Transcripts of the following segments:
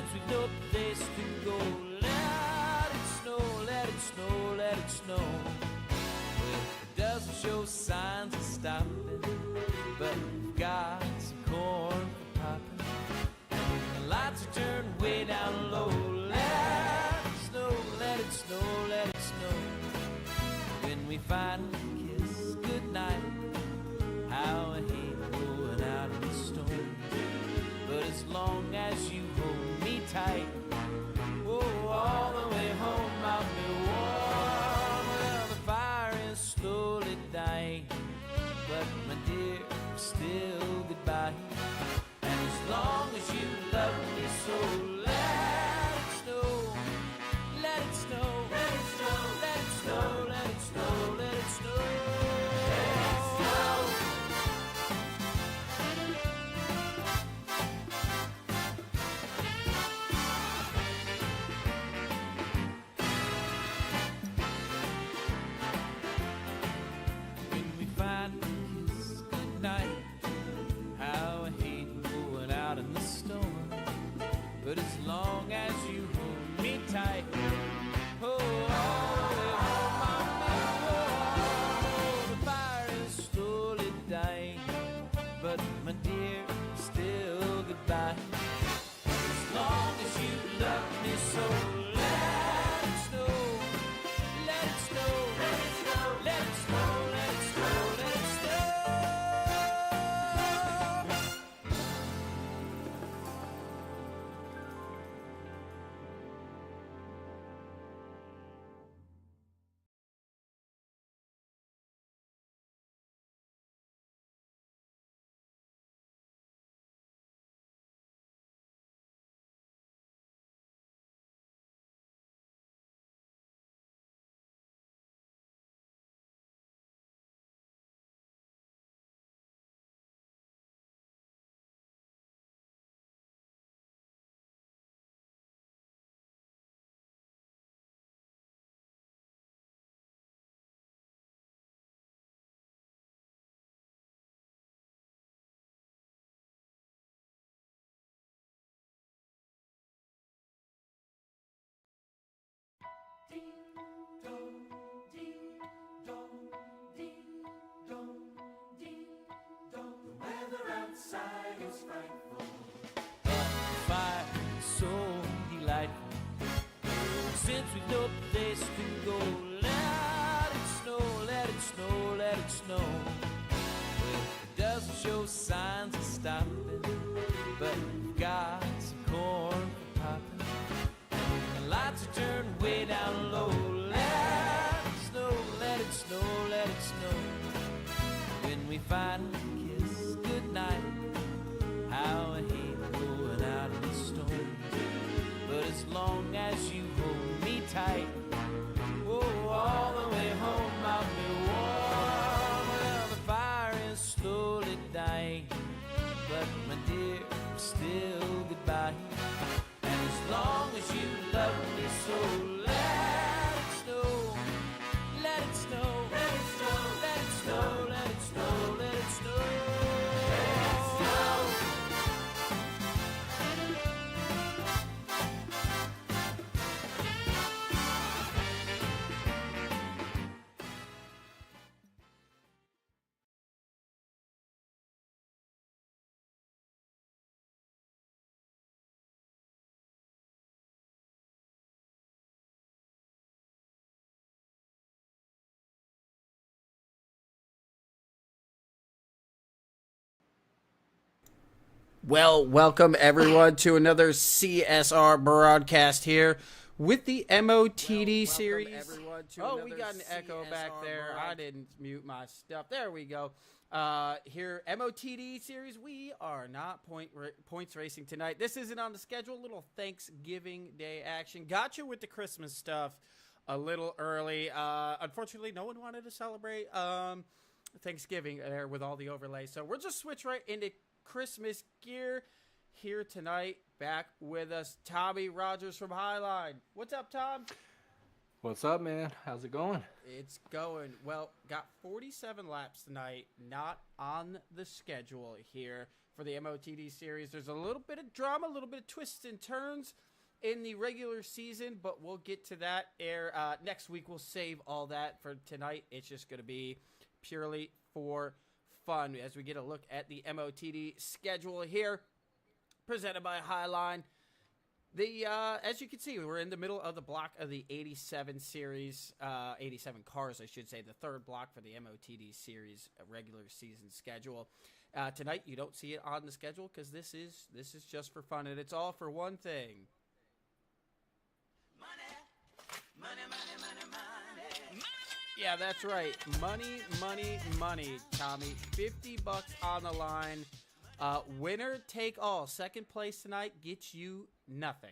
since we've no place to go. Let it snow, let it snow, let it snow. Well, it doesn't show signs of stopping, but we've got some corn for popping. And the lights are turned way down low. Let it snow, let it snow, let it snow. When we finally kiss goodnight, how I hate going out in the storm. But as long as you hold me tight, oh, all the way home I'll be warm. Well, the fire is slowly dying, but my dear, still goodbye. And as long as you love me so, let it snow, let it snow, let it snow, let it snow, let it snow, let it snow. But as long as you hold me tight, oh, all the way home I'll be warm. The fire is slowly dying, but my dear, still goodbye. As long as you love me so, let it snow, let it snow, let it snow, let it snow, let it snow, let it snow. Ding dong, ding dong, ding dong, ding dong. The weather outside is frightful. Fire is so delightful. Since we've no place to go, let it snow, let it snow, let it snow. Well, it doesn't show signs of stopping, but we've got some corn for popping. And the lights are turned way down low. Let it snow, let it snow, let it snow. When we finally kiss goodnight, how I hate going out in the storm. But as long as you hold me tight, oh, all the way home I'll be warm. Well, the fire is slowly dying, but my dear, still goodbye. And as long as you love me so, let it snow, let it snow, let it snow, let it snow, let it snow, let it snow. Well, welcome everyone to another CSR broadcast here with the MOTD series. Oh, we got an echo back there. I didn't mute my stuff. There we go. Here, MOTD series. We are not points racing tonight. This isn't on the schedule. A little Thanksgiving Day action. Got you with the Christmas stuff a little early. Unfortunately, no one wanted to celebrate Thanksgiving there with all the overlays. So we'll just switch right into Christmas gear here tonight. Back with us, Tommy Rogers from Highline. What's up, Tom? What's up, man? How's it going? It's going well. Got 47 laps tonight, not on the schedule here for the MOTD series. There's a little bit of drama, a little bit of twists and turns in the regular season, but we'll get to that next week. We'll save all that for tonight. It's just going to be purely for fun as we get a look at the MOTD schedule here, presented by Highline. As you can see, we're in the middle of the block of the 87 series, 87 cars, I should say, the third block for the MOTD series regular season schedule. Tonight, you don't see it on the schedule because this is just for fun, and it's all for one thing. Yeah, that's right. Money, money, money, Tommy. $50 on the line. Winner take all. Second place tonight gets you nothing.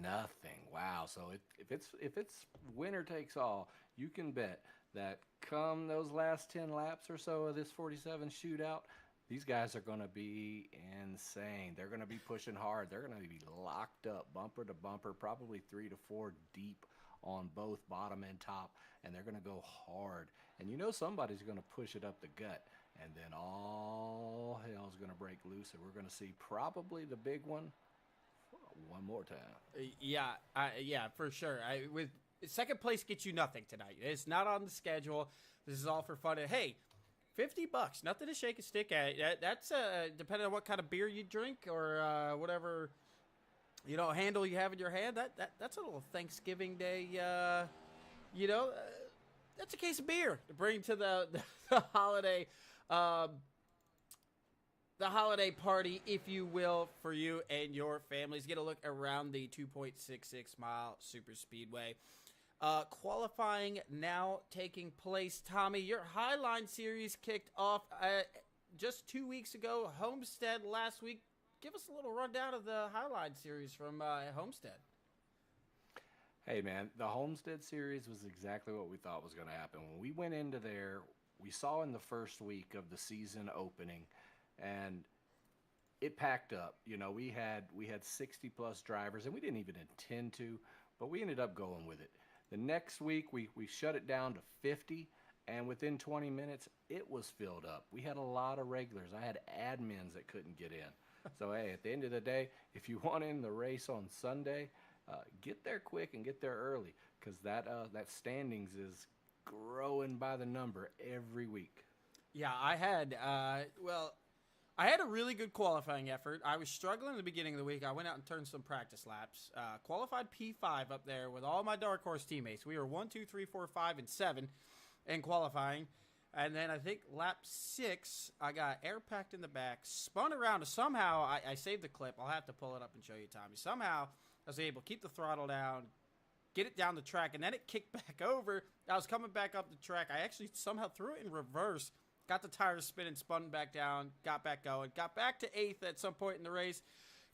Nothing. Wow. So if it's winner takes all, you can bet that come those last 10 laps or so of this 47 shootout, these guys are going to be insane. They're going to be pushing hard. They're going to be locked up bumper to bumper, probably 3 to 4 deep on both bottom and top, and they're going to go hard. And you know somebody's going to push it up the gut, and then all hell's going to break loose, and we're going to see probably the big one more time. Yeah, for sure. With second place gets you nothing tonight. It's not on the schedule. This is all for fun. And hey, $50, nothing to shake a stick at. That's depending on what kind of beer you drink or whatever handle you have in your hand. That's a little Thanksgiving Day. That's a case of beer to bring to the holiday. The holiday party, if you will, for you and your families. Get a look around the 2.66 mile super speedway. Qualifying now taking place. Tommy, your Highline series kicked off just 2 weeks ago. Homestead last week. Give us a little rundown of the Highline series from Homestead. Hey, man, the Homestead series was exactly what we thought was going to happen. When we went into there, we saw in the first week of the season opening, and it packed up. We had 60-plus drivers, and we didn't even intend to, but we ended up going with it. The next week, we shut it down to 50, and within 20 minutes, it was filled up. We had a lot of regulars. I had admins that couldn't get in. So, hey, at the end of the day, if you want in the race on Sunday, get there quick and get there early, because that standings is growing by the number every week. Yeah, I had a really good qualifying effort. I was struggling at the beginning of the week. I went out and turned some practice laps. Qualified P5 up there with all my Dark Horse teammates. We were 1, 2, 3, 4, 5, and 7 in qualifying. And then I think lap 6, I got air packed in the back, spun around. Somehow, I saved the clip. I'll have to pull it up and show you, Tommy. Somehow, I was able to keep the throttle down, get it down the track, and then it kicked back over. I was coming back up the track. I actually somehow threw it in reverse, got the tires spinning, spun back down, got back going, got back to 8th at some point in the race,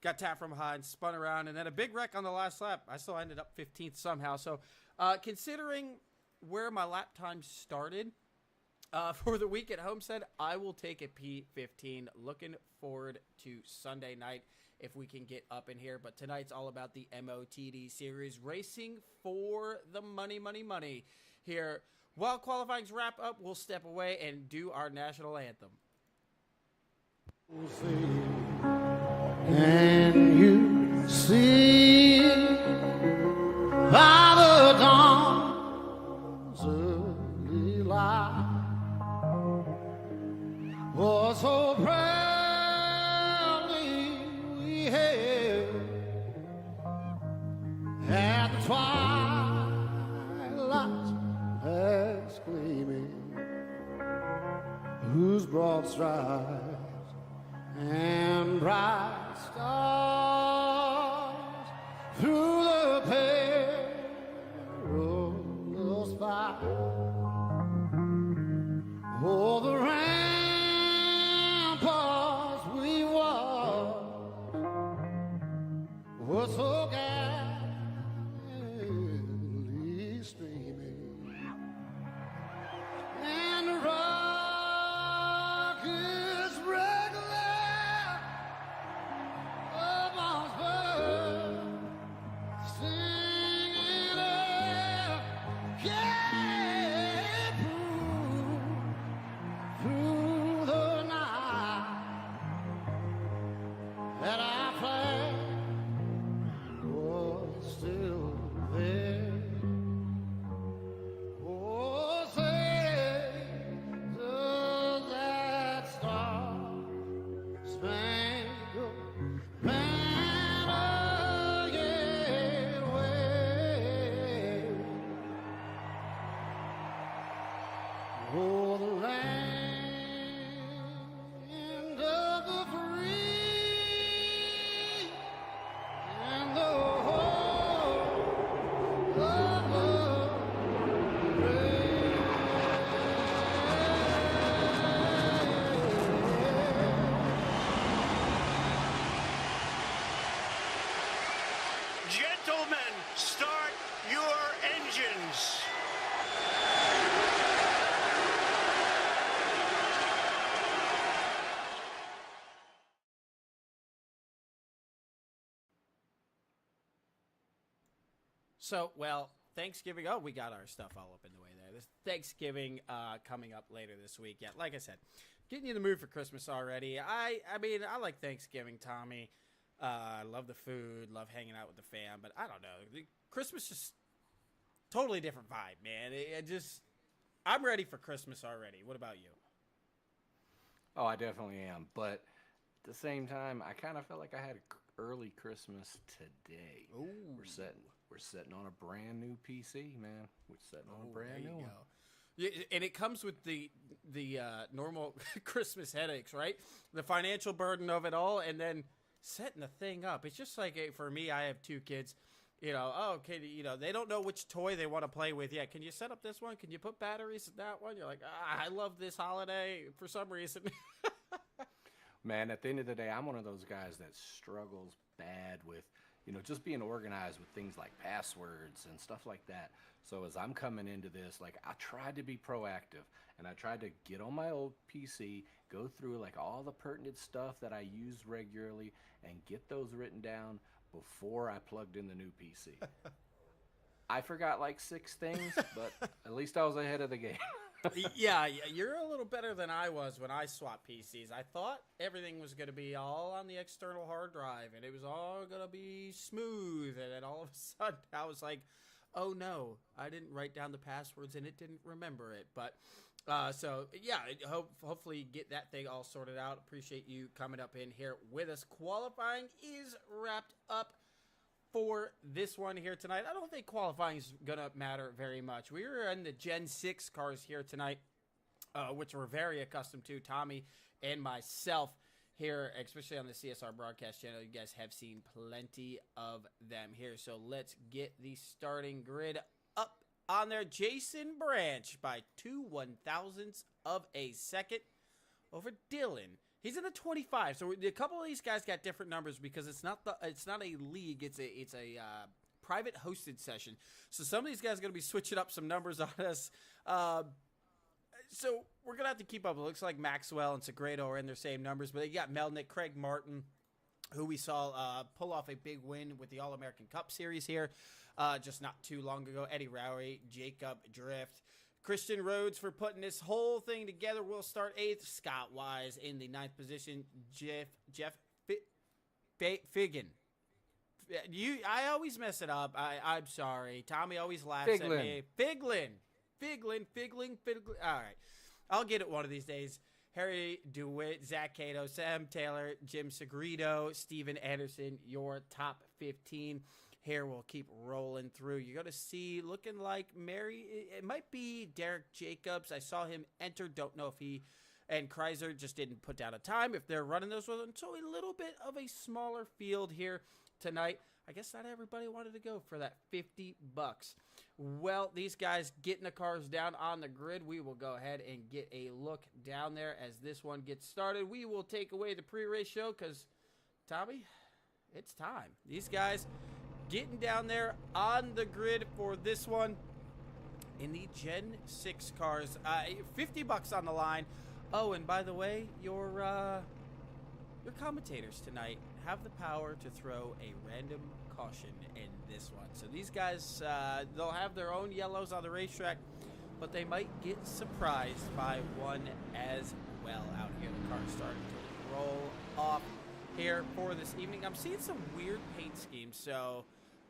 got tapped from behind, spun around, and then a big wreck on the last lap. I still ended up 15th somehow. So considering where my lap time started, for the week at Homestead, I will take a P15. Looking forward to Sunday night if we can get up in here. But tonight's all about the MOTD series, racing for the money, money, money. Here, while qualifying's wrap up, we'll step away and do our national anthem. Can you see by the dawn's early light? Oh, so proudly we hailed at the twilight's last gleaming, whose broad stripes and bright stars through the perilous fight. Oh, the ramparts we walked were so gallantly streaming, and the rockets regular of Mossberg sing Gentlemen, start your engines. So, well, Thanksgiving. Oh, we got our stuff all up in the way there. This Thanksgiving coming up later this week. Yeah, like I said, getting you in the mood for Christmas already. I mean, I like Thanksgiving, Tommy. I love the food, love hanging out with the fam, but I don't know. Christmas just totally different vibe, man. I'm ready for Christmas already. What about you? Oh, I definitely am. But at the same time, I kind of felt like I had early Christmas today. Ooh. We're sitting on a brand new PC, man. We're sitting on a brand new one. Yeah, and it comes with the normal Christmas headaches, right? The financial burden of it all, and then setting the thing up. It's just like, for me, I have 2 kids. They don't know which toy they want to play with yet. Can you set up this one? Can you put batteries in that one? You're like, I love this holiday for some reason. Man, at the end of the day, I'm one of those guys that struggles bad with, just being organized with things like passwords and stuff like that. So as I'm coming into this, like, I tried to be proactive, and I tried to get on my old PC, go through like all the pertinent stuff that I use regularly, and get those written down before I plugged in the new PC. I forgot like 6 things, but at least I was ahead of the game. Yeah, you're a little better than I was when I swapped PCs. I thought everything was going to be all on the external hard drive, and it was all going to be smooth, and then all of a sudden I was like, oh no, I didn't write down the passwords, and it didn't remember it. But, hopefully get that thing all sorted out. Appreciate you coming up in here with us. Qualifying is wrapped up for this one here tonight. I don't think qualifying is going to matter very much. We were in the Gen 6 cars here tonight, which we're very accustomed to, Tommy and myself here, especially on the CSR broadcast channel. You guys have seen plenty of them here. So let's get the starting grid up on there. Jason Branch by 2/1000ths of a second over Dylan. He's in the 25, so a couple of these guys got different numbers because it's not a league, it's a private hosted session. So some of these guys are going to be switching up some numbers on us. So we're going to have to keep up. It looks like Maxwell and Segredo are in their same numbers, but you got Melnick, Craig Martin, who we saw pull off a big win with the All-American Cup Series here just not too long ago. Eddie Rowley, Jacob Drift. Christian Rhodes for putting this whole thing together. Will start 8th. Scott Wise in the 9th position. Jeff Figgin. I always mess it up. I'm sorry. Tommy always laughs at me. Figlin. All right. I'll get it one of these days. Harry DeWitt, Zach Cato, Sam Taylor, Jim Segredo, Steven Anderson, your top 15. Here we'll keep rolling through. You're going to see looking like Mary. It might be Derek Jacobs. I saw him enter. Don't know if he and Kreiser just didn't put down a time if they're running those with him. So a little bit of a smaller field here tonight. I guess not everybody wanted to go for that $50. Well, these guys getting the cars down on the grid. We will go ahead and get a look down there as this one gets started. We will take away the pre-race show because, Tommy, it's time. These guys getting down there on the grid for this one in the Gen 6 cars. $50 on the line. Oh, and by the way, your commentators tonight have the power to throw a random caution in this one. So these guys, they'll have their own yellows on the racetrack, but they might get surprised by one as well out here. The car's starting to roll off here for this evening. I'm seeing some weird paint schemes, so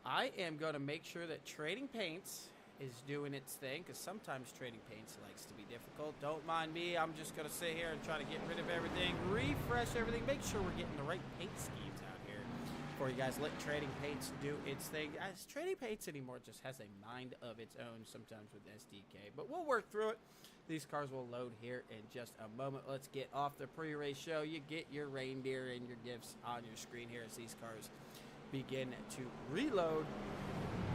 I am going to make sure that Trading Paints is doing its thing, because sometimes Trading Paints likes to be difficult. Don't mind me. I'm just going to sit here and try to get rid of everything, refresh everything, make sure we're getting the right paint schemes out here for you guys. Let Trading Paints do its thing. As Trading Paints anymore just has a mind of its own sometimes with SDK, but we'll work through it. These cars will load here in just a moment. Let's get off the pre-race show. You get your reindeer and your gifts on your screen here as these cars begin to reload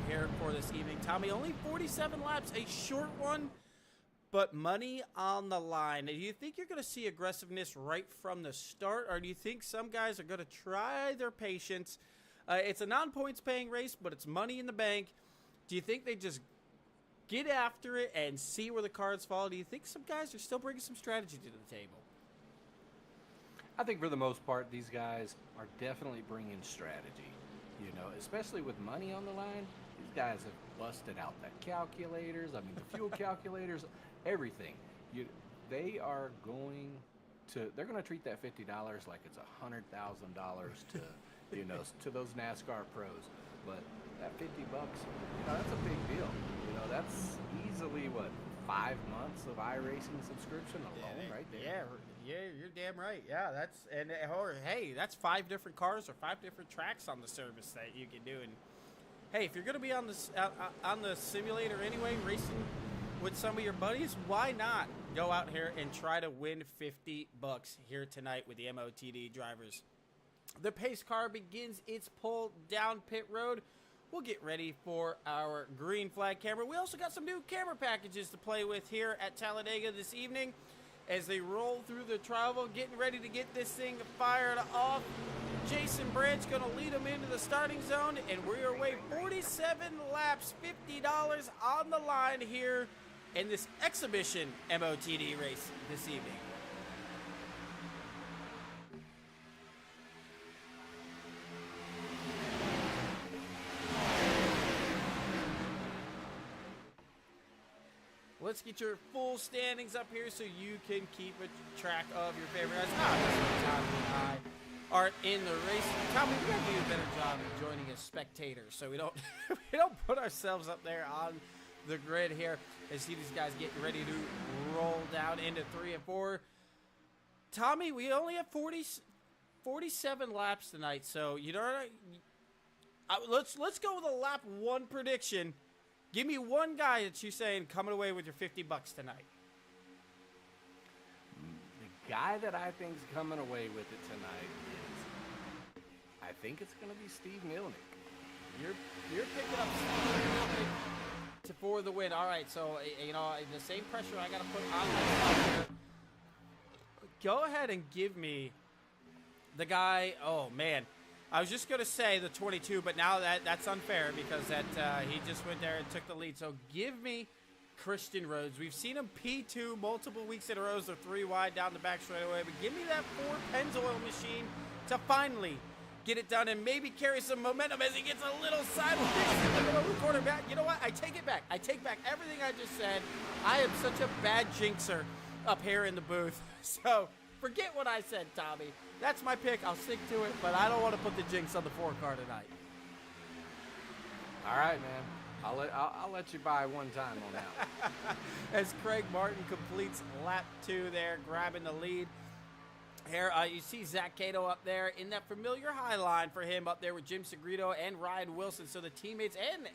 here for this evening. Tommy, only 47 laps, a short one, but money on the line. Do you think you're going to see aggressiveness right from the start, or do you think some guys are going to try their patience It's a non-points paying race, but it's money in the bank. Do you think they just get after it and see where the cards fall? Do you think some guys are still bringing some strategy to the table? I think for the most part, these guys are definitely bringing strategy. You know, especially with money on the line, these guys have busted out the calculators. I mean, the fuel calculators, everything. They're going to treat that $50 like it's $100,000 to, you know, to those NASCAR pros. But that $50, you know, that's a big deal. You know, that's easily 5 months of iRacing subscription alone, right there. Yeah, you're damn right. Yeah, that's 5 different cars or 5 different tracks on the service that you can do. And hey, if you're gonna be on the simulator anyway, racing with some of your buddies, why not go out here and try to win $50 here tonight with the MOTD drivers? The pace car begins its pull down pit road. We'll get ready for our green flag camera. We also got some new camera packages to play with here at Talladega this evening as they roll through the travel, getting ready to get this thing fired off. Jason Branch going to lead them into the starting zone, and we're away 47 laps, $50 on the line here in this exhibition MOTD race this evening. Let's get your full standings up here so you can keep a track of your favorite guys. Tommy and I aren't in the race. Tommy, we gotta do a better job of joining as spectators so we don't put ourselves up there on the grid here and see these guys getting ready to roll down into 3 and 4. Tommy, we only have 47 laps tonight, so you know let's go with a lap 1 prediction. Give me one guy that you're saying coming away with your $50 tonight. The guy that I think's coming away with it tonight is, I think it's going to be Steve Milnick. You're picking up Steve Milnick for the win. All right, so you know the same pressure I got to put on myself here. Go ahead and give me the guy. Oh man. I was just going to say the 22, but now that's unfair because he just went there and took the lead. So give me Christian Rhodes. We've seen him P2 multiple weeks in a row. They're 3 wide down the back straightaway. But give me that 4 Pennzoil machine to finally get it done and maybe carry some momentum as he gets a little sideways in the middle of the quarterback. You know what? I take it back. I take back everything I just said. I am such a bad jinxer up here in the booth. So forget what I said, Tommy. That's my pick. I'll stick to it, but I don't want to put the jinx on the 4 car tonight. All right, man. I'll let you buy one time on that one. As Craig Martin completes lap 2 there, grabbing the lead. Here, you see Zach Cato up there in that familiar high line for him up there with Jim Segredo and Ryan Wilson. So the teammates and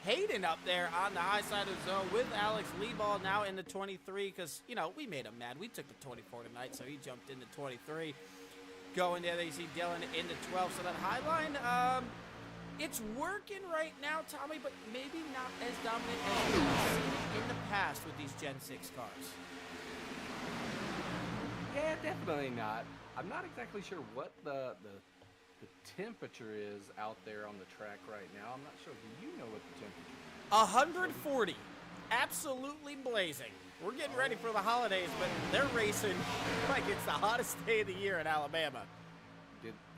Hayden up there on the high side of the zone with Alex Leiball now in the 23 because, you know, we made him mad. We took the 24 tonight, so he jumped into 23. Going there, you see Dylan in the 12. So that high line, it's working right now, Tommy, but maybe not as dominant as we've seen in the past with these Gen 6 cars. Yeah, definitely not. I'm not exactly sure what the temperature is out there on the track right now. I'm not sure. Do you know what the temperature is? 140. Absolutely blazing. We're getting ready for the holidays, but they're racing like it's the hottest day of the year in Alabama.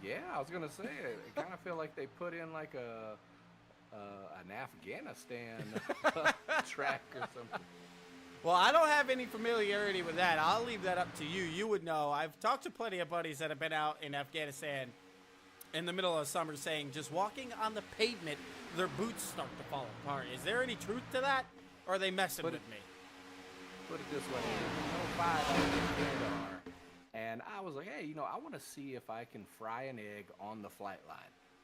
Yeah, I was going to say, I kind of feel like they put in like an Afghanistan track or something. Well, I don't have any familiarity with that. I'll leave that up to you. You would know. I've talked to plenty of buddies that have been out in Afghanistan in the middle of summer saying just walking on the pavement, their boots start to fall apart. Is there any truth to that, or are they messing with me? Put it this way, 05 radar, and I was like, hey, you know, I want to see if I can fry an egg on the flight line.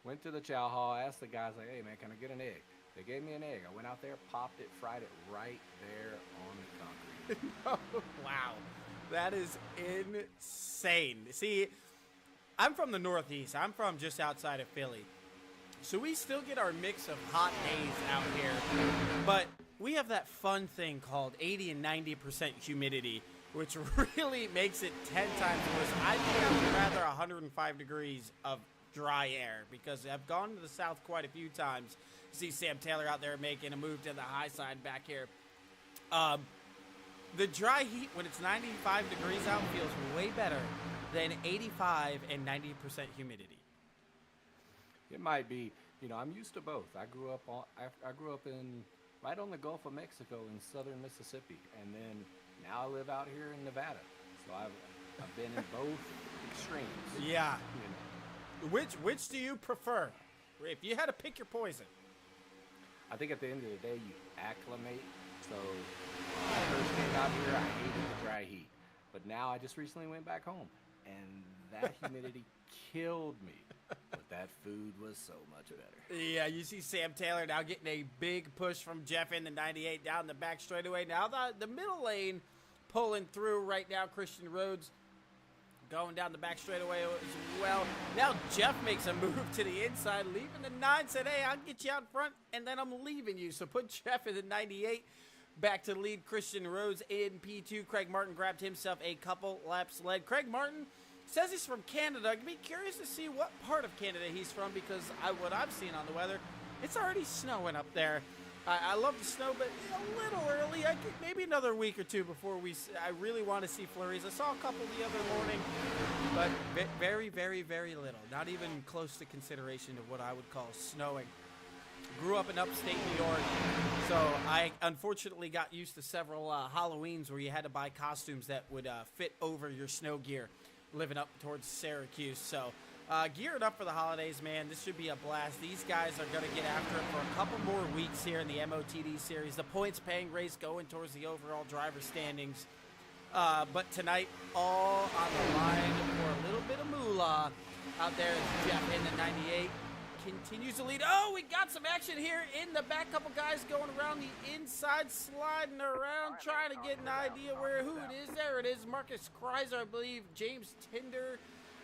Went to the chow hall, asked the guys, like, hey, man, can I get an egg? They gave me an egg. I went out there, popped it, fried it right there on the concrete. Wow, that is insane. See, I'm from the Northeast. I'm from just outside of Philly. So we still get our mix of hot days out here. But we have that fun thing called 80 and 90% humidity, which really makes it 10 times worse. I think I would rather 105 degrees of dry air, because I've gone to the south quite a few times. See Sam Taylor out there making a move to the high side back here. The dry heat when it's 95 degrees out feels way better than 85 and 90% humidity. It might be. You know, I'm used to both. I grew up in right on the Gulf of Mexico in southern Mississippi, and then now I live out here in Nevada. So I've been in both extremes. Yeah. You know. Which do you prefer? If you had to pick your poison. I think at the end of the day, you acclimate. So when I first came out here, I hated the dry heat. But now I just recently went back home, and that humidity killed me. But that food was so much better. Yeah, you see Sam Taylor now getting a big push from Jeff in the 98 down the back straightaway. Now the middle lane pulling through right now. Christian Rhodes going down the back straightaway as well. Now Jeff makes a move to the inside, leaving the 9, said, hey, I'll get you out front, and then I'm leaving you. So put Jeff in the 98 back to lead Christian Rhodes in P2. Craig Martin grabbed himself a couple laps led. Craig Martin says he's from Canada. I'd be curious to see what part of Canada he's from, because what I've seen on the weather, it's already snowing up there. I love the snow, but a little early. I think maybe another week or two before I really want to see flurries. I saw a couple the other morning, but very, very, very little. Not even close to consideration of what I would call snowing. Grew up in upstate New York, so I unfortunately got used to several Halloweens where you had to buy costumes that would fit over your snow gear, living up towards Syracuse. So geared up for the holidays, man. This should be a blast. These guys are going to get after it for a couple more weeks here in the MOTD series. The points-paying race going towards the overall driver standings. But tonight, all on the line for a little bit of moolah. Out there is Jeff in the 98. Continues to lead. Oh, we got some action here in the back. Couple guys going around the inside, sliding around, trying to get an idea who it is. There it is. Marcus Kreiser, I believe. James Tinder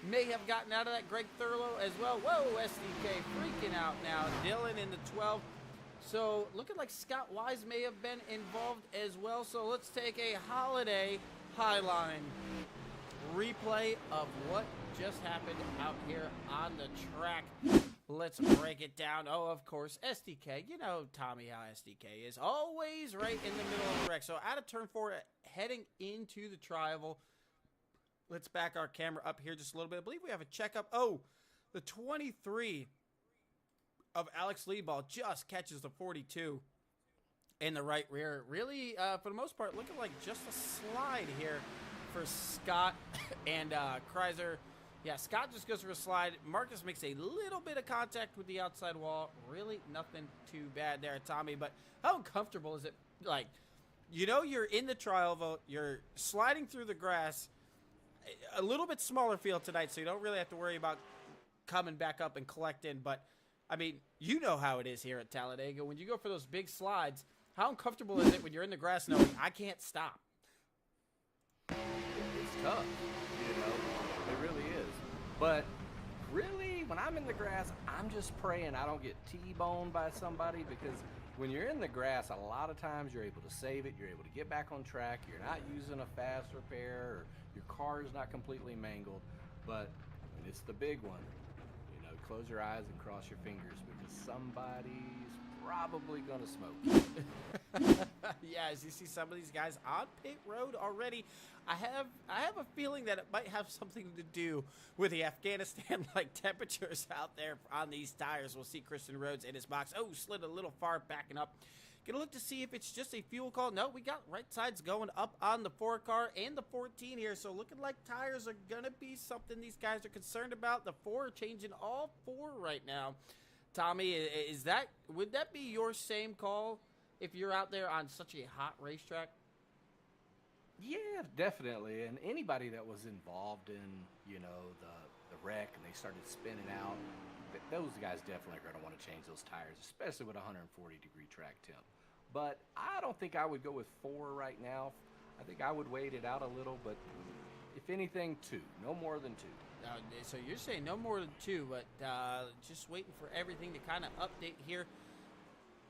may have gotten out of that. Greg Thurlow as well. Whoa, SDK freaking out now. Dylan in the 12. So looking like Scott Wise may have been involved as well. So let's take a holiday highline replay of what just happened out here on the track. Let's break it down. Oh, of course, SDK. You know, Tommy, how SDK is. Always right in the middle of the wreck. So out of turn 4, heading into the tri-oval. Let's back our camera up here just a little bit. I believe we have a checkup. Oh, the 23 of Alex Leadball just catches the 42 in the right rear. Really, for the most part, looking like just a slide here for Scott and Kreiser. Yeah, Scott just goes for a slide. Marcus makes a little bit of contact with the outside wall. Really nothing too bad there, Tommy. But how uncomfortable is it? Like, you know, you're in the tri-oval, you're sliding through the grass. A little bit smaller field tonight, so you don't really have to worry about coming back up and collecting. But, I mean, you know how it is here at Talladega. When you go for those big slides, how uncomfortable is it when you're in the grass knowing I can't stop? It's tough, you know. It really is. But really, when I'm in the grass, I'm just praying I don't get T-boned by somebody, because when you're in the grass, a lot of times you're able to save it. You're able to get back on track. You're not using a fast repair, or your car is not completely mangled. But when it's the big one, you know, close your eyes and cross your fingers, because somebody's probably going to smoke. Yeah, as you see some of these guys on pit road already, I have a feeling that it might have something to do with the Afghanistan-like temperatures out there on these tires. We'll see Christian Rhodes in his box. Oh, slid a little far, backing up. Gonna look to see if it's just a fuel call. No, we got right sides going up on the 4 car and the 14 here, so looking like tires are gonna be something these guys are concerned about. The 4 are changing all 4 right now. Tommy, would that be your same call if you're out there on such a hot racetrack? Yeah, definitely. And anybody that was involved in, you know, the wreck and they started spinning out, those guys definitely are going to want to change those tires, especially with a 140-degree track temp. But I don't think I would go with 4 right now. I think I would wait it out a little, but if anything, 2. No more than 2. So you're saying no more than 2, but just waiting for everything to kind of update here.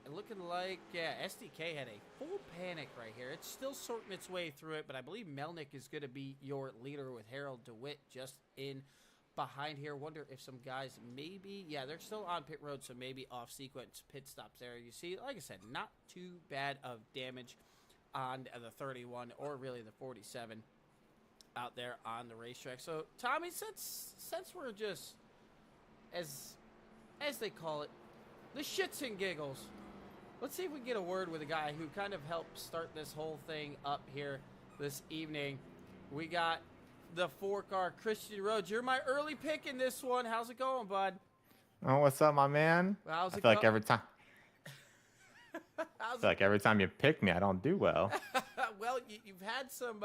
Looking like SDK had a full panic right here. It's still sorting its way through it, but I believe Melnick is going to be your leader with Harold DeWitt just in behind here. Wonder if some guys maybe, yeah, they're still on pit road, so maybe off sequence pit stops there. You see, like I said, not too bad of damage on the 31 or really the 47 out there on the racetrack. So Tommy, since we're just as they call it, the shits and giggles, let's see if we can get a word with a guy who kind of helped start this whole thing up here this evening. We got the 4-car Christian Rhodes. You're my early pick in this one. How's it going, bud? Oh, what's up, my man? How's I it feel like go- every time. I feel like every time you pick me, I don't do well. Well, you've had some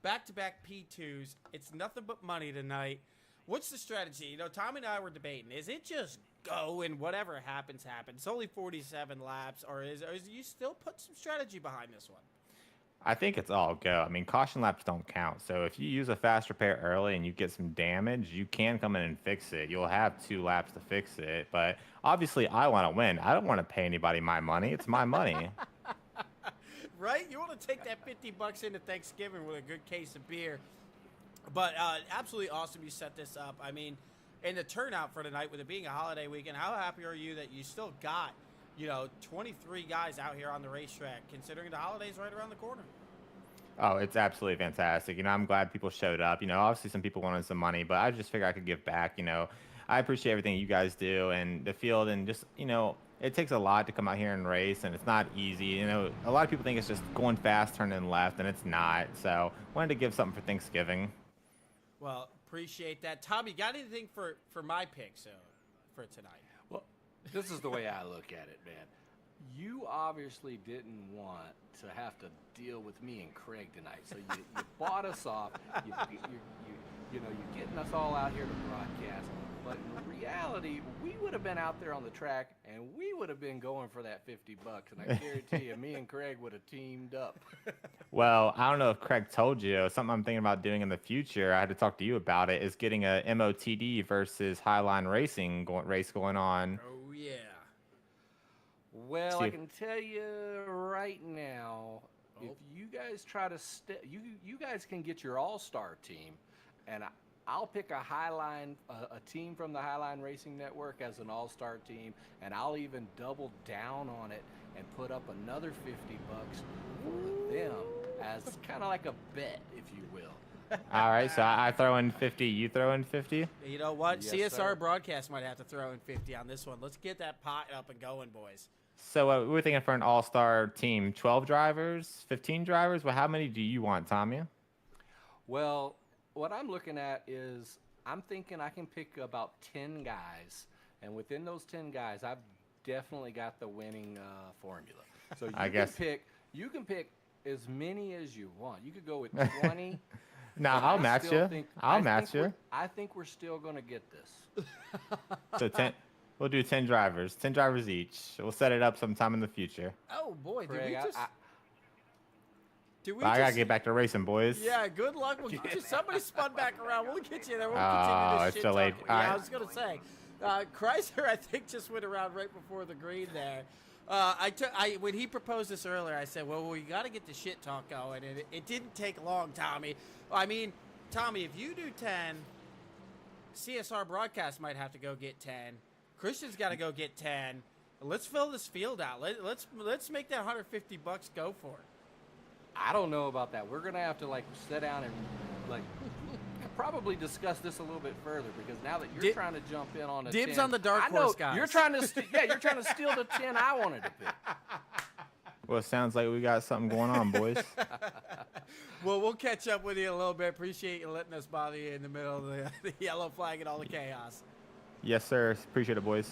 back-to-back P2s. It's nothing but money tonight. What's the strategy? You know, Tommy and I were debating. Is it just go and whatever happens, happens? It's only 47 laps, or is you still put some strategy behind this one? I think it's all go. I mean, caution laps don't count. So if you use a fast repair early and you get some damage, you can come in and fix it. You'll have 2 laps to fix it. But obviously, I want to win. I don't want to pay anybody my money. It's my money. Right? You want to take that $50 into Thanksgiving with a good case of beer. But absolutely awesome you set this up. I mean, and the turnout for tonight, with it being a holiday weekend, how happy are you that you still got, 23 guys out here on the racetrack, considering the holiday's right around the corner? Oh, it's absolutely fantastic. I'm glad people showed up. Obviously some people wanted some money, but I just figured I could give back. I appreciate everything you guys do and the field, and just, it takes a lot to come out here and race, and it's not easy. A lot of people think it's just going fast, turning left, and it's not. So wanted to give something for Thanksgiving. Well, appreciate that. Tom, you got anything for my pick for tonight? Well, this is the way I look at it, man. You obviously didn't want to have to deal with me and Craig tonight, so you bought us off. You're getting us all out here to broadcast. But in reality, we would have been out there on the track, and we would have been going for that $50, and I guarantee you, me and Craig would have teamed up. Well, I don't know if Craig told you, something I'm thinking about doing in the future, I had to talk to you about it, is getting a MOTD versus Highline Racing race going on. Oh, yeah. Well, See I if- can tell you right now, if you guys try to you guys can get your all-star team, and I'll pick a team from the Highline Racing Network as an all-star team, and I'll even double down on it and put up another $50 for them as kind of like a bet, if you will. All right, so I throw in 50, you throw in 50? You know what? Yes, CSR sir. broadcast might have to throw in 50 on this one. Let's get that pot up and going, boys. So we're thinking for an all-star team, 12 drivers, 15 drivers? Well, how many do you want, Tommy? Well, what I'm looking at is I'm thinking I can pick about 10 guys, and within those 10 guys, I've definitely got the winning formula. So you can pick as many as you want. You could go with 20. No, but I'll I match still you. think- I'll I match think you. I think we're still going to get this. So 10, we'll do 10 drivers, 10 drivers each. We'll set it up sometime in the future. Oh, boy. Craig, Did we But I gotta just- get back to racing, boys. Yeah, good luck. We'll get you. Somebody spun back around. We'll get you there. We'll Oh, continue it's this shit delayed. talk. All Yeah, I right. was going to say. Chrysler, I think, just went around right before the green there. When he proposed this earlier, I said, well, we got to get the shit talk going. And it didn't take long, Tommy. I mean, Tommy, if you do 10, CSR broadcast might have to go get 10. Christian's got to go get 10. Let's fill this field out. Let's make that $150 go for it. I don't know about that. We're gonna have to sit down and probably discuss this a little bit further, because now that you're trying to jump in on a Dibs 10, on the dark I know horse, guys. You're trying to steal the 10 I wanted to pick. Well, it sounds like we got something going on, boys. Well, we'll catch up with you a little bit. Appreciate you letting us bother you in the middle of the yellow flag and all the chaos. Yes, sir. Appreciate it, boys.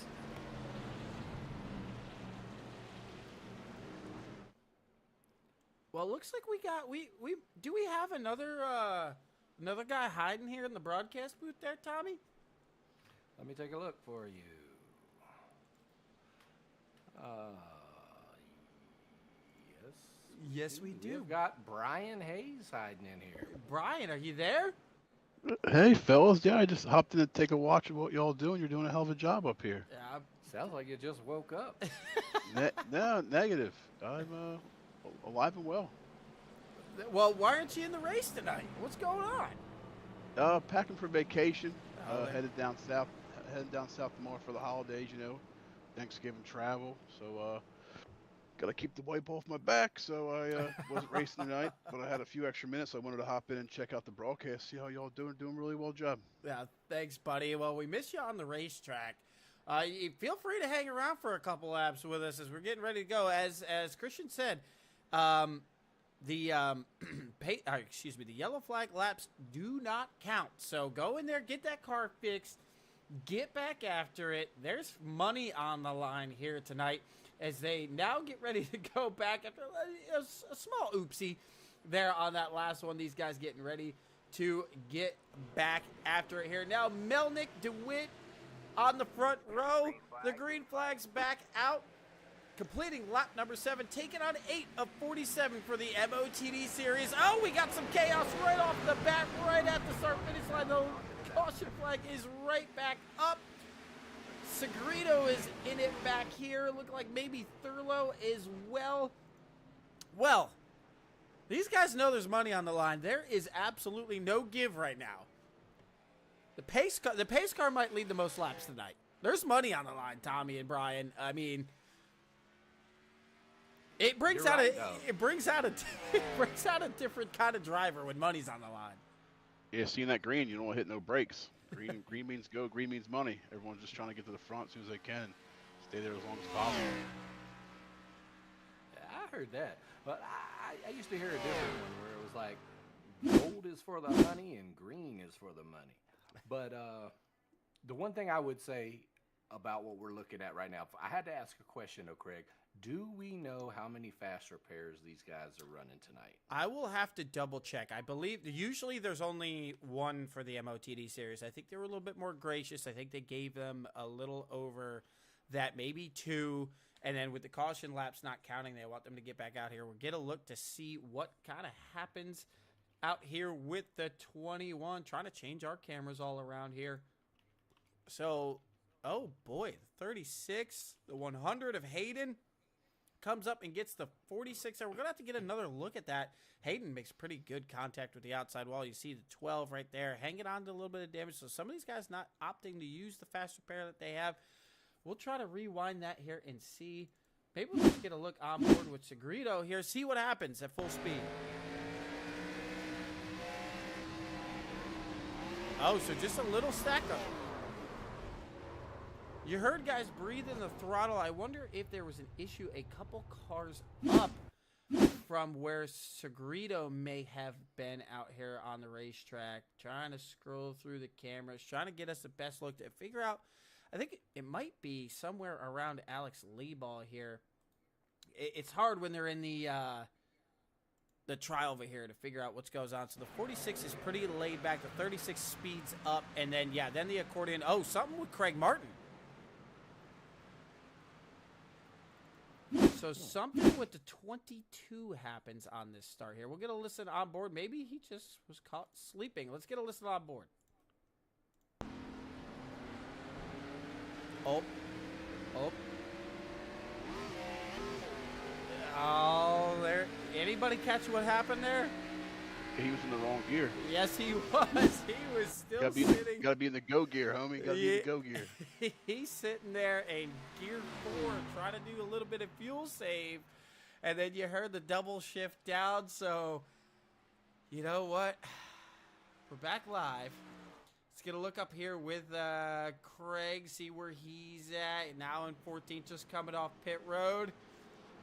Well, it looks like do we have another guy hiding here in the broadcast booth there, Tommy? Let me take a look for you. Yes, we do. We've got Brian Hayes hiding in here. Brian, are you there? Hey, fellas. Yeah, I just hopped in to take a watch of what y'all doing. You're doing a hell of a job up here. Yeah. Sounds like you just woke up. No, negative. I'm alive and well. Well, why aren't you in the race tonight? What's going on? Packing for vacation. Headed down south tomorrow for the holidays, you know, Thanksgiving travel. So gotta keep the wipe off my back. So I wasn't racing tonight, but I had a few extra minutes. So I wanted to hop in and check out the broadcast, see how y'all doing. Doing really well job. Yeah, thanks, buddy. Well, we miss you on the racetrack. You feel free to hang around for a couple laps with us as we're getting ready to go. As Christian said, the yellow flag laps do not count. So go in there, get that car fixed, get back after it. There's money on the line here tonight as they now get ready to go back after a small oopsie there on that last one. These guys getting ready to get back after it here. Now, Melnick, DeWitt on the front row. The green flag's back out, completing lap number 7, taking on 8 of 47 for the MOTD series. Oh, we got some chaos right off the bat, right at the start-finish line. The caution flag is right back up. Segredo is in it back here. Look like maybe Thurlow as well. Well, these guys know there's money on the line. There is absolutely no give right now. The pace car might lead the most laps tonight. There's money on the line, Tommy and Brian. I mean, it brings out a different kind of driver when money's on the line. Yeah, seeing that green, you don't want to hit no brakes. Green means go. Green means money. Everyone's just trying to get to the front as soon as they can. Stay there as long as possible. Yeah, I heard that. But I used to hear a different one where it was like gold is for the honey and green is for the money. But the one thing I would say about what we're looking at right now, I had to ask a question though, Craig. Do we know how many fast repairs these guys are running tonight? I will have to double check. I believe usually there's only one for the MOTD series. I think they were a little bit more gracious. I think they gave them a little over that, maybe 2. And then with the caution laps not counting, they want them to get back out here. We'll get a look to see what kind of happens out here with the 21. Trying to change our cameras all around here. So, oh boy, 36, the 100 of Hayden comes up and gets the 46 there. We're going to have to get another look at that. Hayden makes pretty good contact with the outside wall. You see the 12 right there, hanging on to a little bit of damage. So some of these guys not opting to use the fast repair that they have. We'll try to rewind that here and see. Maybe we'll just get a look on board with Segredo here. See what happens at full speed. Oh, so just a little stack up. You heard guys breathe in the throttle. I wonder if there was an issue a couple cars up from where Segredo may have been out here on the racetrack. Trying to scroll through the cameras, trying to get us the best look to figure out. I think it might be somewhere around Alex Leeball here. It's hard when they're in the trial over here to figure out what goes on. So the 46 is pretty laid back. The 36 speeds up, and then then the accordion. Oh, something with Craig Martin. So something with the 22 happens on this start here. We'll get a listen on board. Maybe he just was caught sleeping. Let's get a listen on board. Oh. Oh, there. Anybody catch what happened there? He was in the wrong gear. Yes, he was. He was still sitting. Gotta be in the go gear, homie. Gotta be in the go gear. He's sitting there in gear 4, trying to do a little bit of fuel save. And then you heard the double shift down. So, you know what? We're back live. Let's get a look up here with Craig, see where he's at. Now in 14th, just coming off pit road.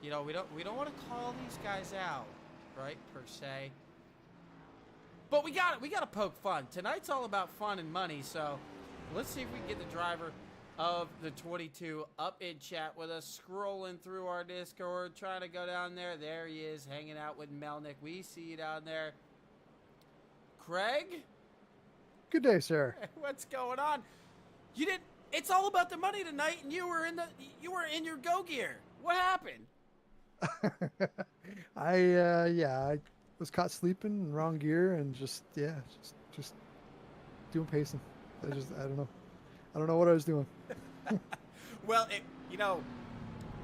You know, we don't want to call these guys out, right, per se. But we got to poke fun. Tonight's all about fun and money, so let's see if we can get the driver of the 22 up in chat with us, scrolling through our Discord, trying to go down there. There he is, hanging out with Melnick. We see you down there. Craig? Good day, sir. What's going on? It's all about the money tonight, and you were in your go gear. What happened? I was caught sleeping in wrong gear and just doing pacing. I don't know what I was doing. Well, it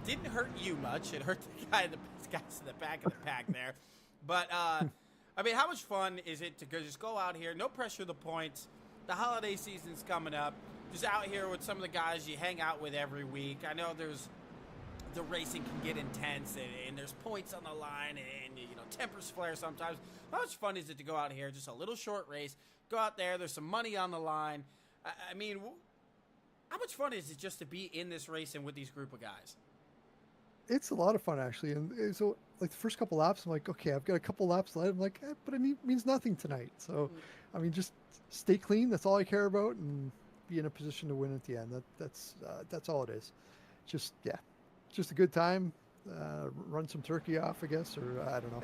didn't hurt you much. It hurt the guys in the back of the pack there. But I mean, how much fun is it to just go out here? No pressure, the points. the holiday season's coming up. Just out here with some of the guys you hang out with every week. I know the racing can get intense, and there's points on the line, and tempers flare sometimes. How much fun is it to go out here, just a little short race, go out there, there's some money on the line. I mean, how much fun is it just to be in this racing with these group of guys? It's a lot of fun, actually. And so, like, the first couple laps, I'm like, okay, I've got a couple laps left. I'm like, but it means nothing tonight. So, I mean, just stay clean. That's all I care about, and be in a position to win at the end. That's all it is. Just a good time. Run some turkey off, I guess, or I don't know.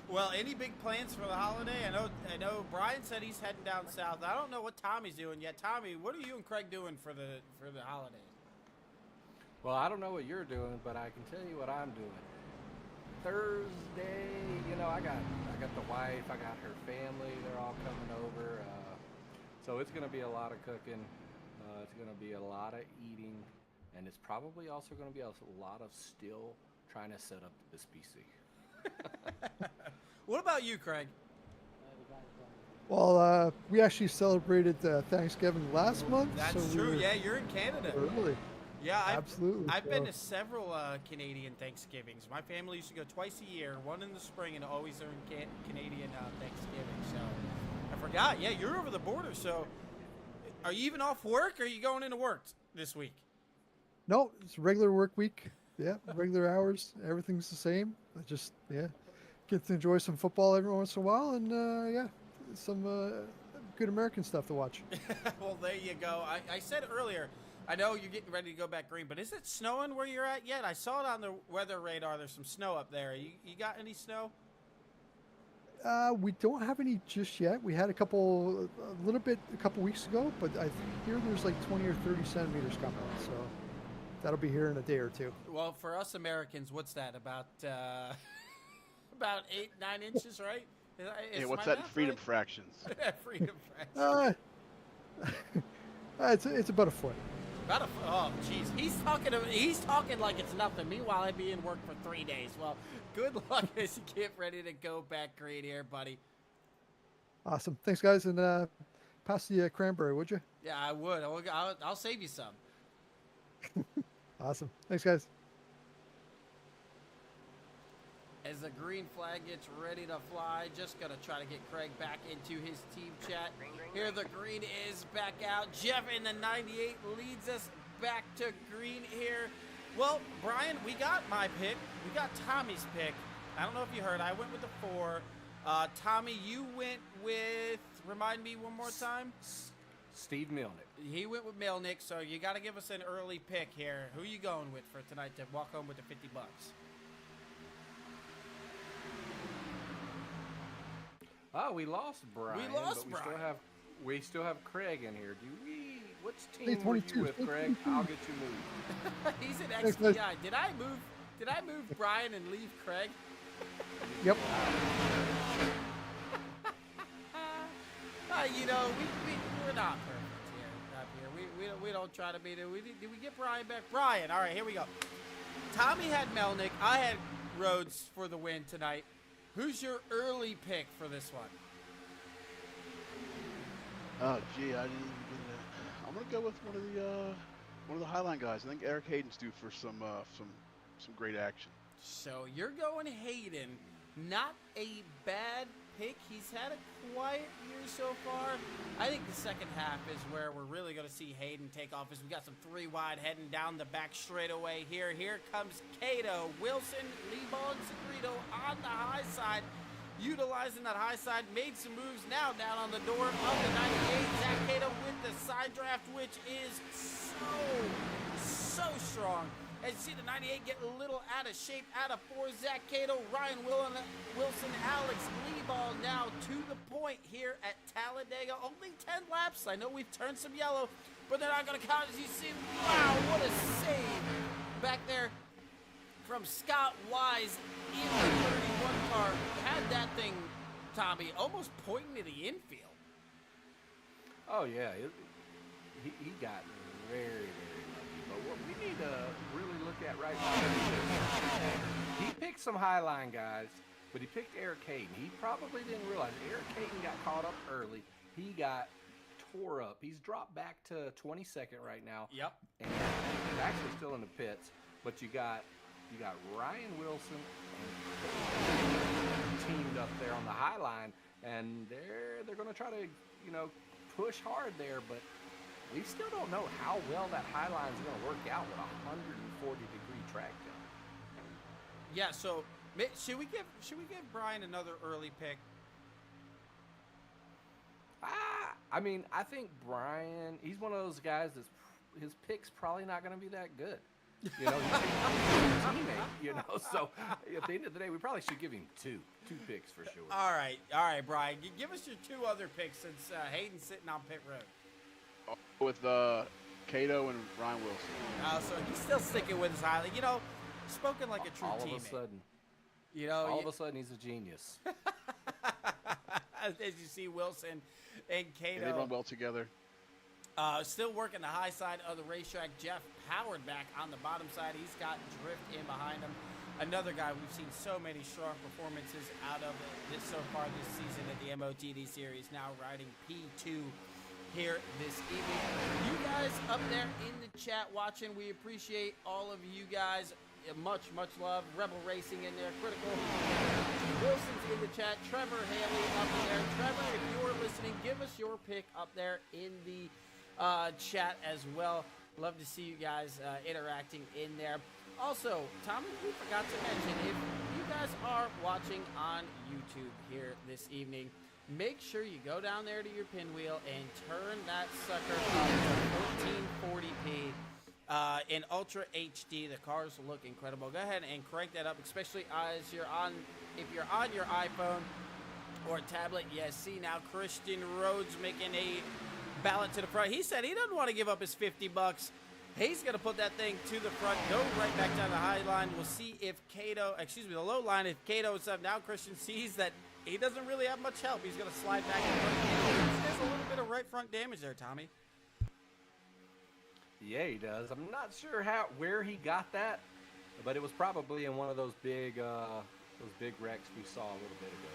Well, any big plans for the holiday? I know Brian said he's heading down south. I don't know what Tommy's doing yet. Tommy, what are you and Craig doing for the holidays? Well, I don't know what you're doing, but I can tell you what I'm doing. Thursday, I got the wife, I got her family, they're all coming over. So it's going to be a lot of cooking. It's going to be a lot of eating, and it's probably also going to be a lot of still trying to set up this PC. What about you, Craig? Well, we actually celebrated Thanksgiving last month. That's so true. Yeah, you're in Canada. Really? Yeah, absolutely. I've been to several Canadian Thanksgivings. My family used to go twice a year, one in the spring and always during Canadian Thanksgiving. So I forgot. Yeah, you're over the border. So are you even off work, or are you going into work this week? No, it's a regular work week. Yeah, regular hours. Everything's the same. I just get to enjoy some football every once in a while, and some good American stuff to watch. Well, there you go. I said earlier, I know you're getting ready to go back green, but is it snowing where you're at yet? I saw it on the weather radar. There's some snow up there. You got any snow? We don't have any just yet. We had a couple weeks ago, but I hear there's like 20 or 30 centimeters coming, so that'll be here in a day or two. Well, for us Americans, what's that? About 8-9 inches, right? Yeah, what's that in freedom fractions? Freedom fractions. It's about a foot. About a foot. Oh, jeez. He's talking like it's nothing. Meanwhile, I'd be in work for 3 days. Well, good luck as you get ready to go back green here, buddy. Awesome. Thanks, guys, and pass the cranberry, would you? Yeah, I would. I'll save you some. Awesome. Thanks, guys. As the green flag gets ready to fly, just going to try to get Craig back into his team chat. Here the green is back out. Jeff in the 98 leads us back to green here. Well, Brian, we got my pick. We got Tommy's pick. I don't know if you heard. I went with the 4. Tommy, you went with, remind me one more time? Steve Milnick. He went with Milnick, so you got to give us an early pick here. Who are you going with for tonight to walk home with the $50? Oh, we lost Brian. We still have Craig in here. Which team were you with, Craig? I'll get you moved. He's an XPI. Did I move Brian and leave Craig? Yep. We're not perfect here. Up here. We don't try to be there. Did we get Brian back? Brian. All right, here we go. Tommy had Melnick. I had Rhodes for the win tonight. Who's your early pick for this one? Oh, gee, I didn't even get it. I'm gonna go with one of the Highline guys. I think Eric Hayden's due for some great action. So you're going Hayden. Not a bad pick. He's had a quiet year so far. I think the second half is where we're really going to see Hayden take off as we got some 3 wide heading down the back straightaway here. Here comes Cato, Wilson, Leeball, and Segredo on the high side. Utilizing that high side, made some moves now down on the door of the 98. Zach Cato with the side draft, which is so strong. As you see the 98 get a little out of shape, out of 4. Zach Cato, Ryan Wilson, Alex Leeball now to the point here at Talladega. Only 10 laps. I know we've turned some yellow, but they're not going to count as you see. Wow, what a save back there from Scott Wise in the 31 car. Had that thing, Tommy, almost pointing to the infield. Oh, yeah. He got very, very lucky. But what we need to really look at right now, he picked some Highline guys, but he picked Eric Hayden. He probably didn't realize Eric Hayden got caught up early. he got tore up. He's dropped back to 22nd right now. Yep. And he's actually still in the pits. But you got Ryan Wilson and teamed up there on the high line, and they're going to try to push hard there, but we still don't know how well that high line is going to work out with a 140-degree track jump. Yeah. So should we give Brian another early pick? I mean, I think Brian, he's one of those guys his pick's probably not going to be that good. He's a teammate, so at the end of the day, we probably should give him two picks for sure. All right, Brian, give us your two other picks since Hayden's sitting on pit road. With Cato and Ryan Wilson. So he's still sticking with his highly, spoken like a true teammate. All of a sudden, he's a genius. As you see, Wilson and Cato. Yeah, they run well together. Still working the high side of the racetrack. Jeff Howard back on the bottom side. He's got Drift in behind him. Another guy we've seen so many strong performances out of this so far this season at the MOTD Series. Now riding P2 here this evening. You guys up there in the chat watching, we appreciate all of you guys. Much love. Rebel Racing in there. Critical. Wilson's in the chat. Trevor Haley up in there. Trevor, if you're listening, give us your pick up there in the chat as well. Love to see you guys interacting in there. Also, Tommy, we forgot to mention, if you guys are watching on YouTube here this evening, make sure you go down there to your pinwheel and turn that sucker up to 1440p. In Ultra HD, the cars look incredible. Go ahead and crank that up, especially if you're on your iPhone or tablet. Yes, see now Christian Rhodes making a ballot to the front. He said he doesn't want to give up his $50. He's going to put that thing to the front, go right back down the high line. We'll see if the low line, if Cato is up. Now Christian sees that he doesn't really have much help. He's going to slide back in front. There's a little bit of right front damage there, Tommy. Yeah, he does. I'm not sure where he got that, but it was probably in one of those big wrecks we saw a little bit ago.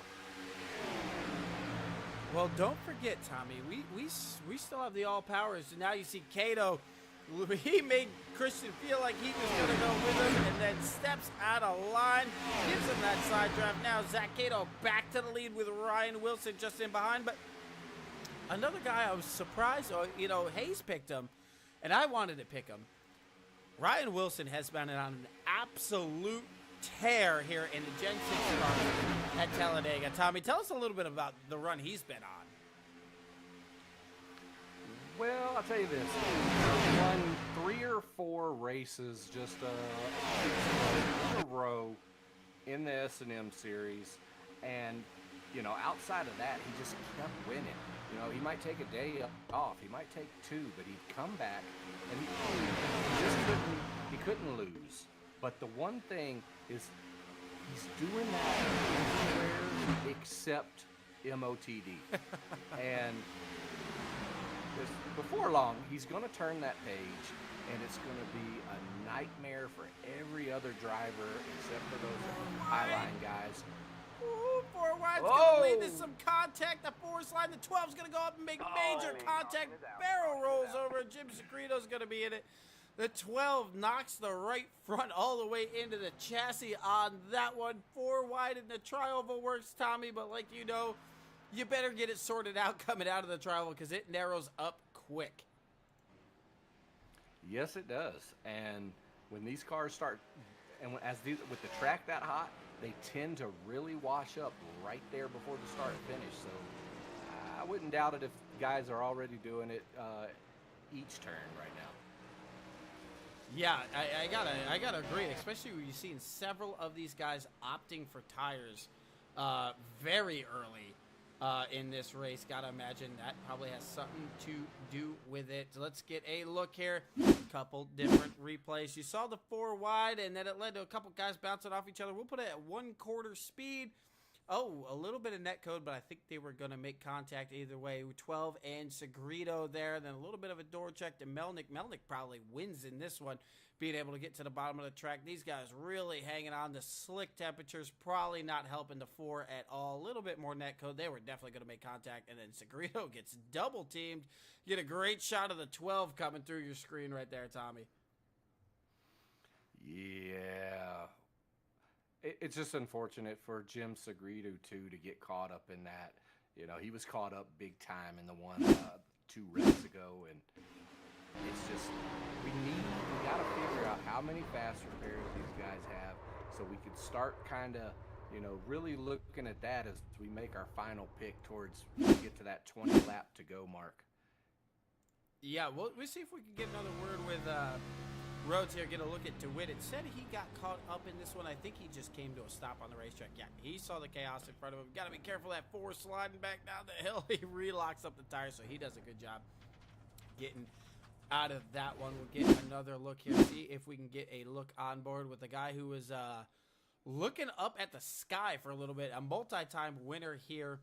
Well, don't forget, Tommy, we still have the all powers. And now you see Cato. He made Christian feel like he was going to go with him, and then steps out of line, gives him that side draft. Now Zach Cato back to the lead with Ryan Wilson just in behind. But another guy I was surprised, Hayes picked him. And I wanted to pick him. Ryan Wilson has been on an absolute tear here in the Gen 6 car at Talladega. Tommy, tell us a little bit about the run he's been on. Well, I'll tell you this. He's won 3 or 4 races just in a row in the S&M series. And, outside of that, he just kept winning. He might take a day off. He might take 2, but he'd come back, and he couldn't lose. But the one thing is he's doing that everywhere except MOTD. And before long, he's going to turn that page, and it's going to be a nightmare for every other driver except for those Highline guys. Ooh, 4 wide's going to lead to some contact. The 4 slide, the 12's going to go up and make major contact. Barrel rolls over. Jim Secreto's going to be in it. The 12 knocks the right front all the way into the chassis on that one. 4 wide in the tri-oval works, Tommy, but like you better get it sorted out coming out of the tri-oval because it narrows up quick. Yes, it does. And when these cars start, and with the track that hot, they tend to really wash up right there before the start and finish. So I wouldn't doubt it if guys are already doing it each turn right now. Yeah, I gotta agree, especially when you've seen several of these guys opting for tires very early in this race. Gotta imagine that probably has something to do with it. So let's get a look here. Couple different replays. You saw the 4 wide, and then it led to a couple guys bouncing off each other. We'll put it at 1/4 speed. Oh, a little bit of net code, but I think they were going to make contact either way. 12 and Segredo there. Then a little bit of a door check to Melnick. Melnick probably wins in this one, being able to get to the bottom of the track. These guys really hanging on. The slick temperatures probably not helping the 4 at all. A little bit more net code. They were definitely going to make contact. And then Segredo gets double teamed. You get a great shot of the 12 coming through your screen right there, Tommy. Yeah. It's just unfortunate for Jim Segredo, too, to get caught up in that. You know, he was caught up big time in the one 2 races ago, and it's just, we got to figure out how many fast repairs these guys have so we could start kind of, you know, really looking at that as we make our final pick towards get to that 20 lap to go mark. Yeah, we'll see if we can get another word with Rhodes here, get a look at DeWitt. It said he got caught up in this one. I think he just came to a stop on the racetrack. Yeah, he saw the chaos in front of him. Got to be careful that 4 sliding back down the hill. He relocks up the tires, so he does a good job getting out of that one. We'll get another look here, see if we can get a look on board with the guy who was looking up at the sky for a little bit. A multi-time winner here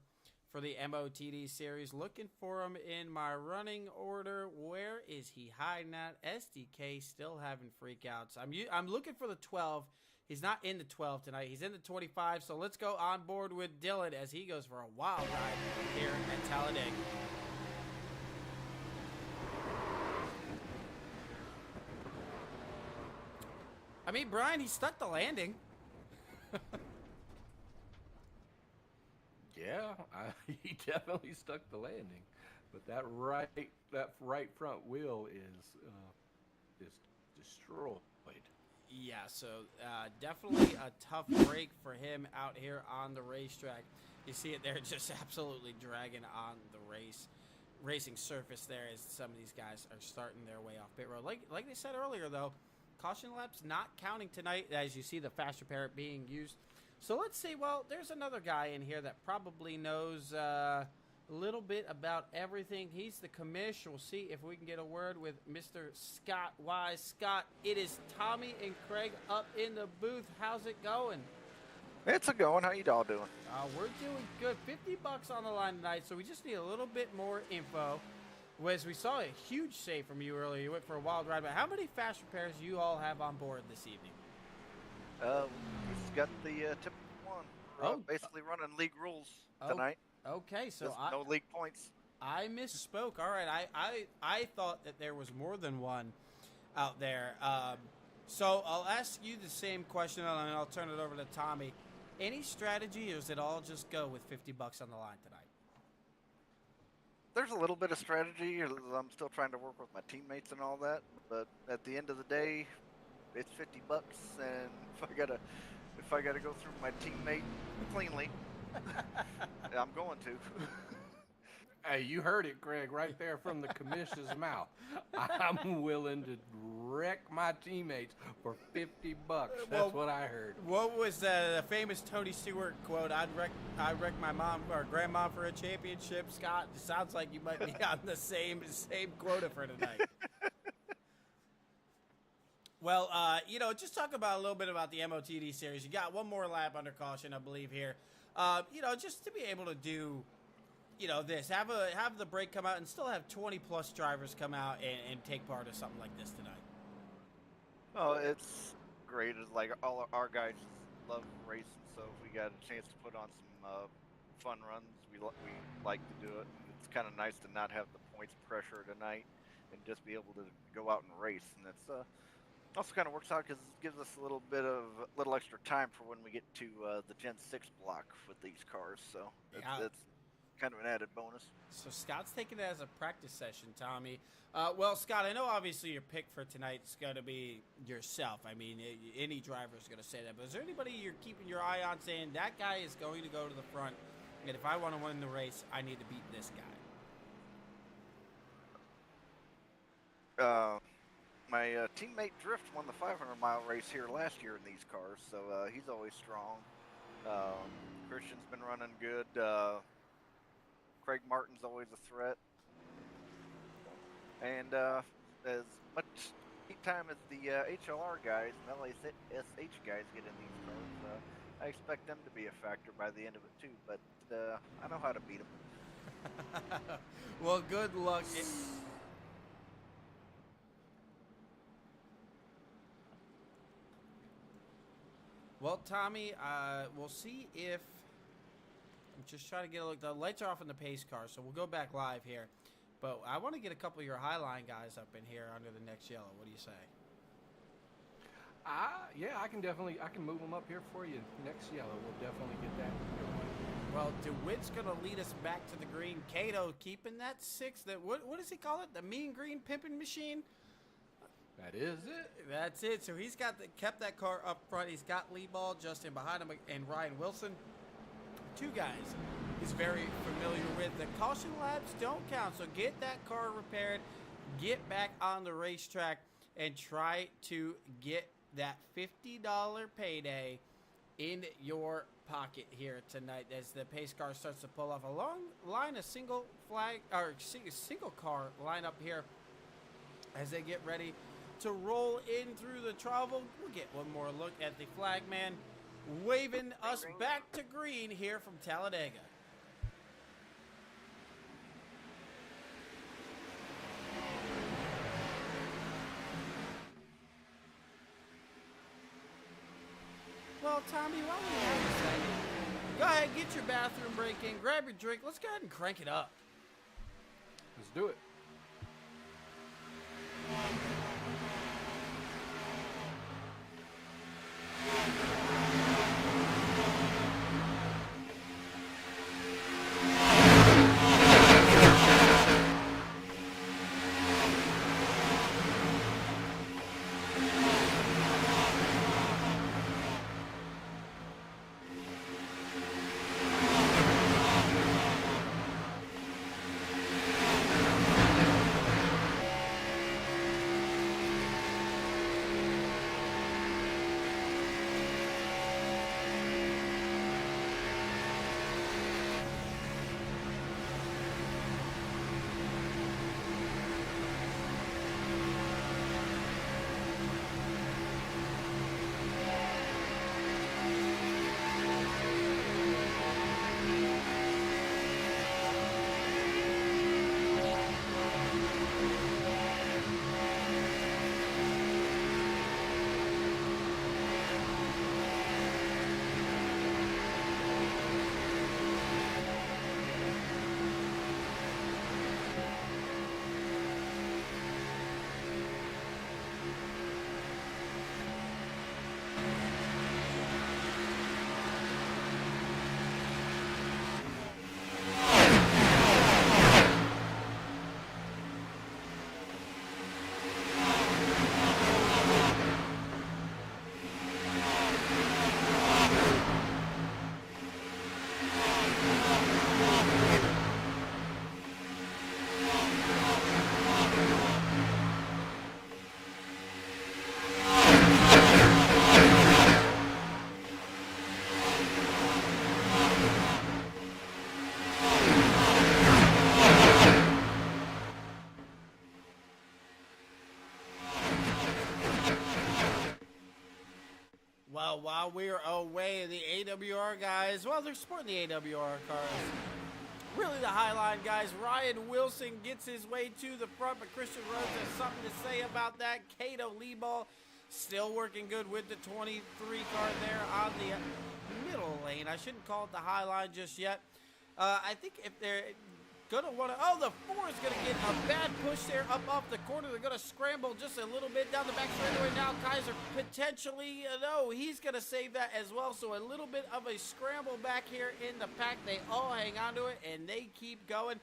for the MOTD series. Looking for him in my running order. Where is he hiding at? SDK still having freakouts. I'm looking for the 12. He's not in the 12 tonight. He's in the 25. So let's go on board with Dylan as he goes for a wild ride here at Talladega. I mean, Brian, he stuck the landing. Yeah, he definitely stuck the landing, but that right front wheel is destroyed. Yeah, so definitely a tough break for him out here on the racetrack. You see it there, just absolutely dragging on the racing surface there as some of these guys are starting their way off pit road. Like they said earlier, though, caution laps not counting tonight as you see the fast repair being used. So let's see, well, there's another guy in here that probably knows a little bit about everything. He's the commish. We'll see if we can get a word with Mr. Scott Wise. Scott, it is Tommy and Craig up in the booth. How's it going? It's a going. How you all doing? We're doing good. $50 on the line tonight, so we just need a little bit more info. Wes, we saw a huge save from you earlier. You went for a wild ride, but how many fast repairs do you all have on board this evening? We've got the typical one. We're basically running league rules tonight. Okay, so no league points. I misspoke. All right, I thought that there was more than one out there. So I'll ask you the same question, and I'll turn it over to Tommy. Any strategy, or does it all just go with $50 on the line tonight? There's a little bit of strategy. I'm still trying to work with my teammates and all that, but at the end of the day, it's $50, and if I gotta go through my teammate cleanly, I'm going to. Hey, you heard it, Greg, right there from the commission's mouth. I'm willing to wreck my teammates for $50. That's what I heard. What was the famous Tony Stewart quote? I'd wreck my mom or grandma for a championship. Scott, it sounds like you might be on the same quota for tonight. Well, just talk about a little bit about the MOTD series. You got one more lap under caution, I believe, here. Just to be able to do, this, have the break come out and still have 20-plus drivers come out and take part of something like this tonight. Oh, it's great. It's like all of our guys love racing, so if we got a chance to put on some fun runs, we like to do it. It's kind of nice to not have the points pressure tonight and just be able to go out and race, and it's also kind of works out because it gives us a little extra time for when we get to the Gen 6 block with these cars. So it's kind of an added bonus. So Scott's taking it as a practice session, Tommy. Well, Scott, I know obviously your pick for tonight's going to be yourself. I mean, any driver is going to say that. But is there anybody you're keeping your eye on saying that guy is going to go to the front, and if I want to win the race, I need to beat this guy? My teammate Drift won the 500-mile race here last year in these cars, so he's always strong. Christian's been running good. Craig Martin's always a threat. And as much time as the HLR guys and LSH guys get in these cars, I expect them to be a factor by the end of it too, but I know how to beat them. Well, good luck. Well, Tommy, we'll see if... I'm just trying to get a look. The lights are off in the pace car, so we'll go back live here. But I want to get a couple of your Highline guys up in here under the next yellow. What do you say? Yeah, I can move them up here for you. Next yellow, we'll definitely get that. Well, DeWitt's going to lead us back to the green. Cato keeping that 6. What does he call it? The mean green pimping machine? That is it. That's it. So he's kept that car up front. He's got Lee Ball, Justin behind him, and Ryan Wilson. 2 guys he's very familiar with. The caution laps don't count, so get that car repaired, get back on the racetrack, and try to get that $50 payday in your pocket here tonight as the pace car starts to pull off a long line of single car lineup here as they get ready to roll in through the travel. We'll get one more look at the flag man waving us back to green here from Talladega. Well, Tommy, while we have a second, go ahead, get your bathroom break in, grab your drink. Let's go ahead and crank it up. Let's do it. Well, while we're away, the AWR guys, well, they're sporting the AWR cars. Really, the Highline guys. Ryan Wilson gets his way to the front, but Christian Rhodes has something to say about that. Cato Lieball still working good with the 23 car there on the middle lane. I shouldn't call it the Highline just yet. I think if they're going to want to... Oh, the 4 is going to get a bad push there up off the corner. They're going to scramble just a little bit down the back straightaway. Now Kaiser potentially... no, he's going to save that as well. So a little bit of a scramble back here in the pack. They all hang on to it, and they keep going.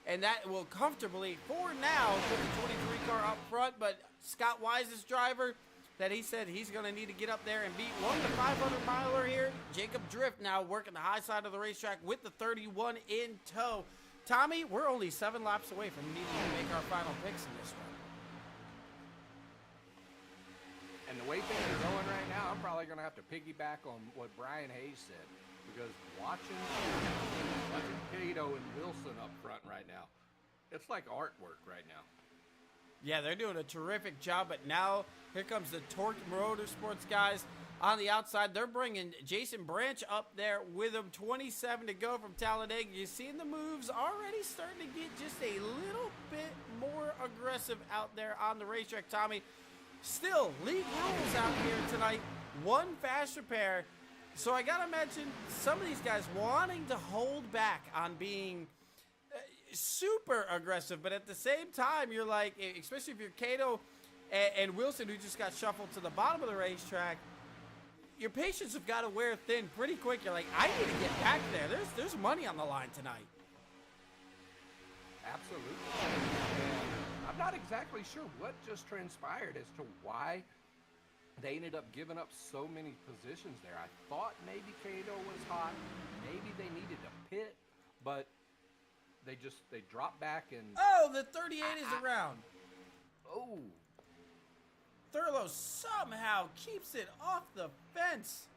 And that will comfortably, for now, put the 23 car up front. But Scott Wise's driver... that he said he's going to need to get up there and beat 1 to 500 miler here. Jacob Drift now working the high side of the racetrack with the 31 in tow. Tommy, we're only 7 laps away from needing to make our final picks in this one. And the way things are going right now, I'm probably going to have to piggyback on what Brian Hayes said. Because watching Cato and Wilson up front right now, it's like artwork right now. Yeah, they're doing a terrific job, but now here comes the Torque Motorsports guys. on the outside. They're bringing Jason Branch up there with him. 27 to go from Talladega. You're seeing the moves already starting to get just a little bit more aggressive out there on the racetrack, Tommy. Still, league rules out here tonight. One fast repair. So I got to imagine some of these guys wanting to hold back on being super aggressive. But at the same time, you're like, especially if you're Cato and Wilson, who just got shuffled to the bottom of the racetrack, your patience have got to wear thin pretty quick. You're like, I need to get back there. There's money on the line tonight. Absolutely. And I'm not exactly sure what just transpired as to why they ended up giving up so many positions there. I thought maybe Cato was hot. Maybe they needed to pit, but they dropped back and... Oh, the 38 is around. Oh. Thurlow somehow keeps it off the fence.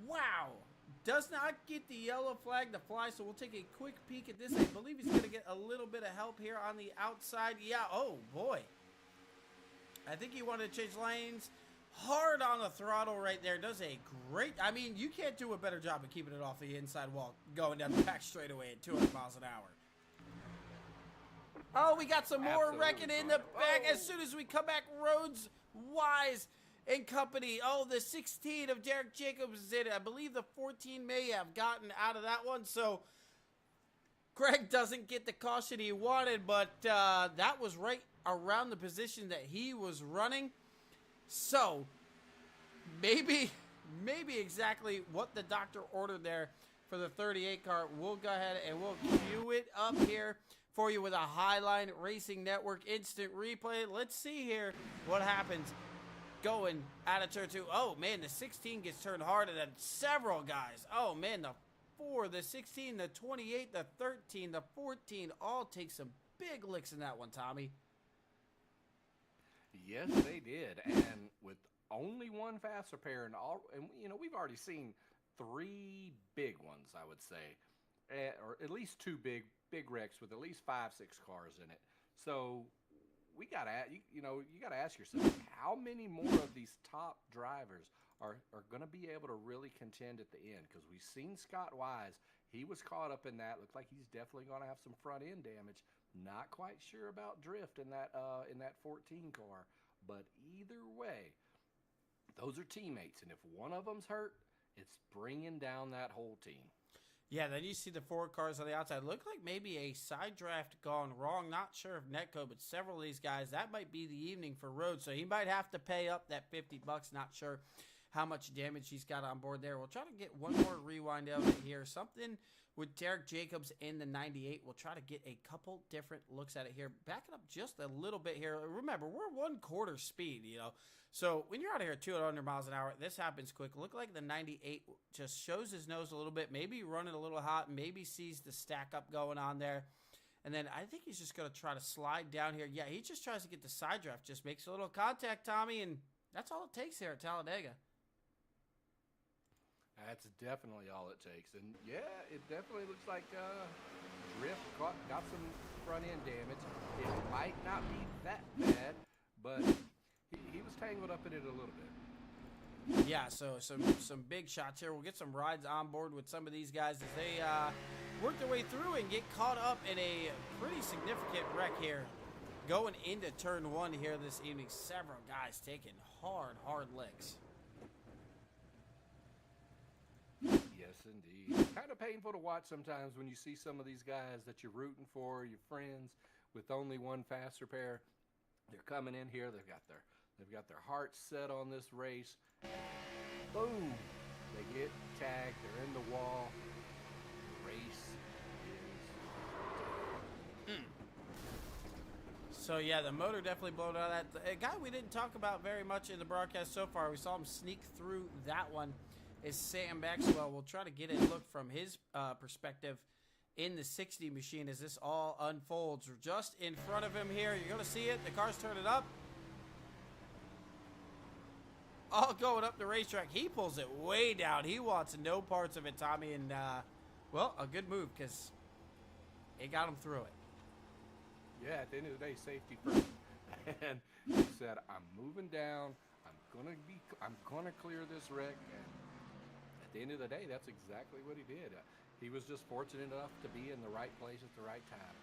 Wow. Does not get the yellow flag to fly, so we'll take a quick peek at this. I believe he's going to get a little bit of help here on the outside. Yeah, oh boy. I think he wanted to change lanes. Hard on the throttle right there. Does a great... I mean, you can't do a better job of keeping it off the inside wall going down the back straightaway at 200 miles an hour. Oh, we got some more wrecking in the back as soon as we come back. Rhodes, Wise, and company. Oh, the 16 of Derek Jacobs is in it. I believe the 14 may have gotten out of that one. So Greg doesn't get the caution he wanted, but that was right around the position that he was running. So maybe exactly what the doctor ordered there for the 38 car. We'll go ahead and we'll cue it up here for you with a Highline Racing Network instant replay. Let's see here what happens going out of turn 2. Oh, man, the 16 gets turned hard, and then several guys. Oh, man, the 4, the 16, the 28, the 13, the 14 all take some big licks in that one, Tommy. Yes, they did. And with only one fast repair, and you know, we've already seen 3 big ones, I would say, or at least 2 big wrecks with at least 5-6 cars in it. So we gotta, you gotta ask yourself, how many more of these top drivers are going to be able to really contend at the end? Because we've seen Scott Wise, he was caught up in that. Looks like he's definitely going to have some front end damage. Not quite sure about drift in that 14 car, but either way, those are teammates, and if one of them's hurt, it's bringing down that whole team. Yeah, then you see the 4 cars on the outside. Look like maybe a side draft gone wrong. Not sure if Netco, but several of these guys, that might be the evening for Rhodes. So he might have to pay up that $50. Not sure how much damage he's got on board there. We'll try to get one more rewind of it here. Something with Derek Jacobs in the 98. We'll try to get a couple different looks at it here. Back it up just a little bit here. Remember, we're 1/4 speed, you know. So when you're out here at 200 miles an hour, this happens quick. Look like the 98 just shows his nose a little bit. Maybe running a little hot. Maybe sees the stack up going on there. And then I think he's just going to try to slide down here. Yeah, he just tries to get the side draft. Just makes a little contact, Tommy, and that's all it takes here at Talladega. That's definitely all it takes. And, yeah, it definitely looks like Drift got some front-end damage. It might not be that bad, but he was tangled up in it a little bit. Yeah, so some big shots here. We'll get some rides on board with some of these guys as they work their way through and get caught up in a pretty significant wreck here. Going into turn 1 here this evening, several guys taking hard licks. Yes, indeed. Kind of painful to watch sometimes when you see some of these guys that you're rooting for, your friends, with only one fast repair. They're coming in here. They've got their hearts set on this race. Boom! They get tagged. They're in the wall. The race is done. So, yeah, the motor definitely blown out of that. A guy we didn't talk about very much in the broadcast so far, we saw him sneak through that one, is Sam Maxwell. We'll try to get a look from his perspective in the 60 machine as this all unfolds. We're just in front of him here. You're going to see it. The car's turning up. All going up the racetrack. He pulls it way down. He wants no parts of it, Tommy. And, well, a good move because it got him through it. Yeah, at the end of the day, safety first. And he said, I'm moving down. I'm I'm gonna clear this wreck. And at the end of the day, that's exactly what he did. He was just fortunate enough to be in the right place at the right time.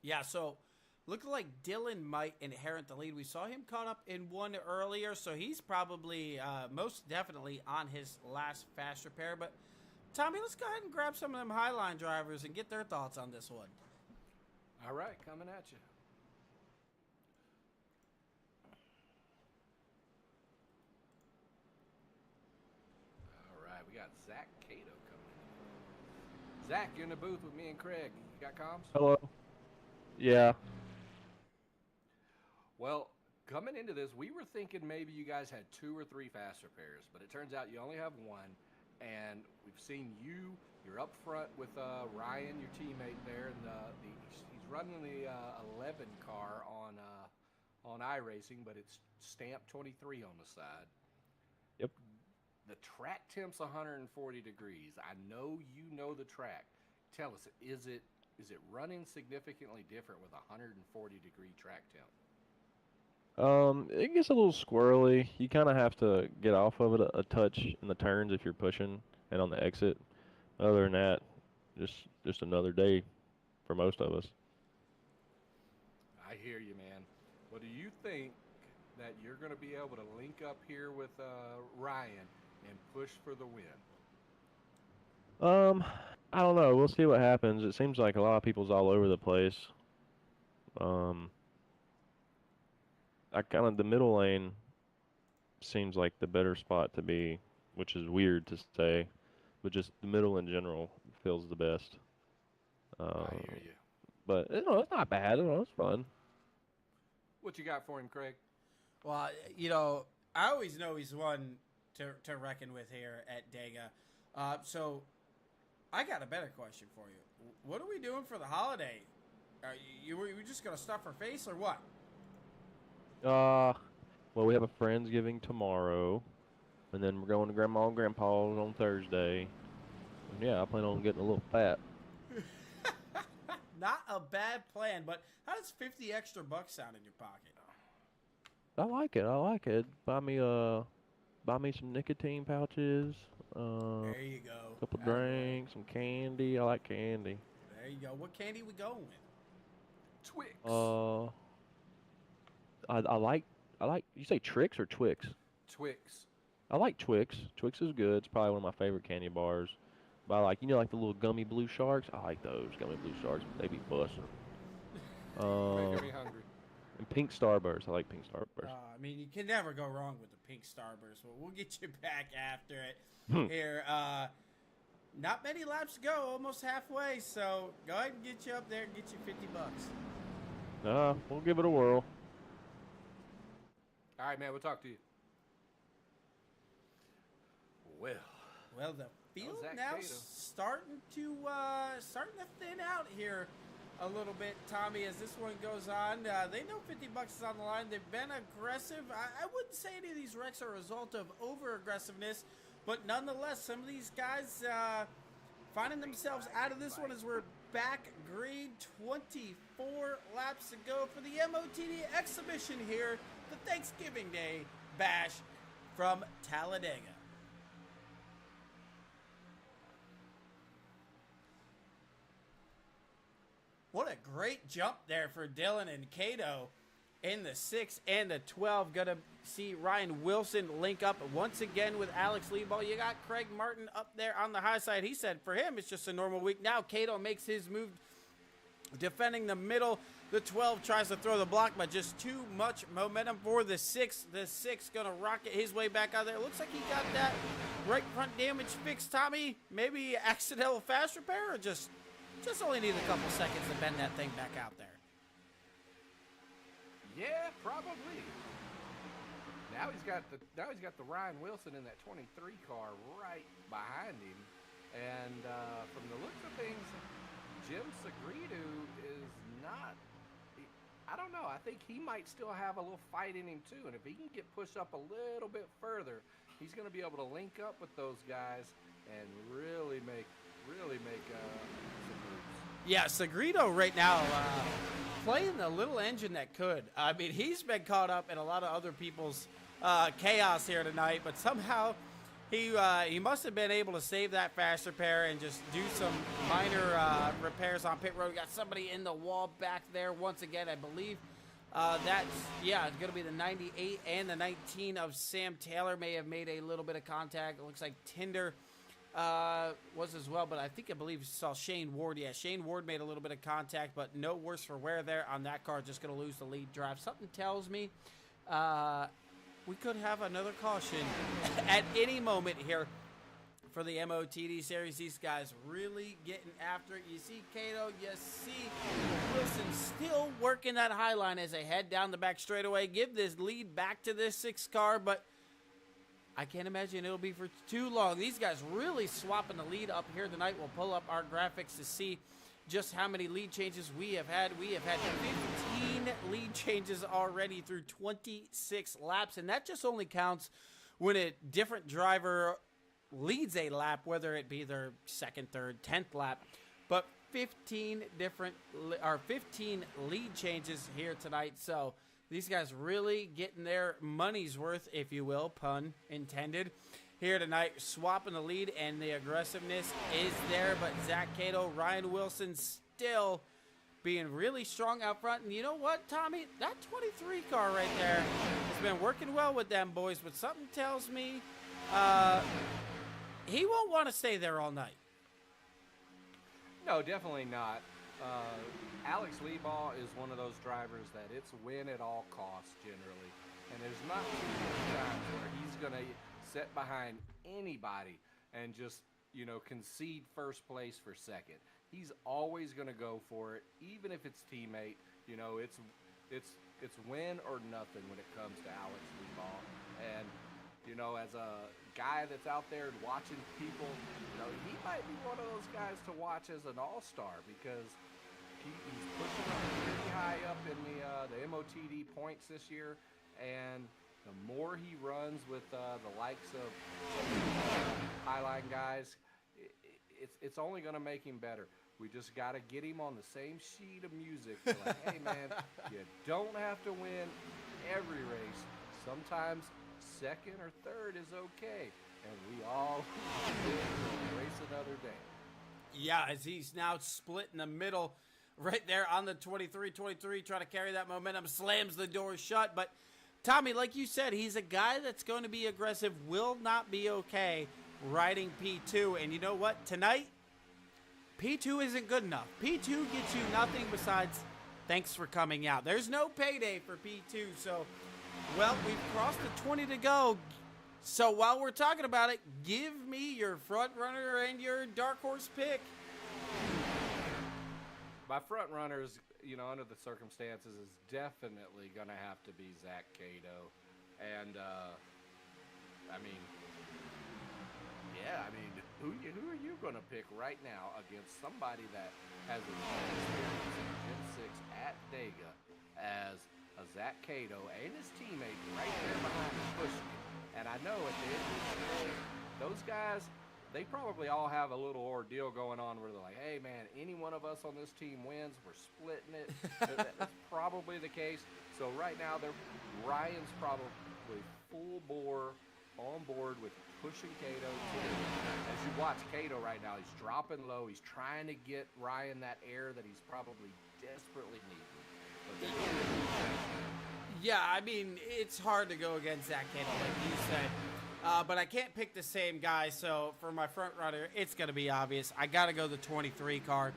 Yeah, so looking like Dylan might inherit the lead. We saw him caught up in one earlier, so he's probably most definitely on his last fast repair. But Tommy, let's go ahead and grab some of them Highline drivers and get their thoughts on this one. All right, coming at you. All right, we got Zach Cato coming in. Zach, you're in the booth with me and Craig. You got comms? Hello. Yeah. Well, coming into this, we were thinking maybe you guys had 2 or 3 fast repairs, but it turns out you only have 1. And we've seen you're up front with Ryan, your teammate there, and he's running the 11 car on iRacing, but it's stamped 23 on the side. Yep. The track temp's 140 degrees. I know you know the track. Tell us, is it running significantly different with 140 degree track temp? It gets a little squirrely. You kind of have to get off of it a touch in the turns if you're pushing and on the exit. Other than that, just another day for most of us. I hear you, man. Well, do you think that you're going to be able to link up here with Ryan and push for the win? I don't know. We'll see what happens. It seems like a lot of people's all over the place. The middle lane seems like the better spot to be, which is weird to say, but just the middle in general feels the best. I hear you. But it's not bad. It's fun. What you got for him, Craig? Well, I always know he's one to reckon with here at Dega. So I got a better question for you. What are we doing for the holiday? Are you just going to stuff our face or what? Well, we have a Friendsgiving tomorrow, and then we're going to Grandma and Grandpa's on Thursday. And yeah, I plan on getting a little fat. Not a bad plan, but how does 50 extra bucks sound in your pocket? I like it. Buy me some nicotine pouches. There you go. A couple drinks, some candy. I like candy. There you go. What candy we going with? Twix. I like. You say Trix or Twix? Twix. I like Twix. Twix is good. It's probably one of my favorite candy bars. But I like, like the little gummy blue sharks. I like those gummy blue sharks. They be busting. Making me hungry. And pink Starburst. I like pink Starburst. You can never go wrong with the pink Starburst. Well, we'll get you back after it here. Not many laps to go, almost halfway. So go ahead and get you up there and get you 50 bucks. We'll give it a whirl. All right, man. We'll talk to you. Well, the field Zach now Cato. starting to thin out here a little bit, Tommy, as this one goes on. They know 50 bucks is on the line. They've been aggressive. I wouldn't say any of these wrecks are a result of over-aggressiveness, but nonetheless, some of these guys finding themselves out of this one as we're back green. 24 laps to go for the MOTD exhibition here, the Thanksgiving Day Bash from Talladega. What a great jump there for Dylan and Cato in the 6 and the 12. Going to see Ryan Wilson link up once again with Alex Leadball. You got Craig Martin up there on the high side. He said for him it's just a normal week. Now Cato makes his move defending the middle. The 12 tries to throw the block, but just too much momentum for the 6. The 6 going to rocket his way back out there. Looks like he got that right front damage fixed, Tommy. Maybe accidental fast repair or just only need a couple seconds to bend that thing back out there. Yeah, probably. Now he's got the Ryan Wilson in that 23 car right behind him, and from the looks of things, Jim Segredo is not. I don't know. I think he might still have a little fight in him too, and if he can get pushed up a little bit further, he's going to be able to link up with those guys and really make some moves. Yeah, Segredo right now playing the little engine that could. I mean, he's been caught up in a lot of other people's chaos here tonight, but somehow he must have been able to save that fast repair and just do some minor repairs on pit road. Got somebody in the wall back there once again, I believe. It's going to be the 98 and the 19 of Sam Taylor may have made a little bit of contact. It looks like Tinder was as well, but I believe you saw Shane Ward. Yeah, Shane Ward made a little bit of contact, but no worse for wear there on that car. Just going to lose the lead drive. Something tells me we could have another caution at any moment here for the MOTD series. These guys really getting after it. You see Cato, you see Wilson still working that high line as they head down the back straightaway. Give this lead back to this 6 car, but I can't imagine it'll be for too long. These guys really swapping the lead up here tonight. We'll pull up our graphics to see just how many lead changes we have had. We have had 15 lead changes already through 26 laps, and that just only counts when a different driver leads a lap, whether it be their 2nd, 3rd, 10th lap. But 15 lead changes here tonight. So these guys really getting their money's worth, if you will, pun intended, here tonight, swapping the lead, and the aggressiveness is there. But Zach Cato, Ryan Wilson still being really strong out front. And you know what, Tommy? That 23 car right there has been working well with them boys, but something tells me he won't want to stay there all night. No, definitely not. Alex Leebaugh is one of those drivers that it's win at all costs generally. And there's not too many times where he's going to sit behind anybody and just, concede first place for second. He's always going to go for it, even if it's teammate. It's win or nothing when it comes to Alex Leebaugh. And, as a guy that's out there watching people, he might be one of those guys to watch as an all-star because he's pushing up pretty high up in the MOTD points this year. And the more he runs with the likes of Highline guys, it's only going to make him better. We just got to get him on the same sheet of music. Like, hey, man, you don't have to win every race. Sometimes 2nd or 3rd is okay. And we all race another day. Yeah, as he's now split in the middle right there on the 23, trying to carry that momentum, slams the door shut. But Tommy, like you said, he's a guy that's going to be aggressive, will not be okay riding P2. And you know what? Tonight, P2 isn't good enough. P2 gets you nothing besides thanks for coming out. There's no payday for P2. So, well, we've crossed the 20 to go. So while we're talking about it, give me your front runner and your dark horse pick. My front runners, under the circumstances, is definitely going to have to be Zach Cato. And, who are you going to pick right now against somebody that has as much experience in Gen 6 at Dega as a Zach Cato and his teammate right there behind him pushing it? And I know at the end of the day, those guys, they probably all have a little ordeal going on where they're like, hey, man, any one of us on this team wins, we're splitting it. That's probably the case. So right now, Ryan's probably full bore on board with pushing Cato. As you watch Cato right now, he's dropping low. He's trying to get Ryan that air that he's probably desperately needing. Yeah, it's hard to go against Zach Cato, like you said. But I can't pick the same guy, so for my front runner, it's going to be obvious. I got to go the 23 car.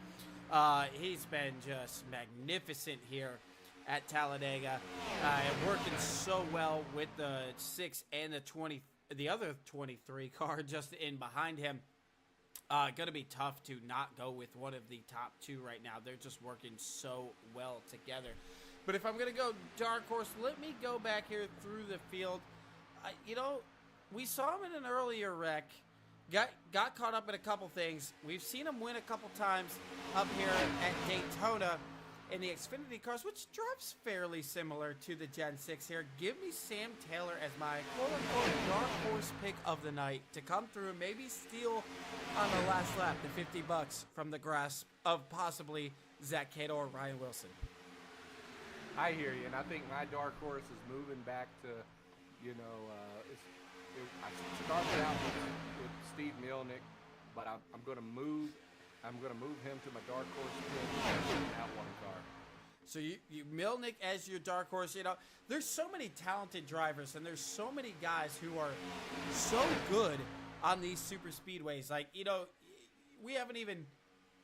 He's been just magnificent here at Talladega. Working so well with the 6 and the other 23 car just in behind him. Going to be tough to not go with one of the top 2 right now. They're just working so well together. But if I'm going to go dark horse, let me go back here through the field. We saw him in an earlier wreck. Got caught up in a couple things. We've seen him win a couple times up here at Daytona in the Xfinity cars, which drives fairly similar to the Gen 6 here. Give me Sam Taylor as my quote-unquote dark horse pick of the night to come through and maybe steal on the last lap the $50 from the grasp of possibly Zach Cato or Ryan Wilson. I hear you, and I think my dark horse is moving back to You know, I started out with Steve Milnick, but I'm going to move him to my dark horse pick in that one car. So you Milnick as your dark horse. You know, there's so many talented drivers, and there's so many guys who are so good on these super speedways. Like, you know, we haven't even,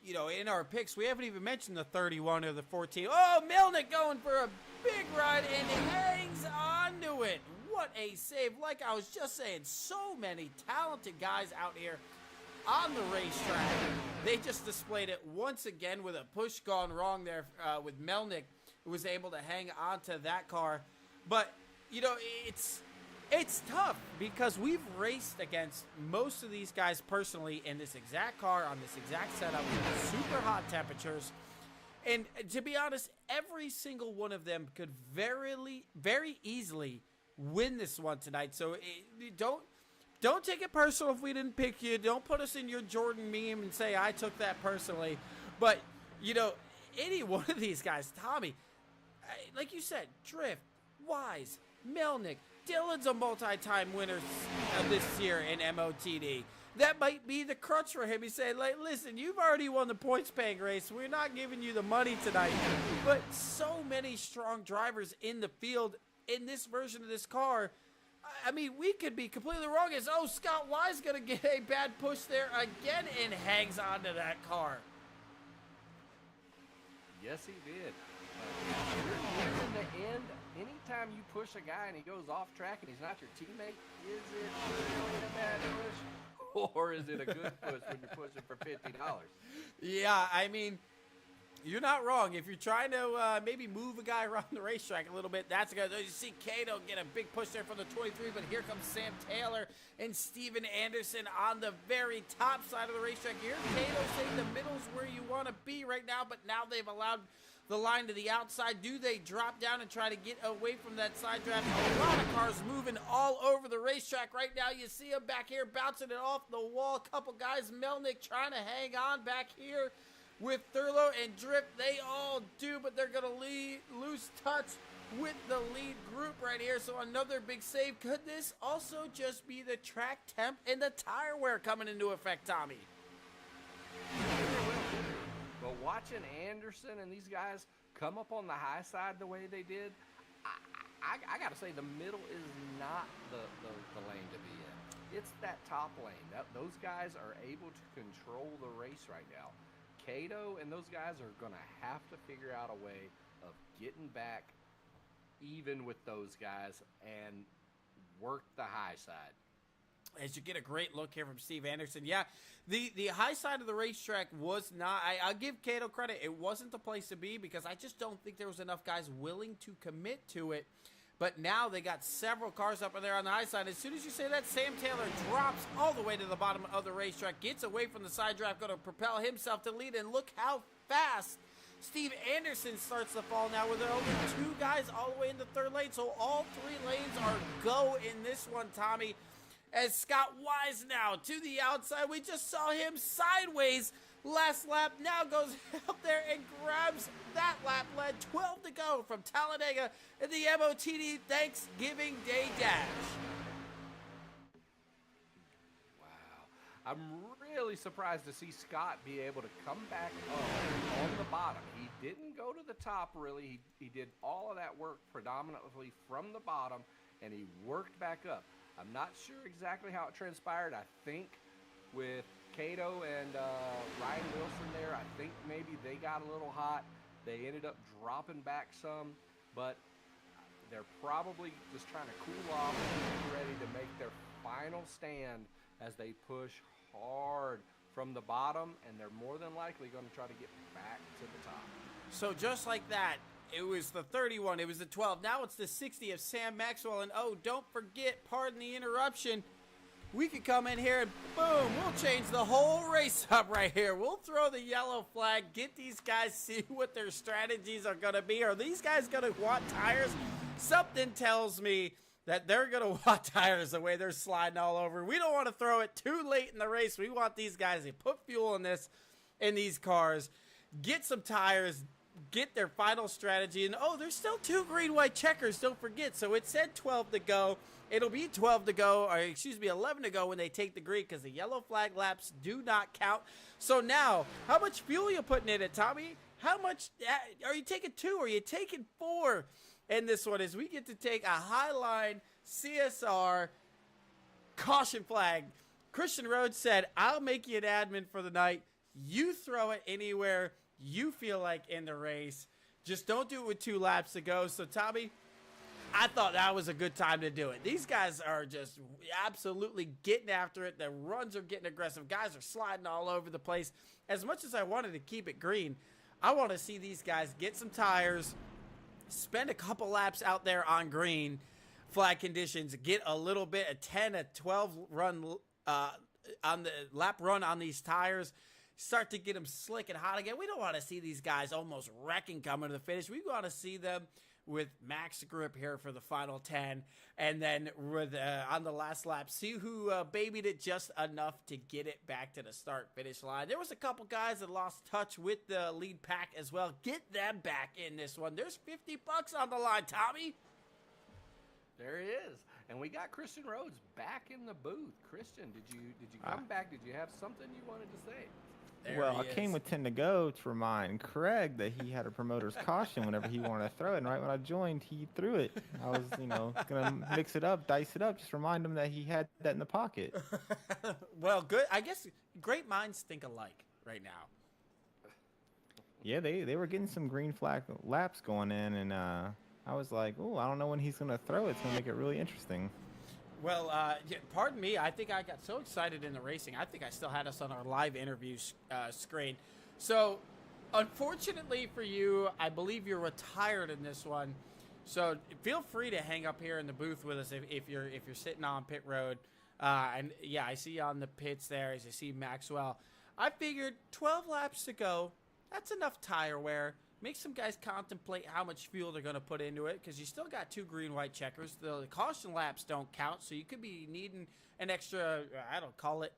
you know, in our picks, we haven't even mentioned the 31 or the 14. Oh, Milnick going for a big ride and hangs on to it. What a save. Like I was just saying, so many talented guys out here on the racetrack. They just displayed it once again with a push gone wrong there with Milnick, who was able to hang on to that car. But, you know, it's tough because we've raced against most of these guys personally in this exact car on this exact setup with super hot temperatures. And to be honest, every single one of them could very easily win this one tonight. So don't take it personal if we didn't pick you. Don't put us in your Jordan meme and say I took that personally. But, you know, any one of these guys, Tommy, like you said, Drift, Wise, Milnick, Dylan's a multi-time winner this year in MOTD. That might be the crutch for him. He said, like, listen, you've already won the points paying race. We're not giving you the money tonight. But so many strong drivers in the field in this version of this car. I mean, we could be completely wrong. As Scott Wise going to get a bad push there again and hangs onto that car. Yes, he did. In the end, anytime you push a guy and he goes off track and he's not your teammate, is it really a bad push? Or is it a good push when you're pushing for $50? Yeah, I mean, you're not wrong. If you're trying to maybe move a guy around the racetrack a little bit, that's good. You see Cato get a big push there from the 23, but here comes Sam Taylor and Steven Anderson on the very top side of the racetrack. Here, Cato saying the middle's where you want to be right now, but now they've allowed the line to the outside. Do they drop down and try to get away from that side draft? A lot of cars moving all over the racetrack right now. You see them back here bouncing it off the wall. A couple guys, Milnick trying to hang on back here with Thurlow and Drift. They all do, but they're going to lose touch with the lead group right here. So another big save. Could this also just be the track temp and the tire wear coming into effect, Tommy? But watching Anderson and these guys come up on the high side the way they did, I got to say the middle is not the lane to be in. It's that top lane. Those guys are able to control the race right now. Cato and those guys are going to have to figure out a way of getting back even with those guys and work the high side. As you get a great look here from Steve Anderson. Yeah, the high side of the racetrack was not, I'll give Cato credit, it wasn't the place to be because I just don't think there was enough guys willing to commit to it. But now they got several cars up there on the high side. As soon as you say that, Sam Taylor drops all the way to the bottom of the racetrack, gets away from the side draft, going to propel himself to lead, and look how fast Steve Anderson starts to fall now with only two guys all the way in the third lane. So all three lanes are go in this one, Tommy. As Scott Wise now to the outside. We just saw him sideways last lap. Now goes out there and grabs that lap lead. 12 to go from Talladega in the MOTD Thanksgiving Day Dash. Wow. I'm really surprised to see Scott be able to come back up on the bottom. He didn't go to the top, really. He did all of that work predominantly from the bottom, and he worked back up. I'm not sure exactly how it transpired. I think with Cato and Ryan Wilson there, I think maybe they got a little hot. They ended up dropping back some, but they're probably just trying to cool off and get ready to make their final stand as they push hard from the bottom, and they're more than likely going to try to get back to the top. So just like that, it was the 31, it was the 12, now it's the 60 of Sam Maxwell, and oh, don't forget, pardon the interruption, we could come in here and boom, we'll change the whole race up right here. We'll throw the yellow flag, get these guys, see what their strategies are going to be. Are these guys going to want tires? Something tells me that they're going to want tires the way they're sliding all over. We don't want to throw it too late in the race. We want these guys to put fuel in these cars, get some tires, get their final strategy. And, oh, there's still 2 green-white checkers, don't forget. So it said 12 to go. It'll be 12 to go, or excuse me, 11 to go when they take the green because the yellow flag laps do not count. So now, how much fuel are you putting in it, Tommy? How much are you taking 2? Are you taking 4? And this one is we get to take a Highline CSR caution flag. Christian Rhodes said, I'll make you an admin for the night. You throw it anywhere you feel like in the race. Just don't do it with 2 laps to go. So, Tommy, I thought that was a good time to do it. These guys are just absolutely getting after it. The runs are getting aggressive. Guys are sliding all over the place. As much as I wanted to keep it green, I want to see these guys get some tires, spend a couple laps out there on green flag conditions, get a little bit, a 10, a 12 run on the lap run on these tires, start to get them slick and hot again. We don't want to see these guys almost wrecking coming to the finish. We want to see them with max grip here for the final 10, and then with on the last lap, see who babied it just enough to get it back to the start-finish line. There was a couple guys that lost touch with the lead pack as well. Get them back in this one. There's $50 on the line, Tommy. There he is. And we got Christian Rhodes back in the booth. Christian, did you come back? Did you have something you wanted to say? Well, I came with 10 to go to remind Craig that he had a promoter's caution whenever he wanted to throw it. And right when I joined, he threw it. I was, going to mix it up, dice it up, just remind him that he had that in the pocket. Well, good. I guess great minds think alike right now. Yeah, they were getting some green flag laps going in, and I was like, oh, I don't know when he's going to throw it. It's going to make it really interesting. Well, pardon me. I think I got so excited in the racing. I think I still had us on our live interview screen. So, unfortunately for you, I believe you're retired in this one. So, feel free to hang up here in the booth with us if you're sitting on pit road. And yeah, I see you on the pits there. As you see Maxwell, I figured 12 laps to go. That's enough tire wear. Make some guys contemplate how much fuel they're going to put into it because you still got 2 green-white checkers. The caution laps don't count, so you could be needing an extra, I don't call it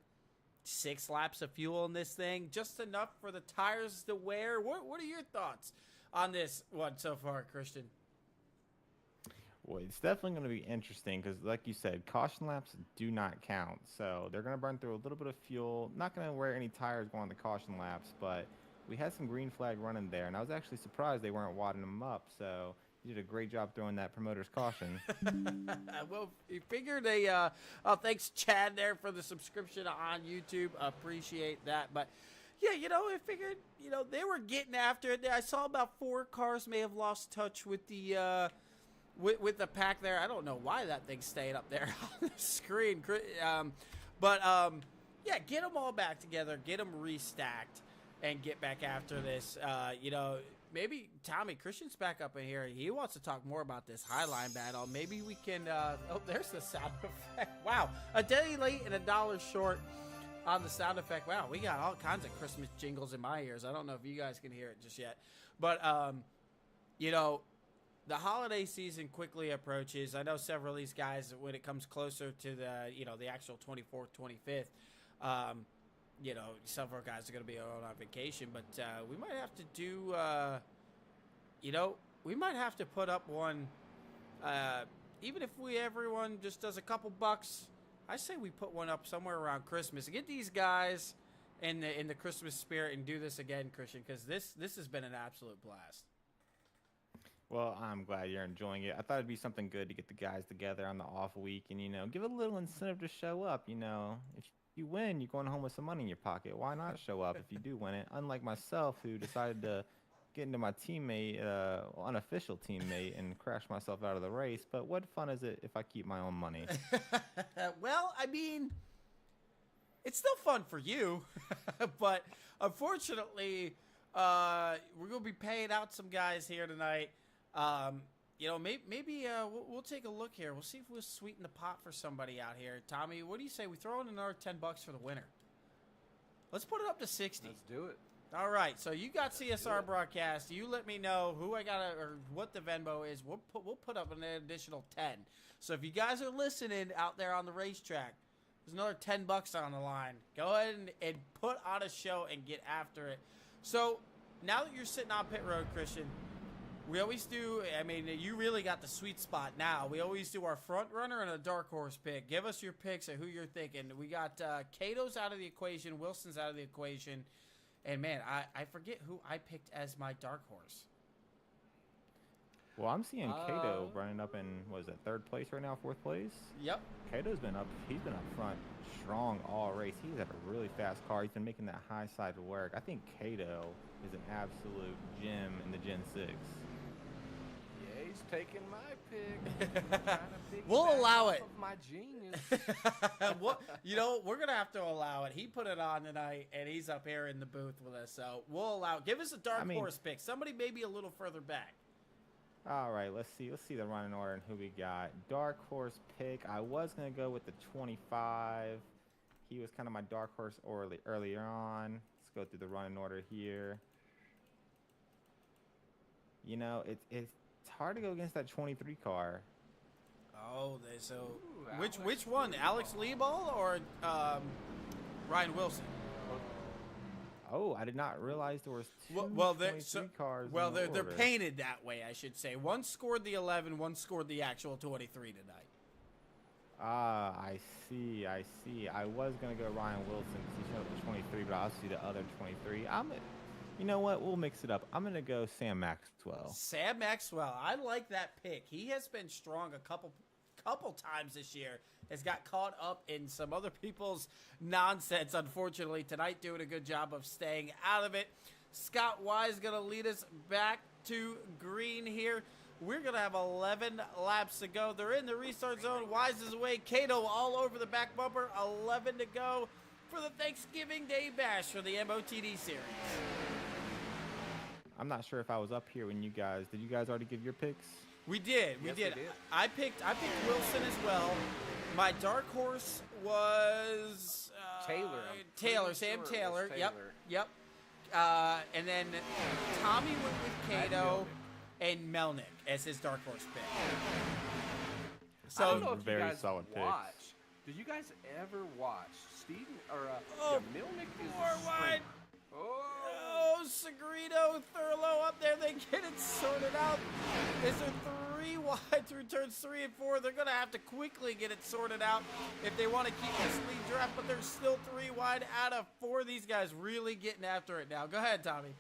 6 laps of fuel in this thing. Just enough for the tires to wear. What are your thoughts on this one so far, Christian? Well, it's definitely going to be interesting because, like you said, caution laps do not count. So they're going to burn through a little bit of fuel. Not going to wear any tires going on the caution laps, but we had some green flag running there, and I was actually surprised they weren't wadding them up. So you did a great job throwing that promoter's caution. Well, you figured thanks, Chad, there for the subscription on YouTube. Appreciate that. But, yeah, I figured, they were getting after it. I saw about 4 cars may have lost touch with the with the pack there. I don't know why that thing stayed up there on the screen. Yeah, get them all back together. Get them restacked. And get back after this. Maybe Tommy Christian's back up in here. He wants to talk more about this Highline battle. Maybe we can. Oh, there's the sound effect. Wow, a day late and $1 short on the sound effect. Wow, we got all kinds of Christmas jingles in my ears. I don't know if you guys can hear it just yet, but the holiday season quickly approaches. I know several of these guys, when it comes closer to the actual 24th, 25th. Some of our guys are going to be on vacation, but we might have to do, we might have to put up one, even if everyone just does a couple bucks. I say we put one up somewhere around Christmas and get these guys in the Christmas spirit and do this again, Christian, because this has been an absolute blast. Well, I'm glad you're enjoying it. I thought it'd be something good to get the guys together on the off week and, give a little incentive to show up, If you win, you're going home with some money in your pocket. Why not show up if you do win it? Unlike myself, who decided to get into my teammate, unofficial teammate, and crash myself out of the race. But what fun is it if I keep my own money? Well, I mean, it's still fun for you. But unfortunately, we're going to be paying out some guys here tonight. Maybe we'll take a look here. We'll see if we'll sweeten the pot for somebody out here. Tommy, what do you say we throw in another $10 for the winner? Let's put it up to 60. Let's do it. All right. So you got CSR broadcast. You let me know who I got or what the Venmo is. We'll put up an additional 10. So if you guys are listening out there on the racetrack, there's another $10 on the line. Go ahead and put on a show and get after it. So now that you're sitting on pit road, Christian, we always do, I mean, you really got the sweet spot now. We always do our front runner and a dark horse pick. Give us your picks of who you're thinking. We got Cato's out of the equation, Wilson's out of the equation, and man, I forget who I picked as my dark horse. Well, I'm seeing Cato running up in, what is it, 3rd place right now, 4th place? Yep. Cato's been up, he's been up front strong all race. He's had a really fast car. He's been making that high side work. I think Cato is an absolute gem in the Gen 6. Yeah, he's taking my pick. We'll allow it. My genius. You know, we're going to have to allow it. He put it on tonight, and he's up here in the booth with us, so we'll allow it. Give us a dark horse pick. Somebody maybe a little further back. All right, let's see the running order and who we got. Dark horse pick. I was gonna go with the 25. He was kind of my dark horse earlier on. Let's go through the running order here. You know, it's hard to go against that 23 car. Oh, so which one? Alex Lieball or Ryan Wilson? Oh, I did not realize there was two cars. Well, they're painted that way, I should say. One scored the 11, one scored the actual 23 tonight. I see. I was gonna go Ryan Wilson because he showed up the 23, but I'll see the other 23. You know what? We'll mix it up. I'm gonna go Sam Maxwell. Sam Maxwell, I like that pick. He has been strong a couple times this year. Has got caught up in some other people's nonsense, unfortunately. Tonight, doing a good job of staying out of it. Scott Wise going to lead us back to green here. We're going to have 11 laps to go. They're in the restart zone. Wise is away. Cato all over the back bumper. 11 to go for the Thanksgiving Day Bash for the MOTD Series. I'm not sure if I was up here when did you guys already give your picks? We did. We did. I picked Wilson as well. My dark horse was Taylor. Sam Taylor. Yep. And then Tommy went with Cato and Melnick as his dark horse pick. So I don't know if very you guys solid watch. Did you guys ever watch Steven or Melnick is more wide. Oh, Segredo, Thurlow up there. They get it sorted out. Is there 3 wide through turns 3 and 4? They're going to have to quickly get it sorted out if they want to keep this lead draft, but there's still 3 wide out of 4. These guys really getting after it now. Go ahead, Tommy.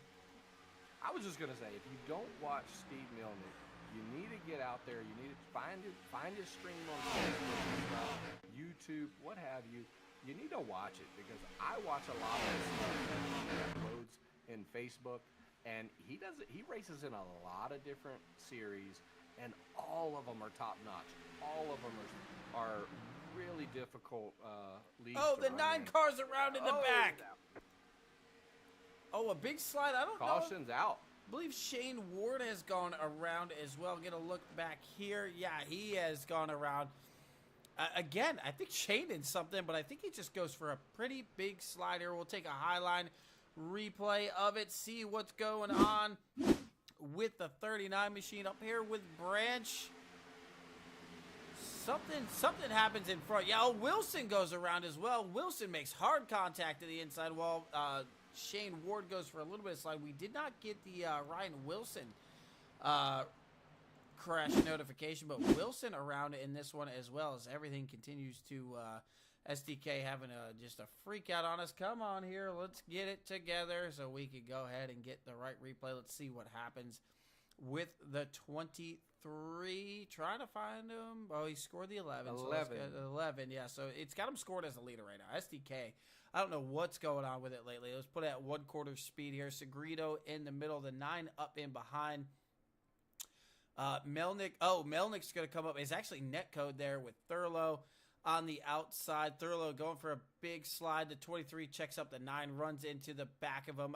I was just going to say, if you don't watch Steve Melnick, you need to get out there. You need to find his stream on Facebook, YouTube, what have you. You need to watch it because I watch a lot of his stuff that he uploads in Facebook, and he races in a lot of different series, and all of them are top notch. All of them are really difficult leads. Oh, to the run 9 in. cars around in the back. Oh, a big slide. I don't know. Caution's out. I believe Shane Ward has gone around as well. Get a look back here. Yeah, he has gone around. Again, I think Shane did something, but I think he just goes for a pretty big slider. We'll take a highline replay of it, see what's going on with the 39 machine up here with Branch. Something happens in front. Yeah, Wilson goes around as well. Wilson makes hard contact to the inside wall. Shane Ward goes for a little bit of slide. We did not get the Ryan Wilson crash notification, but Wilson around in this one as well as everything continues to SDK having just a freak out on us. Come on here, let's get it together so we can go ahead and get the right replay. Let's see what happens with the 23. Trying to find him. Oh, he scored the 11. 11, yeah. So it's got him scored as a leader right now. SDK. I don't know what's going on with it lately. Let's put it at 1/4 speed here. Segredo in the middle, the 9 up in behind. Melnick's going to come up. It's actually netcode there with Thurlow on the outside. Thurlow going for a big slide. The 23 checks up the 9, runs into the back of him.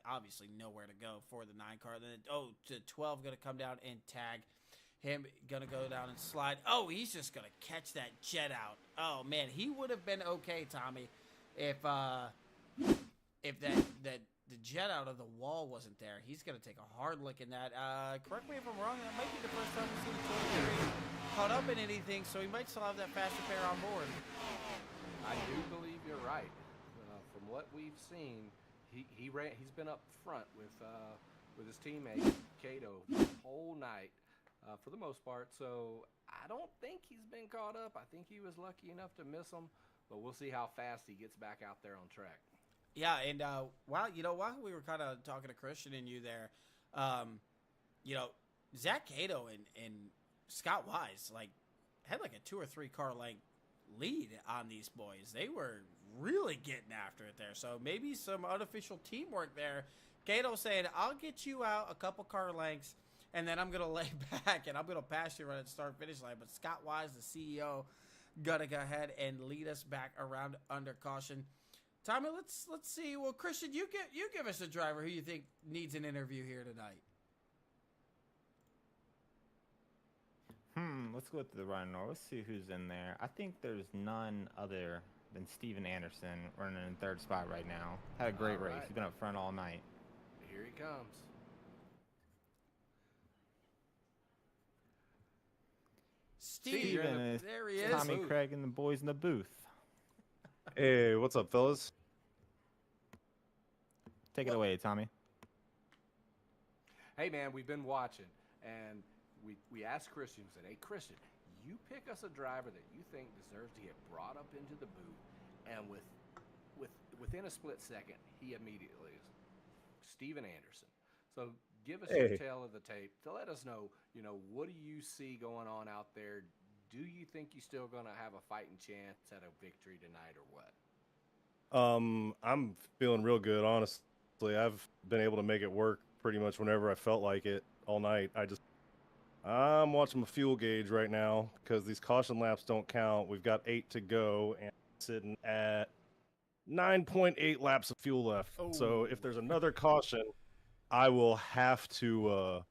Obviously nowhere to go for the 9 car. Then, the 12 going to come down and tag him. Going to go down and slide. Oh, he's just going to catch that jet out. Oh, man, he would have been okay, Tommy, if the jet out of the wall wasn't there. He's going to take a hard look in that. Correct me if I'm wrong. That might be the first time we've seen the 23 caught up in anything, so he might still have that fast repair on board. I do believe you're right. From what we've seen, He's been up front with his teammate Cato the whole night for the most part. So I don't think he's been caught up. I think he was lucky enough to miss him, but we'll see how fast he gets back out there on track. Yeah, and while we were kind of talking to Christian and you there, Zach Cato and Scott Wise had a 2 or 3 car length lead on these boys. They were really getting after it there. So maybe some unofficial teamwork there. Cato saying, "I'll get you out a couple car lengths, and then I'm gonna lay back and I'm gonna pass you right at the start finish line." But Scott Wise, the CEO, gonna go ahead and lead us back around under caution. Tommy, let's see. Well, Christian, you give us a driver who you think needs an interview here tonight. Let's go to the running order. Let's see who's in there. I think there's none other than Steven Anderson running in 3rd spot right now. Had a great race. He's been up front all night. Here he comes. Steven, there he is. Tommy Craig and the boys in the booth. Hey, what's up, fellas? Take it away, Tommy. Hey, man, we've been watching, and we asked Christian, we said, "Hey, Christian, you pick us a driver that you think deserves to get brought up into the booth," and within a split second, he immediately is Steven Anderson. So give us your tale of the tape to let us know, what do you see going on out there? Do you think you're still going to have a fighting chance at a victory tonight or what? I'm feeling real good, honestly. I've been able to make it work pretty much whenever I felt like it all night. I'm watching my fuel gauge right now because these caution laps don't count. We've got 8 to go and sitting at 9.8 laps of fuel left. Oh. So if there's another caution, I will have to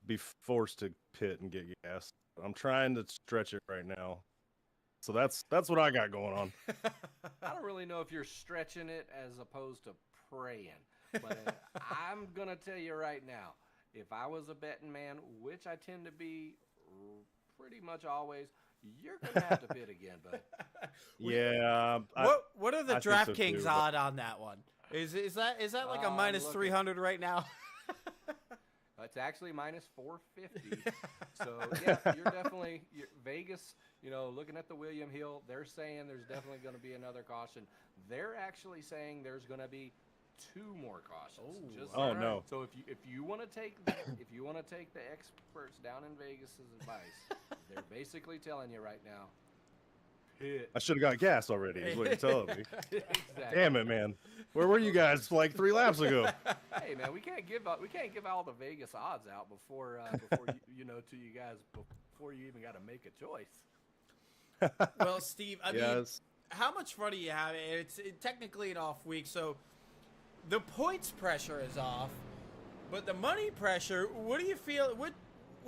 be forced to pit and get gas. I'm trying to stretch it right now. So that's what I got going on. I don't really know if you're stretching it as opposed to praying, but I'm going to tell you right now, if I was a betting man, which I tend to be pretty much always, you're going to have to pit again, bud. Yeah. What are the DraftKings odd on that one? Is that like a minus 300 right now? It's actually minus 450. So yeah, you're definitely Vegas. Looking at the William Hill, they're saying there's definitely going to be another caution. They're actually saying there's going to be 2 more cautions. No! So if you want to take the experts down in Vegas's advice, they're basically telling you right now, pit. I should have got gas already, is what you're telling me. Exactly. Damn it, man. Where were you guys like 3 laps ago? Hey, man, we can't give all the Vegas odds out before to you guys before you even got to make a choice. Well, Steve, I mean, how much fun do you have? It's technically an off week, so the points pressure is off, but the money pressure. What do you feel? What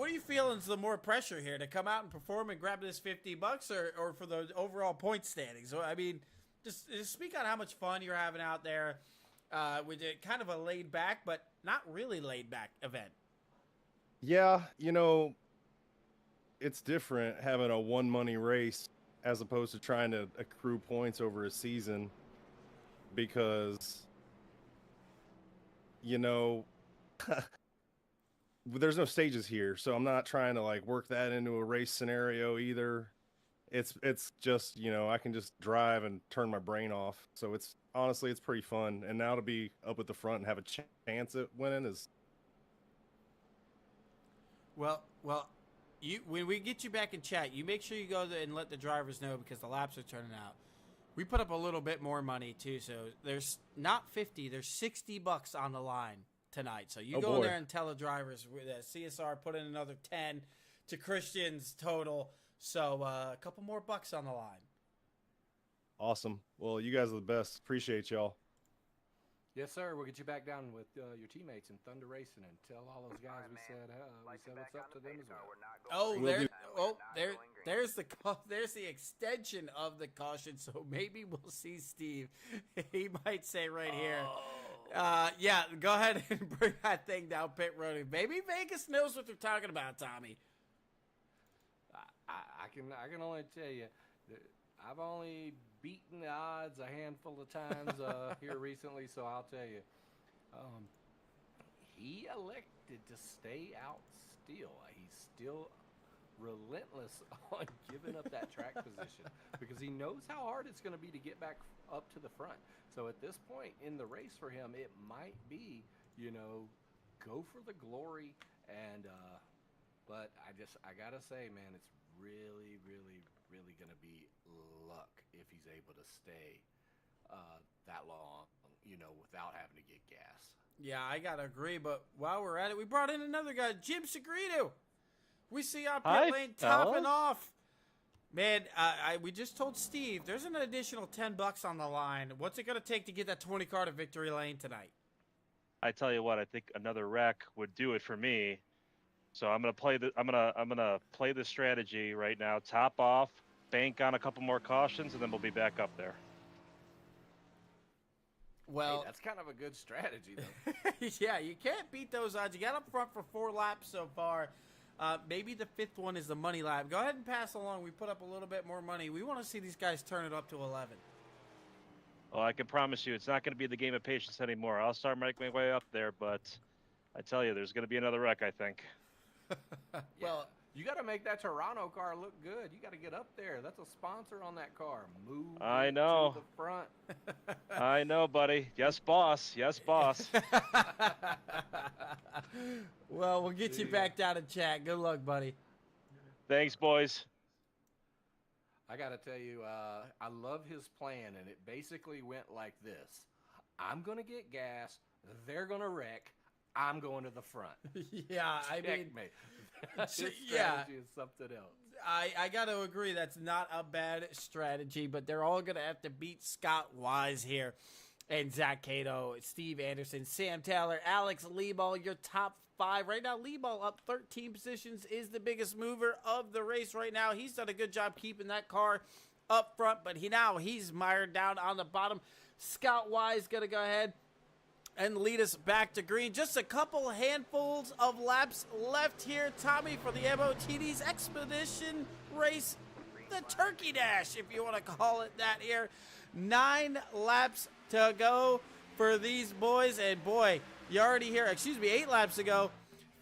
do you feel is the more pressure here, to come out and perform and grab this $50, or for the overall point standings? So I mean, just speak on how much fun you're having out there with it, kind of a laid back, but not really laid back event. Yeah, it's different having a one money race as opposed to trying to accrue points over a season, because there's no stages here, so I'm not trying to work that into a race scenario either. It's just I can just drive and turn my brain off. So it's pretty fun, and now to be up at the front and have a chance at winning is well. When we get you back in chat, you make sure you go there and let the drivers know, because the laps are turning out. We put up a little bit more money too, so there's not 50, there's $60 on the line tonight. So you go there and tell the drivers CSR put in another 10 to Christian's total. So a couple more bucks on the line. awesome. Well, you guys are the best. Appreciate y'all. Yes, sir. We'll get you back down with your teammates in Thunder Racing and tell all those guys we said what's up to them as well. There's the extension of the caution. So maybe we'll see Steve. He might say right here. Yeah, go ahead and bring that thing down pit road. Maybe Vegas knows what they're talking about, Tommy. I can only tell you that I've only beaten the odds a handful of times here recently, so I'll tell you, he elected to stay out still. He's still relentless on giving up that track position because he knows how hard it's going to be to get back up to the front. So at this point in the race for him, it might be, go for the glory. And but I gotta say, man, it's really, really, really going to be luck if he's able to stay that long, without having to get gas. Yeah, I gotta agree. But while we're at it, we brought in another guy, Jim Segredo. We see our pit lane topping off. Man, we just told Steve there's an additional $10 on the line. What's it gonna take to get that 20 car to victory lane tonight? I tell you what, I think another wreck would do it for me. So I'm gonna play the strategy right now. Top off, bank on a couple more cautions, and then we'll be back up there. Well, hey, that's kind of a good strategy, though. Yeah, you can't beat those odds. You got up front for 4 laps so far. Maybe the 5th one is the money lap. Go ahead and pass along. We put up a little bit more money. We want to see these guys turn it up to 11. Well, I can promise you it's not going to be the game of patience anymore. I'll start making my way up there, but I tell you, there's going to be another wreck, I think. Well, you got to make that Toronto car look good. You got to get up there. That's a sponsor on that car. Move I know. to the front. I know, buddy. Yes, boss. Yes, boss. Well, we'll get you back down to chat. Good luck, buddy. Thanks, boys. I got to tell you, I love his plan, and it basically went like this. I'm going to get gas. They're going to wreck. I'm going to the front. Yeah, I mean, his strategy is something else. I got to agree. That's not a bad strategy, but they're all going to have to beat Scott Wise here. And Zach Cato, Steve Anderson, Sam Taylor, Alex Lieball, your top 5. Right now, Lieball up 13 positions, is the biggest mover of the race right now. He's done a good job keeping that car up front, but he's mired down on the bottom. Scott Wise going to go ahead and lead us back to green. Just a couple handfuls of laps left here, Tommy, for the MOTD's Expedition Race, the Turkey Dash, if you want to call it that here. 9 laps to go for these boys, and boy, you already hear, 8 laps ago,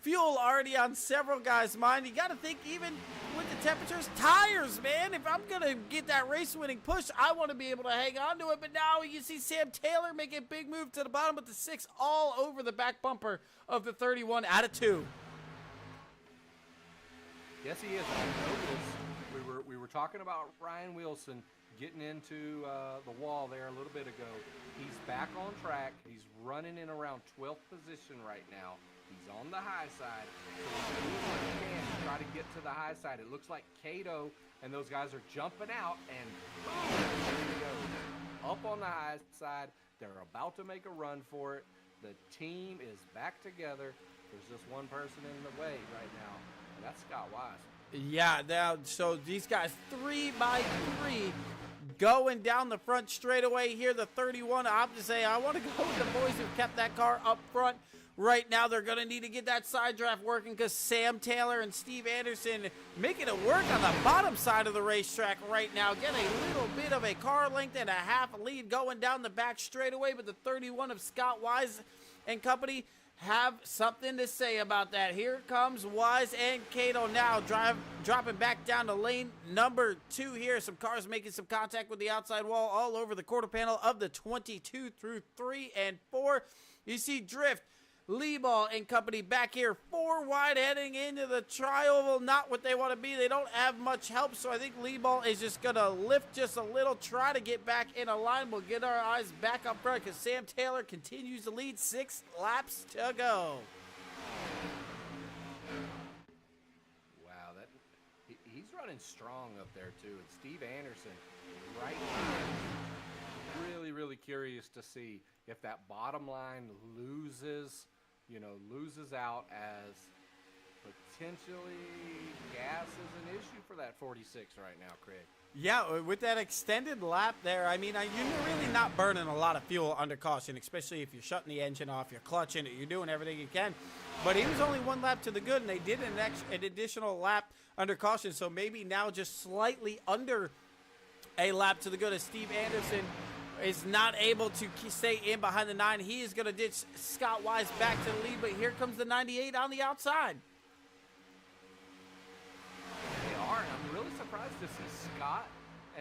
fuel already on several guys' mind. You got to think, even with the temperatures, tires, man. If I'm going to get that race-winning push, I want to be able to hang on to it. But now you see Sam Taylor make a big move to the bottom with the 6 all over the back bumper of the 31 out of 2. Yes, he is. I noticed we were talking about Ryan Wilson getting into the wall there a little bit ago. He's back on track. He's running in around 12th position right now. He's on the high side, so he's doing what he can to try to get to the high side. It looks like Cato and those guys are jumping out, and boom, there he goes. Up on the high side. They're about to make a run for it. The team is back together. There's just one person in the way right now, and that's Scott Wise. Yeah, now, so these guys 3 by 3 going down the front straightaway here. The 31, I have to say, I want to go with the boys who've kept that car up front. Right now, they're going to need to get that side draft working because Sam Taylor and Steve Anderson making it work on the bottom side of the racetrack right now. Get a little bit of a car length and a half lead going down the back straightaway, but the 31 of Scott Wise and company have something to say about that. Here comes Wise and Cato now dropping back down to lane number 2 here. Some cars making some contact with the outside wall all over the quarter panel of the 22 through 3 and 4. You see Drift, Lieball and company back here 4 wide heading into the tri-oval. Not what they want to be. They don't have much help, so I think Lieball is just going to lift just a little, try to get back in a line. We'll get our eyes back up front because Sam Taylor continues to lead. 6 laps to go. Wow, he's running strong up there too. And Steve Anderson right now, really, really curious to see if that bottom line loses out, as potentially gas is an issue for that 46 right now, Craig. Yeah, with that extended lap there, I mean, you're really not burning a lot of fuel under caution, especially if you're shutting the engine off, you're clutching it, you're doing everything you can. But he was only 1 lap to the good, and they did an additional lap under caution, so maybe now just slightly under A lap to the good as Steve Anderson is not able to stay in behind the 9. He is going to ditch Scott Wise back to the lead, but here comes the 98 on the outside. They are, and I'm really surprised to see Scott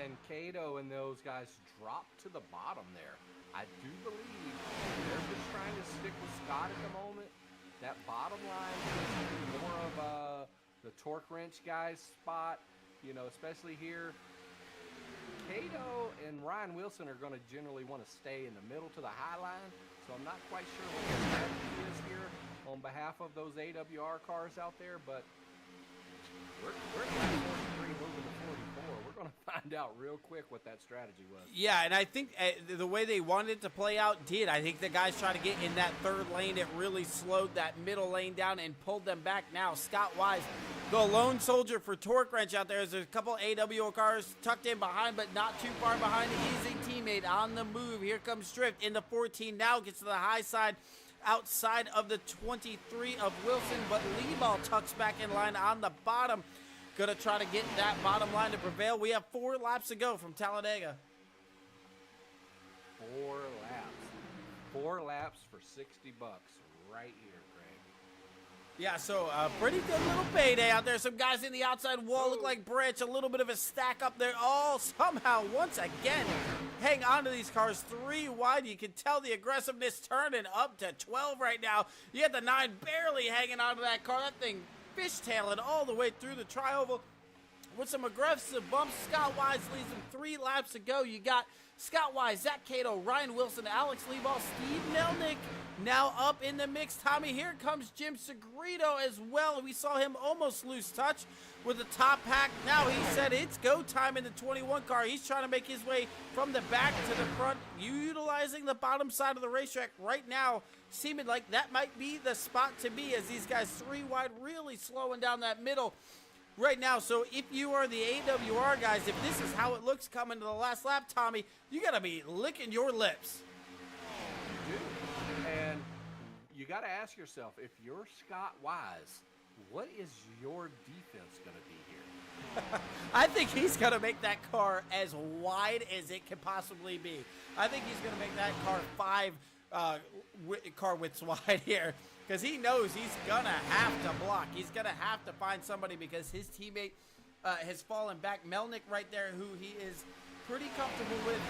and Cato and those guys drop to the bottom there. I do believe they're just trying to stick with Scott at the moment. That bottom line is more of the torque wrench guy's spot, you know, especially here. Cato and Ryan Wilson are going to generally want to stay in the middle to the high line, so I'm not quite sure what the strategy is here on behalf of those AWR cars out there, but we're at 43 moving to 44. We're going to find out real quick what that strategy was. Yeah, and I think the way they wanted it to play out did. I think the guys trying to get in that third lane, it really slowed that middle lane down and pulled them back. Now, Scott Wise, the lone soldier for Torque Wrench out there. There's a couple AWO cars tucked in behind, but not too far behind. He's a teammate on the move. Here comes Drift in the 14. Now gets to the high side outside of the 23 of Wilson, but Leeball tucks back in line on the bottom. Gonna try to get that bottom line to prevail. We have 4 laps to go from Talladega. 4 laps. 4 laps for $60 right here, Craig. Yeah, so pretty good little payday out there. Some guys in the outside wall look like Branch. A little bit of a stack up there. All somehow, once again, hang on to these cars 3 wide. You can tell the aggressiveness turning up to 12 right now. You got the 9 barely hanging onto that car. That thing fishtailing all the way through the tri-oval with some aggressive bumps. Scott Wise leads them 3 laps to go. You got Scott Wise, Zach Cato, Ryan Wilson, Alex Leeball, Steve Melnick now up in the mix. Tommy, here comes Jim Segredo as well. We saw him almost lose touch with the top pack. Now he said it's go time in the 21 car. He's trying to make his way from the back to the front, utilizing the bottom side of the racetrack right now, seeming like that might be the spot to be as these guys 3 wide really slowing down that middle right now. So if you are the AWR guys, if this is how it looks coming to the last lap, Tommy, you got to be licking your lips. You do. And you got to ask yourself, if you're Scott Wise, what is your defense going to be here? I think he's going to make that car as wide as it can possibly be. I think he's going to make that car 5 car widths wide here, because he knows he's going to have to block. He's going to have to find somebody because his teammate has fallen back. Melnick right there, who he is pretty comfortable with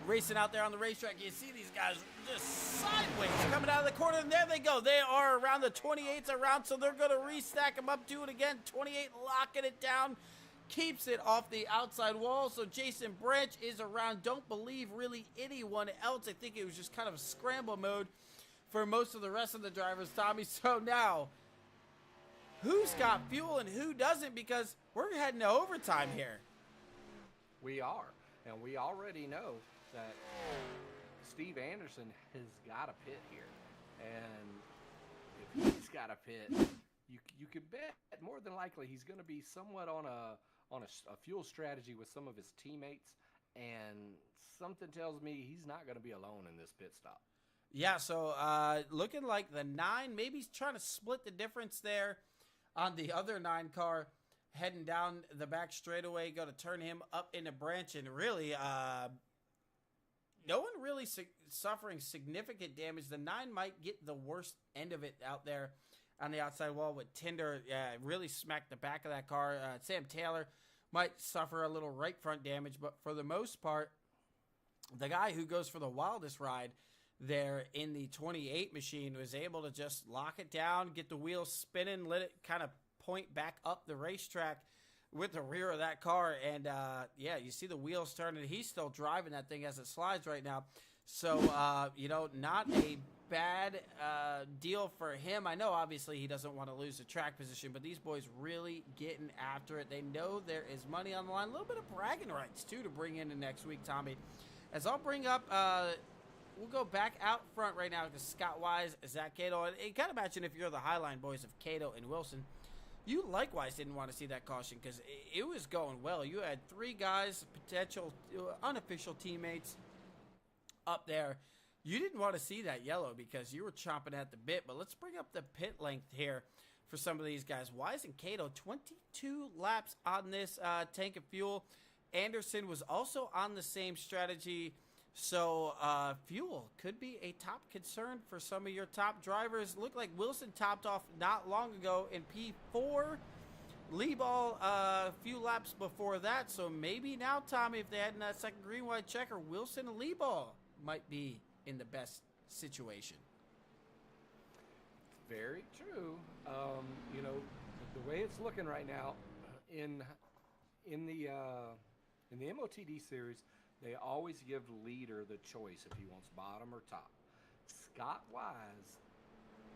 racing out there on the racetrack. You see these guys just sideways coming out of the corner, and there they go. They are around the 28th around, so they're going to restack them up, do it again. 28 locking it down, keeps it off the outside wall. So Jason Branch is around. Don't believe really anyone else. I think it was just kind of a scramble mode for most of the rest of the drivers, Tommy. So now, who's got fuel and who doesn't? Because we're heading to overtime here. We are, and we already know that Steve Anderson has got a pit here, and if he's got a pit, you could bet more than likely he's going to be somewhat on a fuel strategy with some of his teammates, and something tells me he's not going to be alone in this pit stop. Yeah, so looking like the 9, maybe he's trying to split the difference there on the other 9 car, heading down the back straightaway, going to turn him up into Branch, and really, no one really suffering significant damage. The 9 might get the worst end of it out there on the outside wall with Tinder. Really smacked the back of that car. Sam Taylor might suffer a little right front damage, but for the most part, the guy who goes for the wildest ride there in the 28 machine was able to just lock it down, get the wheels spinning, let it kind of point back up the racetrack with the rear of that car. And yeah, you see the wheels turning. He's still driving that thing as it slides right now. So, not a bad deal for him. I know obviously he doesn't want to lose the track position, but these boys really getting after it. They know there is money on the line. A little bit of bragging rights too to bring in the next week, Tommy. As I'll bring up, we'll go back out front right now to Scott Wise, Zach Cato. And you gotta imagine if you're the Highline boys of Cato and Wilson, you likewise didn't want to see that caution because it was going well. You had 3 guys, potential unofficial teammates up there. You didn't want to see that yellow because you were chomping at the bit. But let's bring up the pit length here for some of these guys. Wise and Cato, 22 laps on this tank of fuel. Anderson was also on the same strategy. So fuel could be a top concern for some of your top drivers. Looked like Wilson topped off not long ago in P4. Leeball a few laps before that. So maybe now, Tommy, if they had that second green white checker, Wilson and Leeball might be in the best situation. Very true. You know, the way it's looking right now in the MOTD series, they always give the leader the choice if he wants bottom or top. Scott Wise,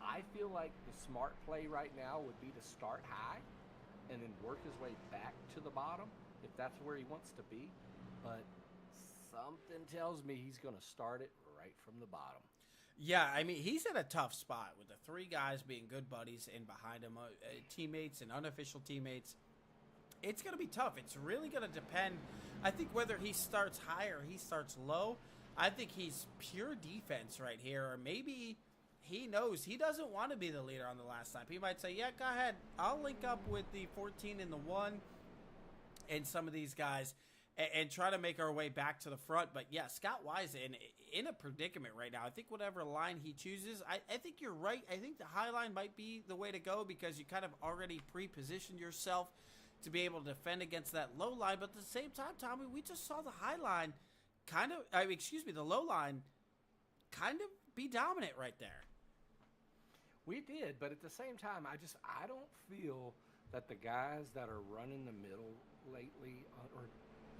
I feel like the smart play right now would be to start high and then work his way back to the bottom if that's where he wants to be. But something tells me he's going to start it right from the bottom. Yeah, I mean, he's in a tough spot with the three guys being good buddies and behind him, teammates and unofficial teammates. It's going to be tough. It's really going to depend, I think, whether he starts high or he starts low. I think he's pure defense right here, or maybe he knows he doesn't want to be the leader on the last lap. He might say, yeah, go ahead. I'll link up with the 14 and the 1 and some of these guys and try to make our way back to the front. But, yeah, Scott Wise in a predicament right now. I think whatever line he chooses, I think you're right. I think the high line might be the way to go because you kind of already pre-positioned yourself to be able to defend against that low line. But at the same time, Tommy, we just saw the high line the low line kind of be dominant right there. We did, but at the same time, I don't feel that the guys that are running the middle lately, or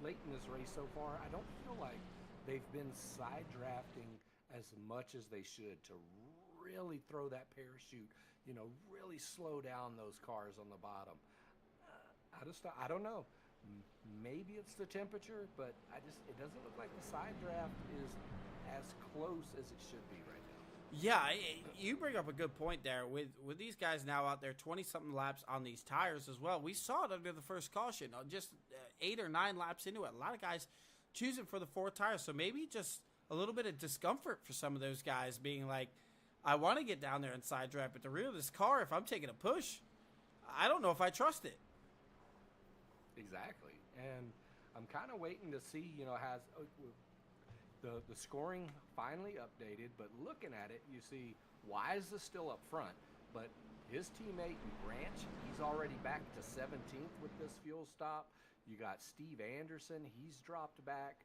late in this race so far, I don't feel like they've been side drafting as much as they should to really throw that parachute, you know, really slow down those cars on the bottom. I don't know. Maybe it's the temperature, but it doesn't look like the side draft is as close as it should be right now. Yeah, you bring up a good point there. With these guys now out there, 20-something laps on these tires as well. We saw it under the first caution, just 8 or 9 laps into it. A lot of guys choosing for the 4 tires, so maybe just a little bit of discomfort for some of those guys being like, I want to get down there and side draft, but the rear of this car, if I'm taking a push, I don't know if I trust it. Exactly, and I'm kind of waiting to see, you know, has the scoring finally updated, but looking at it, you see Wise is still up front, but his teammate Branch, he's already back to 17th with this fuel stop. You got Steve Anderson, he's dropped back.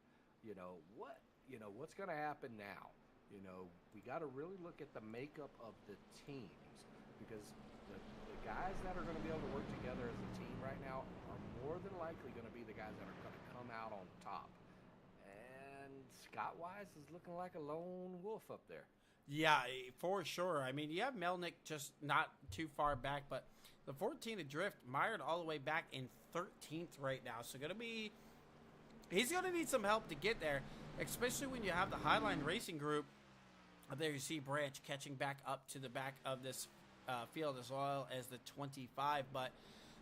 What's going to happen now? You know, we got to really look at the makeup of the teams, because the guys that are going to be able to work together as a team right now are more than likely going to be the guys that are going to come out on top. And Scott Wise is looking like a lone wolf up there. Yeah, for sure. I mean, you have Melnick just not too far back, but the 14 Adrift mired all the way back in 13th right now. So he's going to need some help to get there, especially when you have the Highline Racing Group. There you see Branch catching back up to the back of this field as well as the 25. But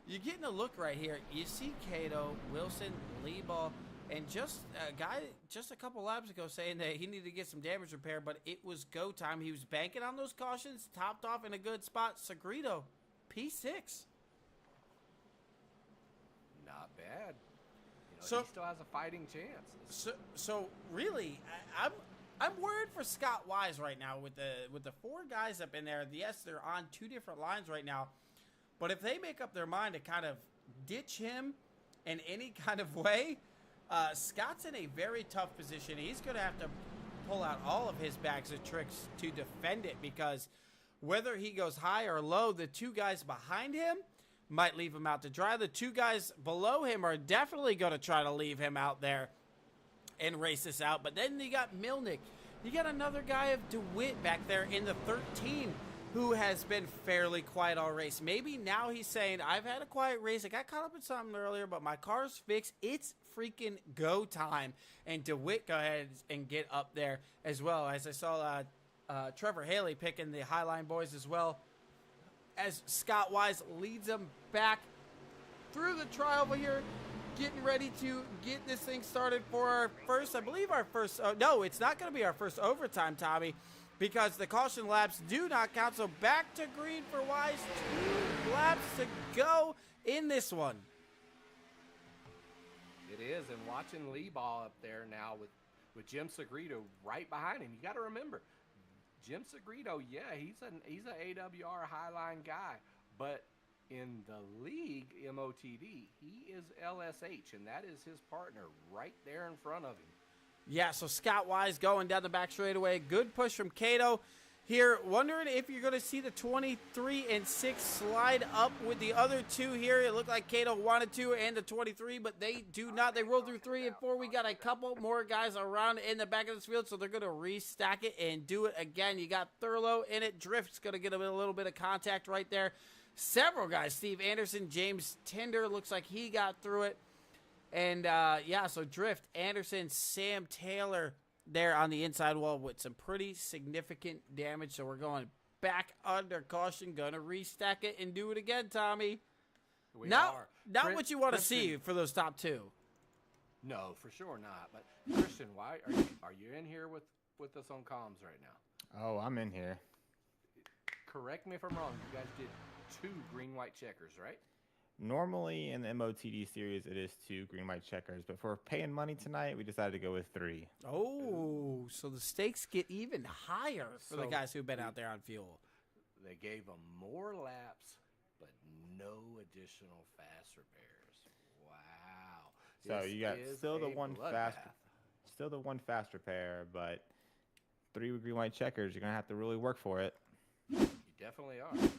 you're getting a look right here. You see Cato, Wilson, Leeball, and just a guy just a couple laps ago saying that he needed to get some damage repair, but it was go time. He was banking on those cautions, topped off in a good spot. Segredo, P6. Not bad. You know, So- he still has a fighting chance. So really, I'm worried for Scott Wise right now with the 4 guys up in there. Yes, they're on 2 different lines right now, but if they make up their mind to kind of ditch him in any kind of way, Scott's in a very tough position. He's going to have to pull out all of his bags of tricks to defend it, because whether he goes high or low, the 2 guys behind him might leave him out to dry. The 2 guys below him are definitely going to try to leave him out there and race this out. But then you got Milnick. You got another guy of DeWitt back there in the 13 who has been fairly quiet all race. Maybe now he's saying, I've had a quiet race. I got caught up in something earlier, but my car's fixed. It's freaking go time. And DeWitt go ahead and get up there as well. As I saw Trevor Haley picking the Highline boys as well, as Scott Wise leads them back through the trial here, getting ready to get this thing started for our first, no, it's not going to be our first overtime, Tommy, because the caution laps do not count. So back to green for Wise. 2 laps to go in this one. It is, and watching Lee Ball up there now with Jim Segredo right behind him. You got to remember, Jim Segredo, yeah, he's an AWR Highline guy, but in the league, MOTD, he is LSH, and that is his partner right there in front of him. Yeah, so Scott Wise going down the back straightaway. Good push from Cato. Here, wondering if you're going to see the 23 and 6 slide up with the other two here. It looked like Cato wanted to and the 23, but they do not. They rolled through 3 and 4. We got a couple more guys around in the back of this field, so they're going to restack it and do it again. You got Thurlow in it. Drift's going to get a little bit of contact right there. Several guys, Steve Anderson, James Tinder, looks like he got through it. And, yeah, so Drift, Anderson, Sam Taylor there on the inside wall with some pretty significant damage. So we're going back under caution, going to restack it and do it again, Tommy. Not what you want to see for those top two. No, for sure not. But, Christian, why are you in here with us on comms right now? Oh, I'm in here. Correct me if I'm wrong. You guys did 2 green-white checkers, right? Normally in the MOTD series, it is 2 green-white checkers, but for paying money tonight, we decided to go with 3. Oh, so the stakes get even higher for the guys who've been out there on fuel. They gave them more laps, but no additional fast repairs. Wow. So This you got is still the a one fast repair, but 3 green-white checkers. You're gonna have to really work for it. You definitely are.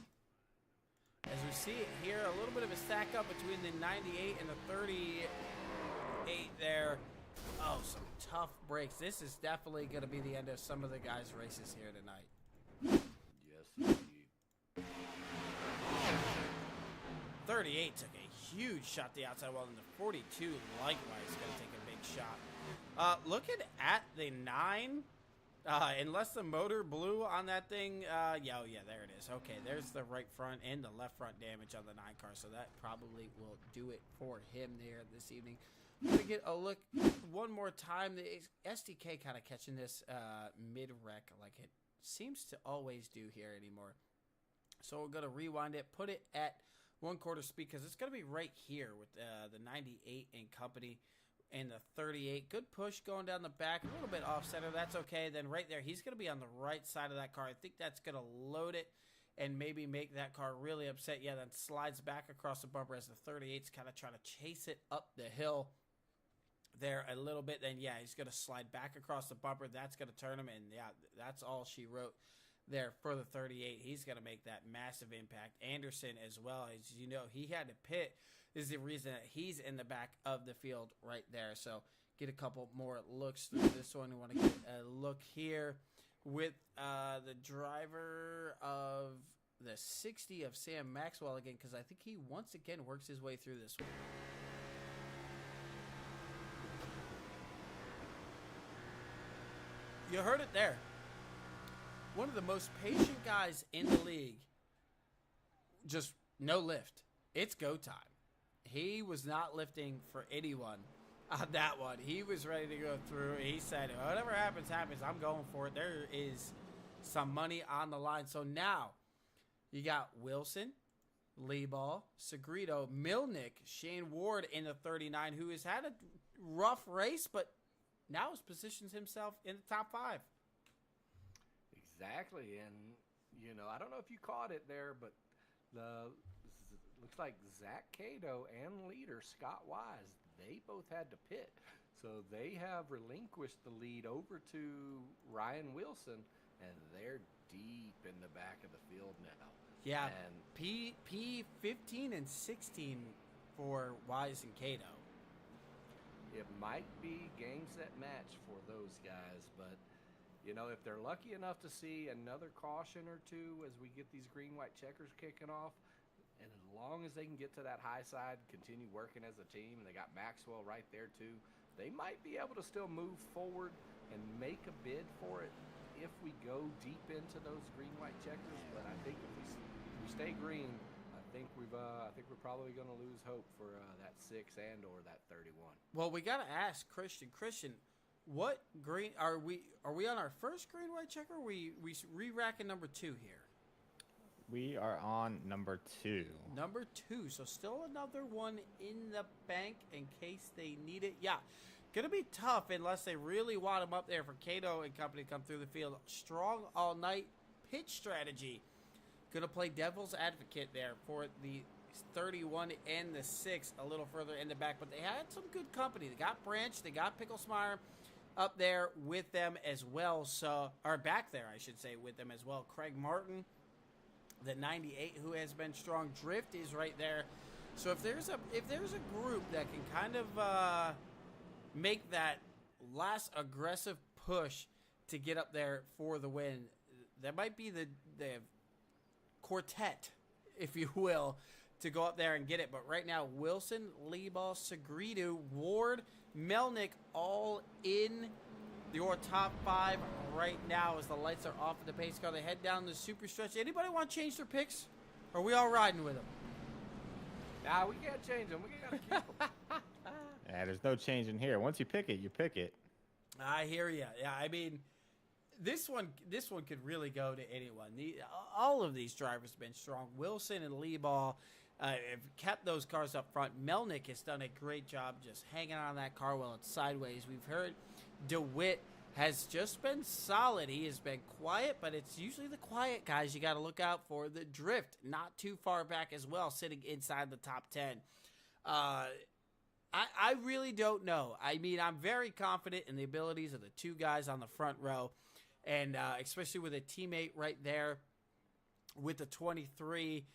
As we see it here, a little bit of a stack up between the 98 and the 38 there. Oh, some tough breaks. This is definitely going to be the end of some of the guys' races here tonight. Yes, indeed. 38 took a huge shot the outside wall, and the 42 likewise going to take a big shot. Looking at the 9, unless the motor blew on that thing, yeah, there it is. Okay, there's the right front and the left front damage on the 9 car, so that probably will do it for him there this evening. I'm going to get a look one more time. The SDK kind of catching this mid-wreck like it seems to always do here anymore. So we're going to rewind it, put it at 1/4 speed, because it's going to be right here with the 98 and company. And the 38, good push going down the back, a little bit off center. That's okay. Then right there, he's going to be on the right side of that car. I think that's going to load it and maybe make that car really upset. Yeah, then slides back across the bumper as the 38's kind of trying to chase it up the hill there a little bit. Then, yeah, he's going to slide back across the bumper. That's going to turn him. And, yeah, that's all she wrote there for the 38. He's going to make that massive impact. Anderson as well. As you know, he had to pit. This is the reason that he's in the back of the field right there. So get a couple more looks through this one. We want to get a look here with the driver of the 60 of Sam Maxwell again, because I think he once again works his way through this one. You heard it there. One of the most patient guys in the league. Just no lift. It's go time. He was not lifting for anyone on that one. He was ready to go through. He said, whatever happens, happens. I'm going for it. There is some money on the line. So now you got Wilson, Leeball, Segredo, Milnick, Shane Ward in the 39, who has had a rough race, but now has positions himself in the top 5. Exactly. And, you know, I don't know if you caught it there, but looks like Zach Cato and leader Scott Wise, they both had to pit. So they have relinquished the lead over to Ryan Wilson, and they're deep in the back of the field now. Yeah, and P 15 and 16 for Wise and Cato. It might be game, set, match for those guys, but, you know, if they're lucky enough to see another caution or two as we get these green-white checkers kicking off, and as long as they can get to that high side, continue working as a team, and they got Maxwell right there too, they might be able to still move forward and make a bid for it if we go deep into those green-white checkers. But I think if we stay green, I think we're probably going to lose hope for that 6 and or that 31. Well, we got to ask Christian. Christian, what green are we on our first green-white checker? Or we re-racking number 2 here. We are on number 2. Number 2. So still another one in the bank in case they need it. Yeah, gonna be tough unless they really want him up there for Cato and company to come through the field. Strong all night pitch strategy. Gonna play devil's advocate there for the 31 and the 6 a little further in the back. But they had some good company. They got Branch. They got Picklesmeyer up there with them as well. So, or back there, I should say, with them as well. Craig Martin, the 98, who has been strong. Drift is right there. So if there's a group that can kind of make that last aggressive push to get up there for the win, that might be the quartet, if you will, to go up there and get it. But right now, Wilson, Liebal, Segredo, Ward, Melnick, all in your top 5 right now as the lights are off at the pace car. They head down the super stretch. Anybody want to change their picks? Or are we all riding with them? Nah, we can't change them. We gotta keep them. Yeah, there's no change in here. Once you pick it, you pick it. I hear you. Yeah, I mean, this one could really go to anyone. All of these drivers have been strong. Wilson and Liebal have kept those cars up front. Melnick has done a great job just hanging on that car while it's sideways. We've heard DeWitt has just been solid. He has been quiet, but it's usually the quiet guys you got to look out for. The Drift, not too far back as well, sitting inside the top 10. I really don't know. I mean, I'm very confident in the abilities of the two guys on the front row, and especially with a teammate right there with the 23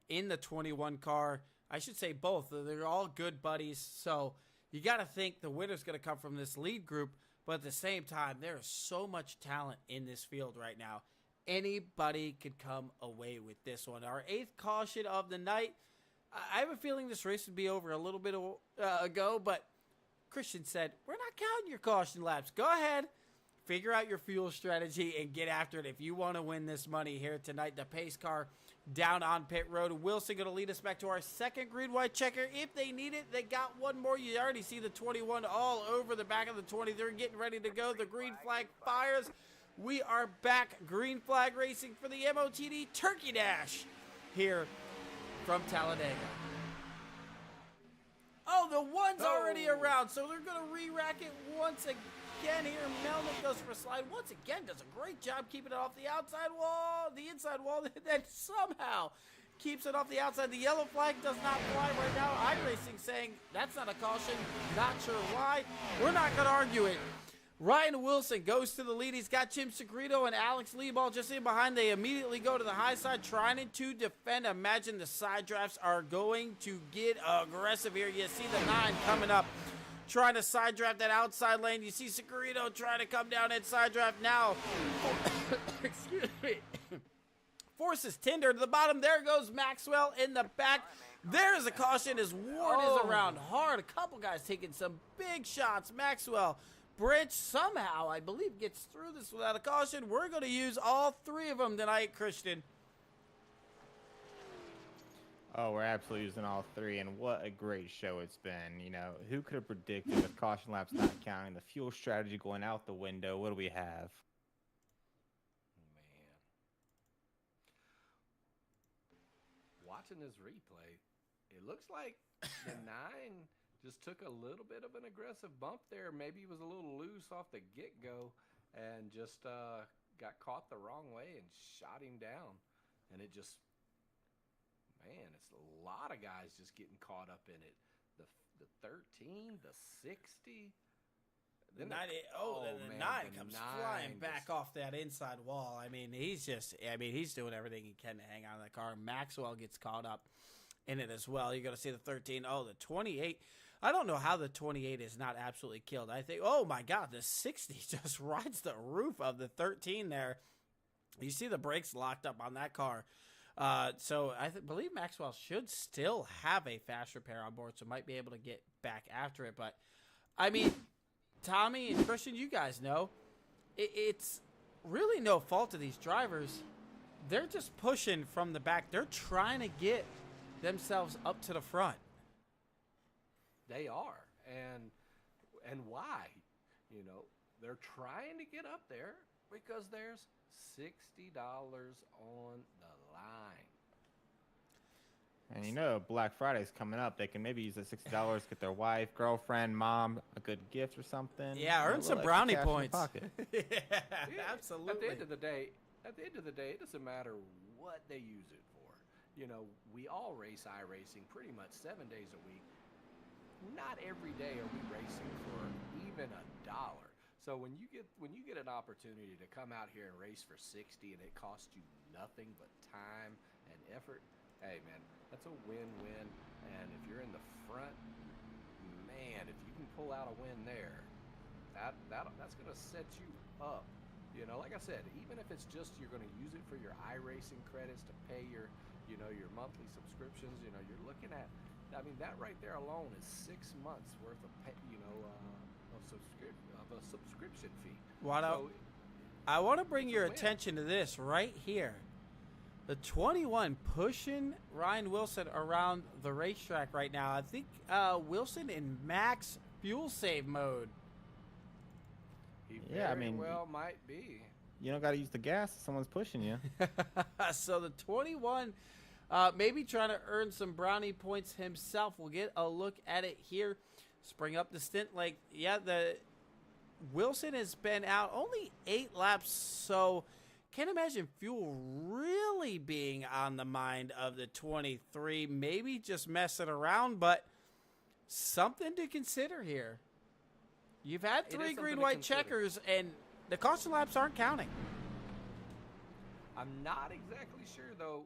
in the 21 car. I should say both. They're all good buddies, so you got to think the winner's going to come from this lead group, but at the same time, there is so much talent in this field right now. Anybody could come away with this one. Our 8th caution of the night. I have a feeling this race would be over a little bit ago, but Christian said, we're not counting your caution laps. Go ahead, figure out your fuel strategy, and get after it if you want to win this money here tonight. The pace car down on pit road. Wilson going to lead us back to our second green-white checker. If they need it, they got one more. You already see the 21 all over the back of the 20. They're getting ready to go. The green flag fires. We are back. Green flag racing for the MOTD Turkey Dash here from Talladega. Oh, the one's already around, so they're going to re-rack it once again here. Melnick goes for a slide. Once again, does a great job keeping it off the outside wall, the inside wall, then somehow keeps it off the outside. The yellow flag does not fly right now. iRacing saying that's not a caution. Not sure why. We're not going to argue it. Ryan Wilson goes to the lead. He's got Jim Segredo and Alex Liebal just in behind. They immediately go to the high side, trying to defend. Imagine the side drafts are going to get aggressive here. You see the 9 coming up, trying to side draft that outside lane. You see Segredo trying to come down inside draft now. Excuse me. Forces Tinder to the bottom. There goes Maxwell in the back. There's a caution as Ward is around hard. A couple guys taking some big shots. Maxwell, Branch somehow, I believe, gets through this without a caution. We're going to use all 3 of them tonight, Christian. Oh, we're absolutely using all 3, and what a great show it's been. You know, who could have predicted with caution laps not counting, the fuel strategy going out the window? What do we have? Man. Watching this replay, it looks like the 9 just took a little bit of an aggressive bump there. Maybe he was a little loose off the get-go and just got caught the wrong way and shot him down. And it just, man, it's a lot of guys just getting caught up in it. The 13, the 60. The 9 comes flying back off that inside wall. I mean, he's doing everything he can to hang on to the car. Maxwell gets caught up in it as well. You're going to see the 13. Oh, the 28. I don't know how the 28 is not absolutely killed. I think, oh my God, the 60 just rides the roof of the 13 there. You see the brakes locked up on that car. So I believe Maxwell should still have a fast repair on board, so might be able to get back after it. But, I mean, Tommy and Christian, you guys know, it's really no fault of these drivers. They're just pushing from the back. They're trying to get themselves up to the front. They are, and why? You know, they're trying to get up there because there's $60 on the line. And you know, Black Friday's coming up. They can maybe use the $60, get their wife, girlfriend, mom a good gift or something. Yeah, You know, earn a some little extra brownie cash in your points. pocket. Yeah, Absolutely. At the end of the day, it doesn't matter what they use it for. You know, we all race iRacing pretty much 7 days a week. Not every day are we racing for even $1. So when you get an opportunity to come out here and race for 60 and it costs you nothing but time and effort, hey man, that's a win-win. And if you're in the front, man, if you can pull out a win there, that's gonna set you up. You know, like I said, even if it's just you're going to use it for your iRacing credits to pay your monthly subscriptions, you're looking at, I mean, that right there alone is 6 months worth of a subscription fee. I want to bring your win. attention to this right here. The 21 pushing Ryan Wilson around the racetrack right now. I think Wilson in max fuel save mode. He Yeah, I very mean, well might be. You don't got to use the gas if someone's pushing you. So the 21, maybe trying to earn some brownie points himself. We'll get a look at it here. Spring up the stint. Like, yeah, the Wilson has been out only 8 laps, so can't imagine fuel really being on the mind of the 23. Maybe just messing around, but something to consider here. You've had It is 3 something green, to white consider. checkers, and the caution laps aren't counting. I'm not exactly sure, though,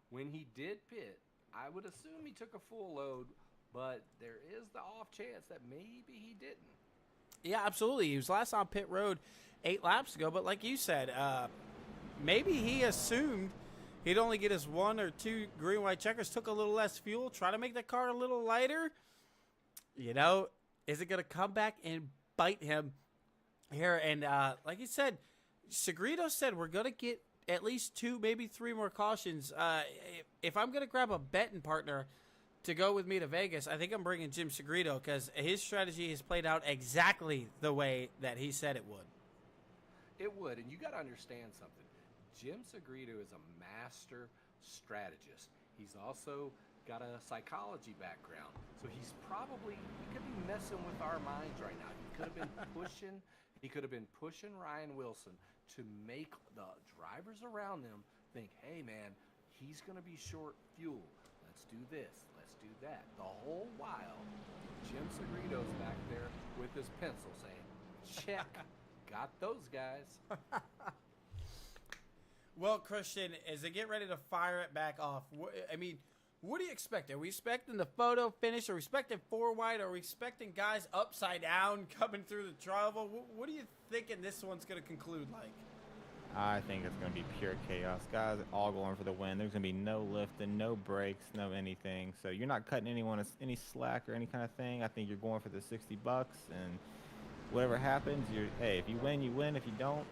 when he did pit, I would assume he took a full load, but there is the off chance that maybe he didn't. Yeah, absolutely. He was last on pit road 8 laps ago, but like you said, maybe he assumed he'd only get his 1 or 2 green, white checkers, took a little less fuel, try to make the car a little lighter. Is it going to come back and bite him here? And like you said, Segredo said we're going to get at least 2, maybe 3 more cautions. If I'm going to grab a betting partner to go with me to Vegas, I think I'm bringing Jim Segredo because his strategy has played out exactly the way that he said it would. It would, and you got to understand something. Jim Segredo is a master strategist. He's also got a psychology background, so he could be messing with our minds right now. He could have been pushing Ryan Wilson to make the drivers around them think, hey man, he's going to be short fuel. Let's do this. Let's do that. The whole while, Jim Segredo's back there with his pencil saying, check. Got those guys. Well, Christian, as they get ready to fire it back off, what do you expect? Are we expecting the photo finish? Are we expecting 4 wide? Are we expecting guys upside down coming through the trouble? What are you thinking this one's going to conclude like? I think it's going to be pure chaos. Guys all going for the win. There's going to be no lifting, no brakes, no anything. So you're not cutting anyone any slack or any kind of thing. I think you're going for the $60, and whatever happens, if you win, you win. If you don't,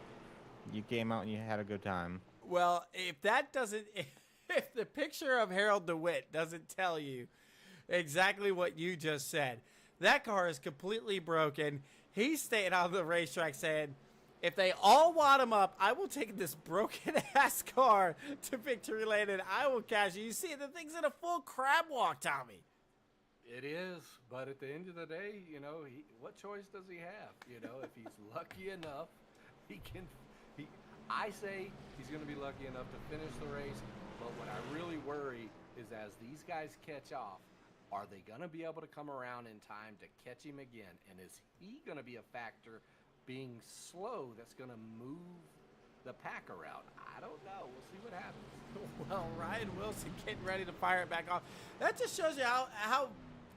you came out and you had a good time. Well, if the picture of Harold DeWitt doesn't tell you exactly what you just said, that car is completely broken. He's staying on the racetrack saying, if they all wad him up, I will take this broken-ass car to victory lane, and I will cash it. You see, the thing's in a full crab walk, Tommy. It is, but at the end of the day, what choice does he have? If he's lucky enough, I say he's going to be lucky enough to finish the race, but what I really worry is as these guys catch off, are they going to be able to come around in time to catch him again? And is he going to be a factor being slow that's going to move the pack around? I don't know. We'll see what happens. Well, Ryan Wilson getting ready to fire it back off. That just shows you how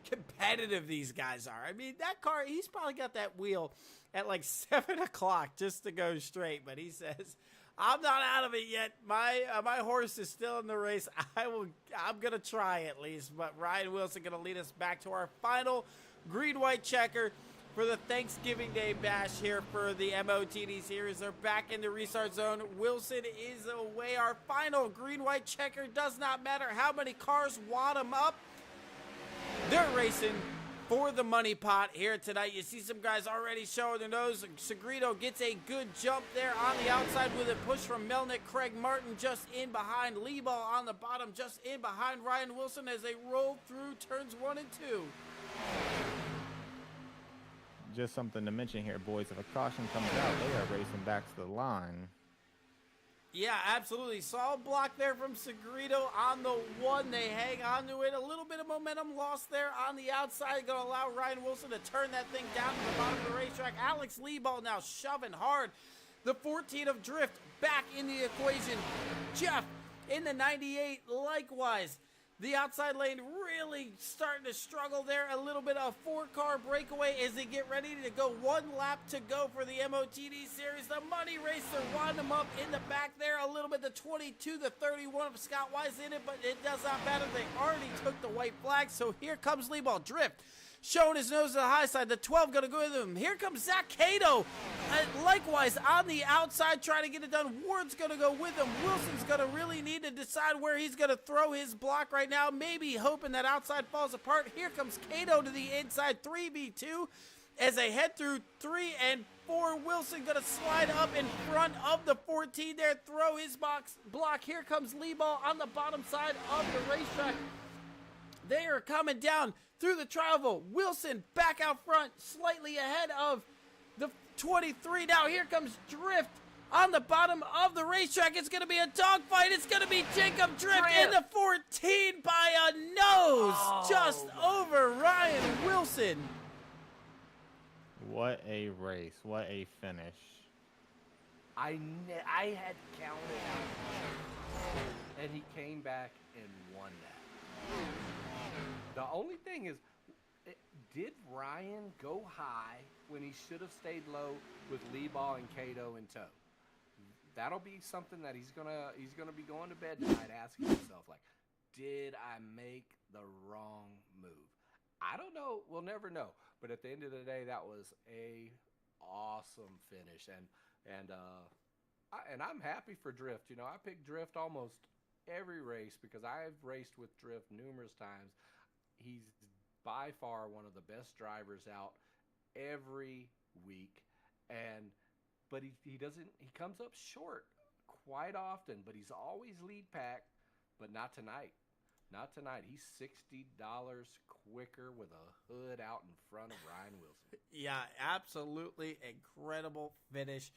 competitive these guys are. I mean, that car, he's probably got that wheel at like 7 o'clock just to go straight, but he says, I'm not out of it yet. My horse is still in the race. I'm going to try at least, but Ryan Wilson going to lead us back to our final green-white checker for the Thanksgiving Day bash here for the MOTD series. They're back in the restart zone. Wilson is away. Our final green-white checker. Does not matter how many cars wad him up. They're racing for the money pot here tonight. You see some guys already showing their nose. Segredo gets a good jump there on the outside with a push from Melnick. Craig Martin just in behind. Leeball on the bottom, just in behind Ryan Wilson as they roll through turns 1 and 2. Just something to mention here, boys. If a caution comes out, they are racing back to the line. Yeah, absolutely. Solid block there from Segredo on the 1. They hang on to it. A little bit of momentum lost there on the outside. Going to allow Ryan Wilson to turn that thing down to the bottom of the racetrack. Alex Leeball now shoving hard. The 14 of Drift back in the equation. Jeff in the 98 likewise. The outside lane really starting to struggle there. A little bit of 4-car breakaway as they get ready to go. 1 lap to go for the MOTD series. The money racer wound them up in the back there a little bit. The 22, the 31 of Scott Wise in it, but it does not matter. They already took the white flag, so here comes Leeball. Drift showing his nose to the high side. The 12 going to go with him. Here comes Zach Cato. Likewise, on the outside, trying to get it done. Ward's going to go with him. Wilson's going to really need to decide where he's going to throw his block right now. Maybe hoping that outside falls apart. Here comes Cato to the inside. 3v2 as they head through 3 and 4. Wilson going to slide up in front of the 14 there. Throw his block. Here comes Leeball on the bottom side of the racetrack. They are coming down through the travel. Wilson back out front, slightly ahead of the 23. Now here comes Drift on the bottom of the racetrack. It's going to be a dogfight. It's going to be Jacob Drift in the 14 by a nose, just over Ryan Wilson. What a race. What a finish. I had counted out, and he came back and won that. The only thing is, did Ryan go high when he should have stayed low with Leeball and Cato in tow? That'll be something that he's gonna be going to bed tonight asking himself, like, did I make the wrong move? I don't know. We'll never know. But at the end of the day, that was a awesome finish, and I'm happy for Drift. You know, I picked Drift almost every race because I've raced with Drift numerous times. He's by far one of the best drivers out every week, but he comes up short quite often, but he's always lead pack, but not tonight. Not tonight. He's $60 quicker with a hood out in front of Ryan Wilson. Yeah, absolutely incredible finish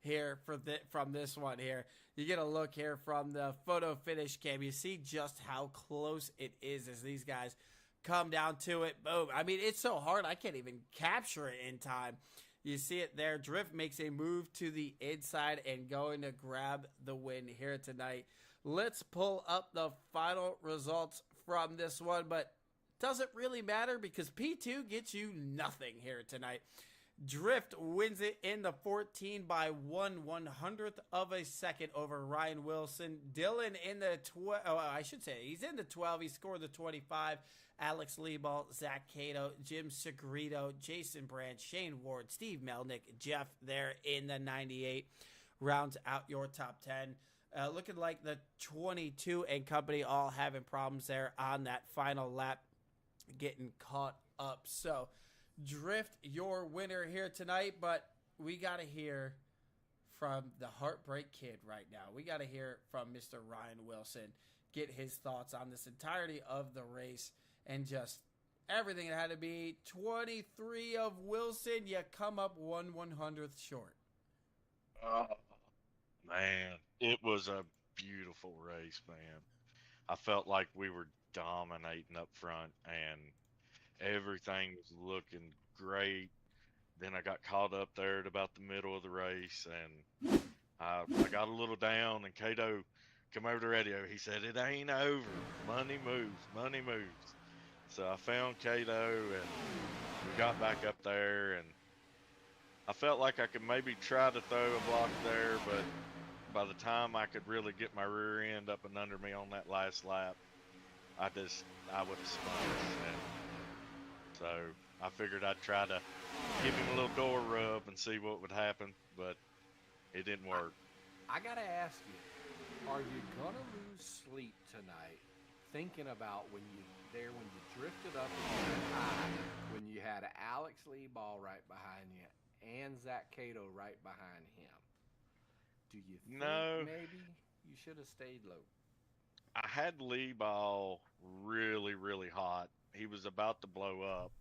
here from this one here. You get a look here from the photo finish cam. You see just how close it is as these guys come down to it. Boom. I mean, it's so hard I can't even capture it in time. You see it there. Drift makes a move to the inside and going to grab the win here tonight. Let's pull up the final results from this one, but doesn't really matter because P2 gets you nothing here tonight. Drift wins it in the 14 by 1/100th of a second over Ryan Wilson. Dylan in the 12. Oh, I should say he's in the 12. He scored the 25. Alex Leeball, Zach Cato, Jim Segredo, Jason Brandt, Shane Ward, Steve Melnick, Jeff there in the 98. Rounds out your top 10. Looking like the 22 and company all having problems there on that final lap, getting caught up. So Drift, your winner here tonight, but we got to hear from the Heartbreak Kid right now. We got to hear from Mr. Ryan Wilson, get his thoughts on this entirety of the race and just everything that had to be. 23 of Wilson, you come up 1/100th short. Oh, man, it was a beautiful race, man. I felt like we were dominating up front and everything was looking great. Then I got caught up there at about the middle of the race, and I got a little down, and Cato come over the radio. He said, "It ain't over. Money moves. Money moves." So I found Cato, and we got back up there, and I felt like I could maybe try to throw a block there, but by the time I could really get my rear end up and under me on that last lap, I would have spun. And so I figured I'd try to give him a little door rub and see what would happen, but it didn't work. I got to ask you, are you going to lose sleep tonight thinking about when you drifted up high, when you had Alex Leiball right behind you and Zach Cato right behind him. Do you think maybe you should have stayed low? I had Leiball really, really hot. He was about to blow up.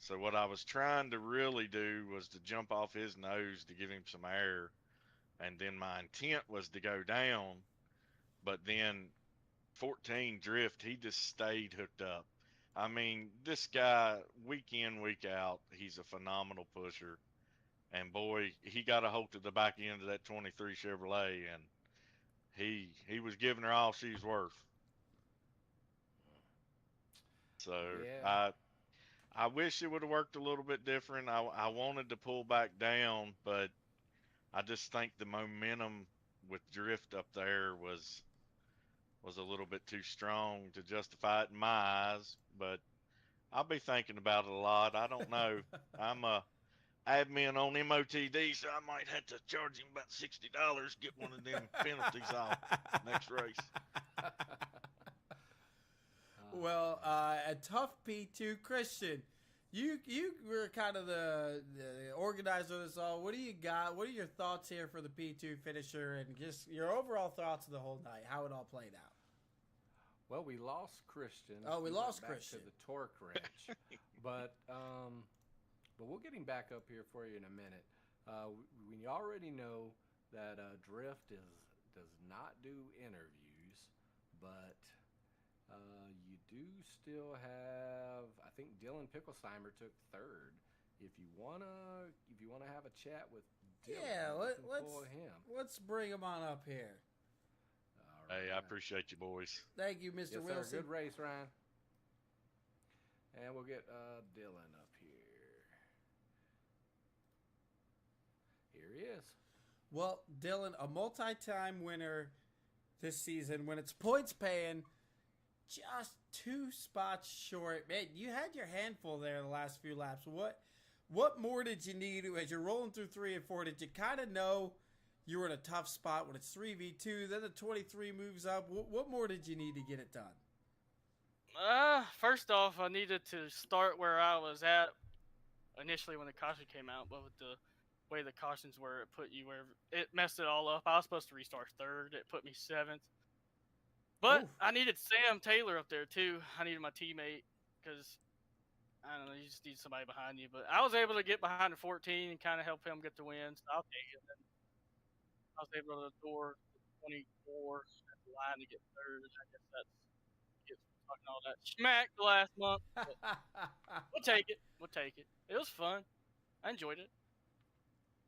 So what I was trying to really do was to jump off his nose to give him some air. And then my intent was to go down. But then 14 drift, he just stayed hooked up. I mean, this guy, week in, week out, he's a phenomenal pusher. And boy, he got a hold of the back end of that 23 Chevrolet, and he was giving her all she's worth. So Yeah. I wish it would have worked a little bit different. I wanted to pull back down, but I just think the momentum with drift up there was a little bit too strong to justify it in my eyes. But I'll be thinking about it a lot. I don't know. I'm a admin on MOTD, so I might have to charge him about $60, get one of them penalties off next race. Well, a tough P2, Christian. You were kind of the organizer of this all. What do you got? What are your thoughts here for the P2 finisher, and just your overall thoughts of the whole night? How it all played out? Well, we lost Christian. Oh, we He lost went back Christian. to the torque wrench, but we'll get him back up here for you in a minute. We already know that Drift does not do interviews, but you do still have. I think Dylan Picklesheimer took third. If you wanna have a chat with Dylan, Yeah, let's pull him. let's bring him on up here. Hey, I appreciate you, boys. Thank you, Mr. Yes, Wilson. sir. Good race, Ryan. And we'll get Dylan up here. Here he is. Well, Dylan, a multi-time winner this season. When it's points paying, just 2 spots short. Man, you had your handful there the last few laps. What more did you need as you're rolling through 3 and 4? Did you kind of know you were in a tough spot when it's 3v2, then the 23 moves up? What more did you need to get it done? First off, I needed to start where I was at initially when the caution came out, but with the way the cautions were, it messed it all up. I was supposed to restart third. It put me 7th. But I needed Sam Taylor up there too. I needed my teammate because, I don't know, you just need somebody behind you. But I was able to get behind the 14 and kind of help him get the win. So I'll take it. And I was able to door 24 at the line to get third. And I guess that's talking all that smack the last month. But we'll take it. We'll take it. It was fun. I enjoyed it.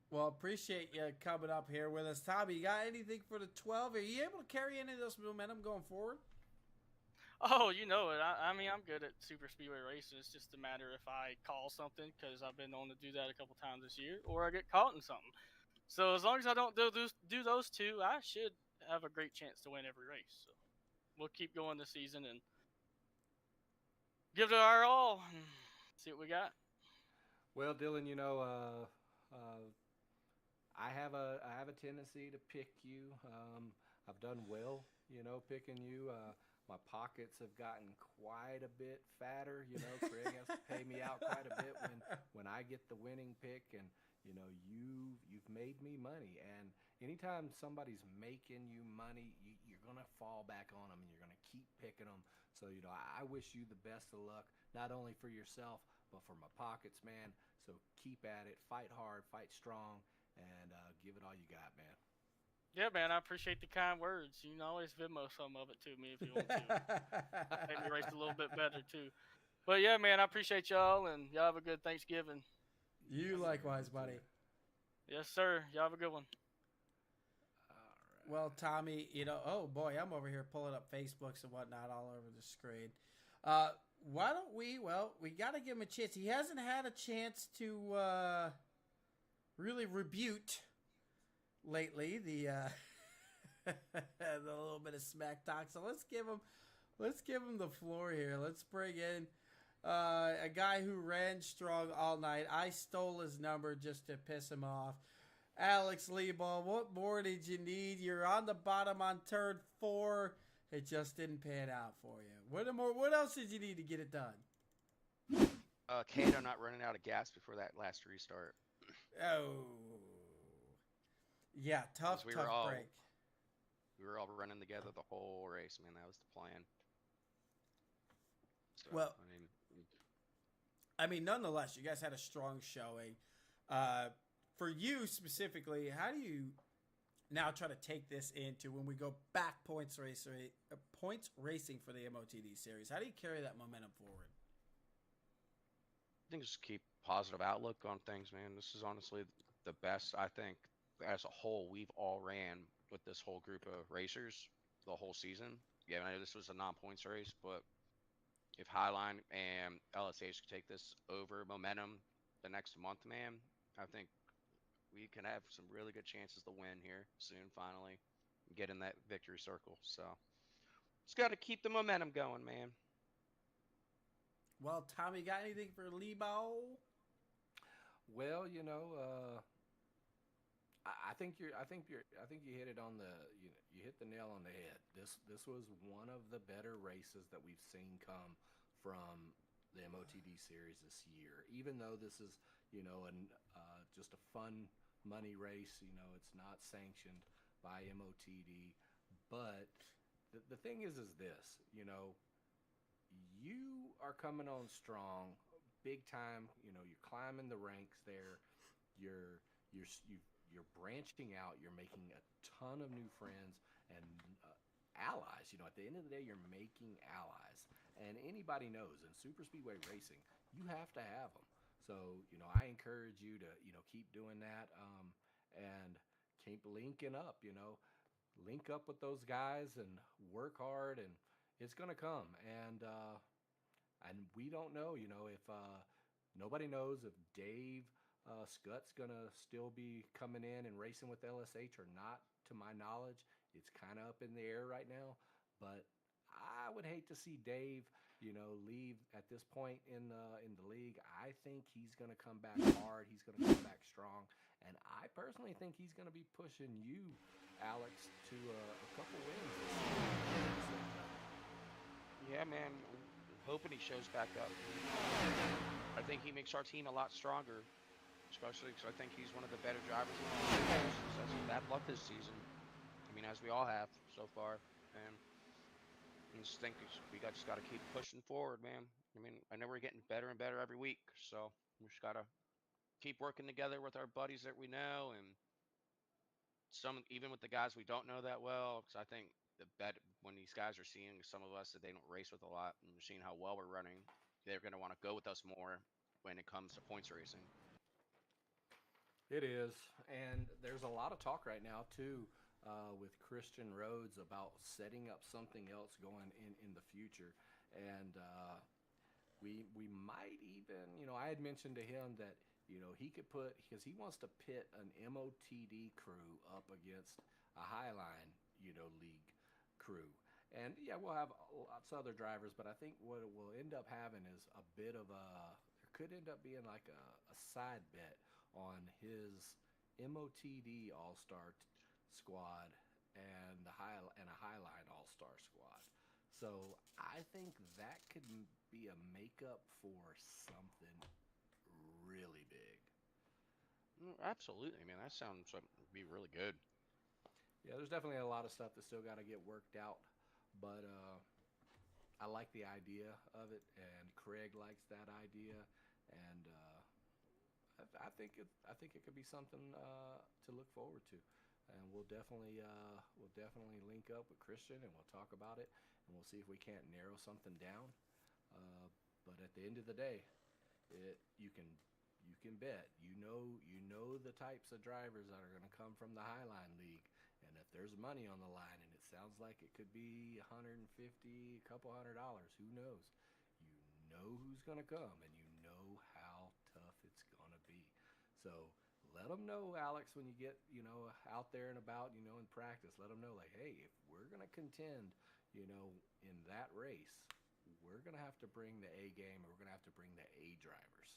Well, appreciate you coming up here with us. Tommy, you got anything for the 12? Are you able to carry any of this momentum going forward? Oh, you know it. I mean, I'm good at super speedway racing. It's just a matter if I call something, because I've been known to do that a couple times this year, or I get caught in something. So as long as I don't do those two, I should have a great chance to win every race. So we'll keep going this season and give it our all and see what we got. Well, Dylan, you know, I have a tendency to pick you. I've done well, you know, picking you. My pockets have gotten quite a bit fatter. You know, Craig has to pay me out quite a bit when I get the winning pick, and you know, you've made me money. And anytime somebody's making you money, you're gonna fall back on them, and you're gonna keep picking them. So you know, I wish you the best of luck, not only for yourself but for my pockets, man. So keep at it, fight hard, fight strong, and give it all you got, man. Yeah, man, I appreciate the kind words. You can always Venmo some of it to me if you want to. Make me race a little bit better, too. But, yeah, man, I appreciate y'all, and y'all have a good Thanksgiving. You likewise, buddy. Yes, sir. Y'all have a good one. Well, Tommy, you know, oh, boy, I'm over here pulling up Facebooks and whatnot all over the screen. Why don't we got to give him a chance. He hasn't had a chance to really rebuke lately the little bit of smack talk. So let's give him the floor here. Let's bring in a guy who ran strong all night. I stole his number just to piss him off. Alex Leiball, what more did you need? You're on the bottom on turn 4. It just didn't pan out for you. What else did you need to get it done? Kato not running out of gas before that last restart. Oh. Yeah, tough break. We were all running together the whole race, man. That was the plan. So, well, I mean, nonetheless, you guys had a strong showing. For you specifically, how do you now try to take this into when we go back points racing for the MOTD series? How do you carry that momentum forward? I think just keep positive outlook on things, man. This is honestly the best, I think, as a whole, we've all ran with this whole group of racers the whole season. Yeah, I know this was a non-points race, but if Highline and LSH could take this over momentum the next month, man, I think we can have some really good chances to win here soon, finally, get in that victory circle. So just got to keep the momentum going, man. Well, Tommy, got anything for Lebo? Well, you know, I think you hit it on the you hit the nail on the head. This was one of the better races that we've seen come from the MOTD series this year. Even though this is just a fun money race, it's not sanctioned by MOTD. But the thing is this, you are coming on strong, big time. You're climbing the ranks there. You're branching out. You're making a ton of new friends and allies. At the end of the day, you're making allies. And anybody knows in super speedway racing, you have to have them. So, I encourage you to, keep doing that and keep linking up, link up with those guys and work hard, and it's going to come. And we don't know, if nobody knows if Dave Scutt's going to still be coming in and racing with LSH or not. To my knowledge, it's kind of up in the air right now, but I would hate to see Dave, leave at this point in the league. I think he's going to come back hard. He's going to come back strong, and I personally think he's going to be pushing you, Alex, to a couple wins. Yeah, man. Hoping he shows back up. I think he makes our team a lot stronger, especially because I think he's one of the better drivers in the league. That's bad luck this season. I mean, as we all have so far, and I just think we just got to keep pushing forward, man. I mean, I know we're getting better and better every week, so we just got to keep working together with our buddies that we know, and even with the guys we don't know that well, because I think when these guys are seeing some of us that they don't race with a lot and they're seeing how well we're running, they're going to want to go with us more when it comes to points racing. It is, and there's a lot of talk right now too with Christian Rhodes about setting up something else going in the future, and we might even, I had mentioned to him that he could because he wants to pit an MOTD crew up against a Highline league crew, and yeah, we'll have lots of other drivers, but I think what it will end up having is a bit of there could end up being like a side bet on his MOTD All-Star squad and a Highline All-Star squad. So I think that could be a makeup for something really big. Absolutely, man. That sounds like it'd be really good. Yeah, there's definitely a lot of stuff that still got to get worked out, but I like the idea of it, and Craig likes that idea, and I think it could be something to look forward to, and we'll definitely link up with Christian, and we'll talk about it, and we'll see if we can't narrow something down. But at the end of the day, you can bet you know the types of drivers that are going to come from the Highline League, and if there's money on the line, and it sounds like it could be $150, a couple $100, who knows? You know who's going to come, and you know how tough it's going to be. So let them know, Alex, when you get out there and about, in practice, let them know, like, hey, if we're going to contend, in that race, we're going to have to bring the A game, or we're going to have to bring the A drivers.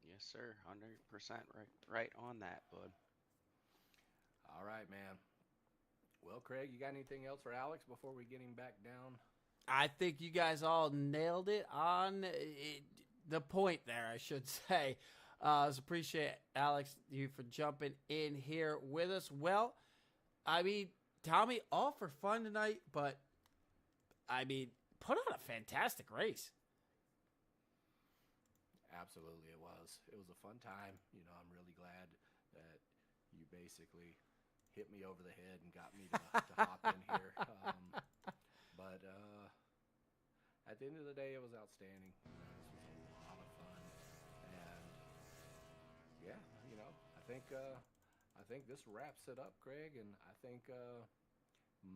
Yes, sir. 100% right on that, bud. All right, man. Well, Craig, you got anything else for Alex before we get him back down? I think you guys all nailed it on the point there, I should say. I appreciate, Alex, you for jumping in here with us. Well, I mean, Tommy, all for fun tonight, but, I mean, put on a fantastic race. Absolutely, it was. It was a fun time. You know, I'm really glad that you basically hit me over the head and got me to hop in here. But at the end of the day, it was outstanding. You know, this was a lot of fun, and yeah, you know, I think this wraps it up, Craig, and I think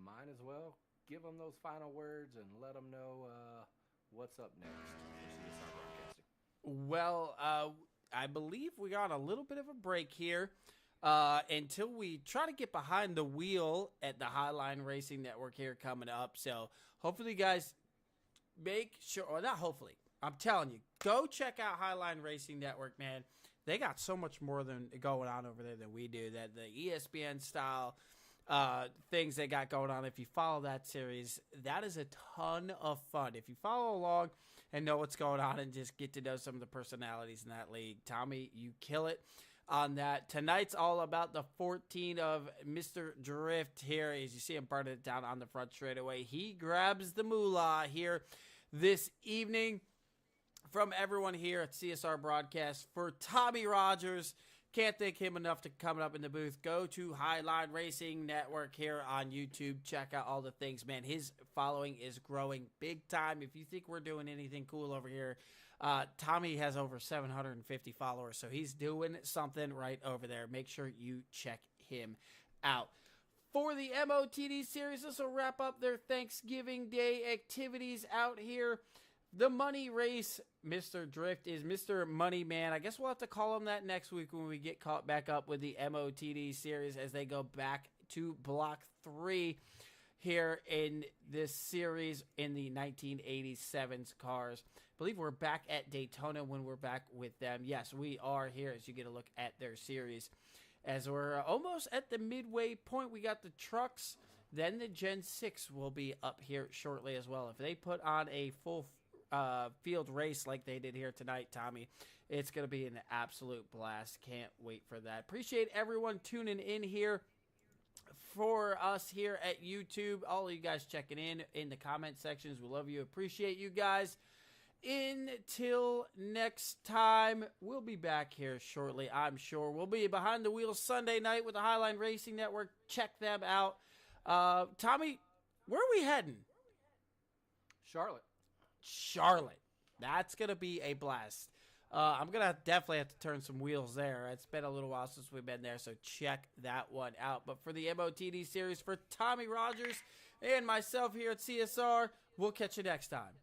might as well give them those final words and let them know what's up next for CSR Broadcasting. Well, I believe we got a little bit of a break here until we try to get behind the wheel at the Highline Racing Network here coming up. So hopefully, guys, make sure, or not hopefully, I'm telling you, go check out Highline Racing Network, man. They got so much more than going on over there than we do. That the ESPN style things they got going on. If you follow that series, that is a ton of fun. If you follow along and know what's going on and just get to know some of the personalities in that league, Tommy, you kill it on that. Tonight's all about the 14 of Mr. Drift here. As you see him burning it down on the front straightaway, he grabs the moolah here this evening. From everyone here at CSR Broadcast, for Tommy Rogers, can't thank him enough to coming up in the booth. Go to Highline Racing Network here on YouTube. Check out all the things, man. His following is growing big time. If you think we're doing anything cool over here, Tommy has over 750 followers, so he's doing something right over there. Make sure you check him out. For the MOTD series, this will wrap up their Thanksgiving Day activities out here. The money race, Mr. Drift, is Mr. Money Man. I guess we'll have to call him that next week when we get caught back up with the MOTD series as they go back to Block 3 here in this series in the 1987's cars. I believe we're back at Daytona when we're back with them. Yes, we are here as you get a look at their series. As we're almost at the midway point, we got the trucks. Then the Gen 6 will be up here shortly as well. If they put on a full field race like they did here tonight, Tommy, it's going to be an absolute blast. Can't wait for that. Appreciate everyone tuning in here for us here at YouTube. All of you guys checking in the comment sections. We love you. Appreciate you guys. Until next time, we'll be back here shortly, I'm sure. We'll be behind the wheel Sunday night with the Highline Racing Network. Check them out. Tommy, where are we heading? Charlotte. That's going to be a blast. I'm going to definitely have to turn some wheels there. It's been a little while since we've been there, so check that one out. But for the MOTD series, for Tommy Rogers and myself here at CSR, we'll catch you next time.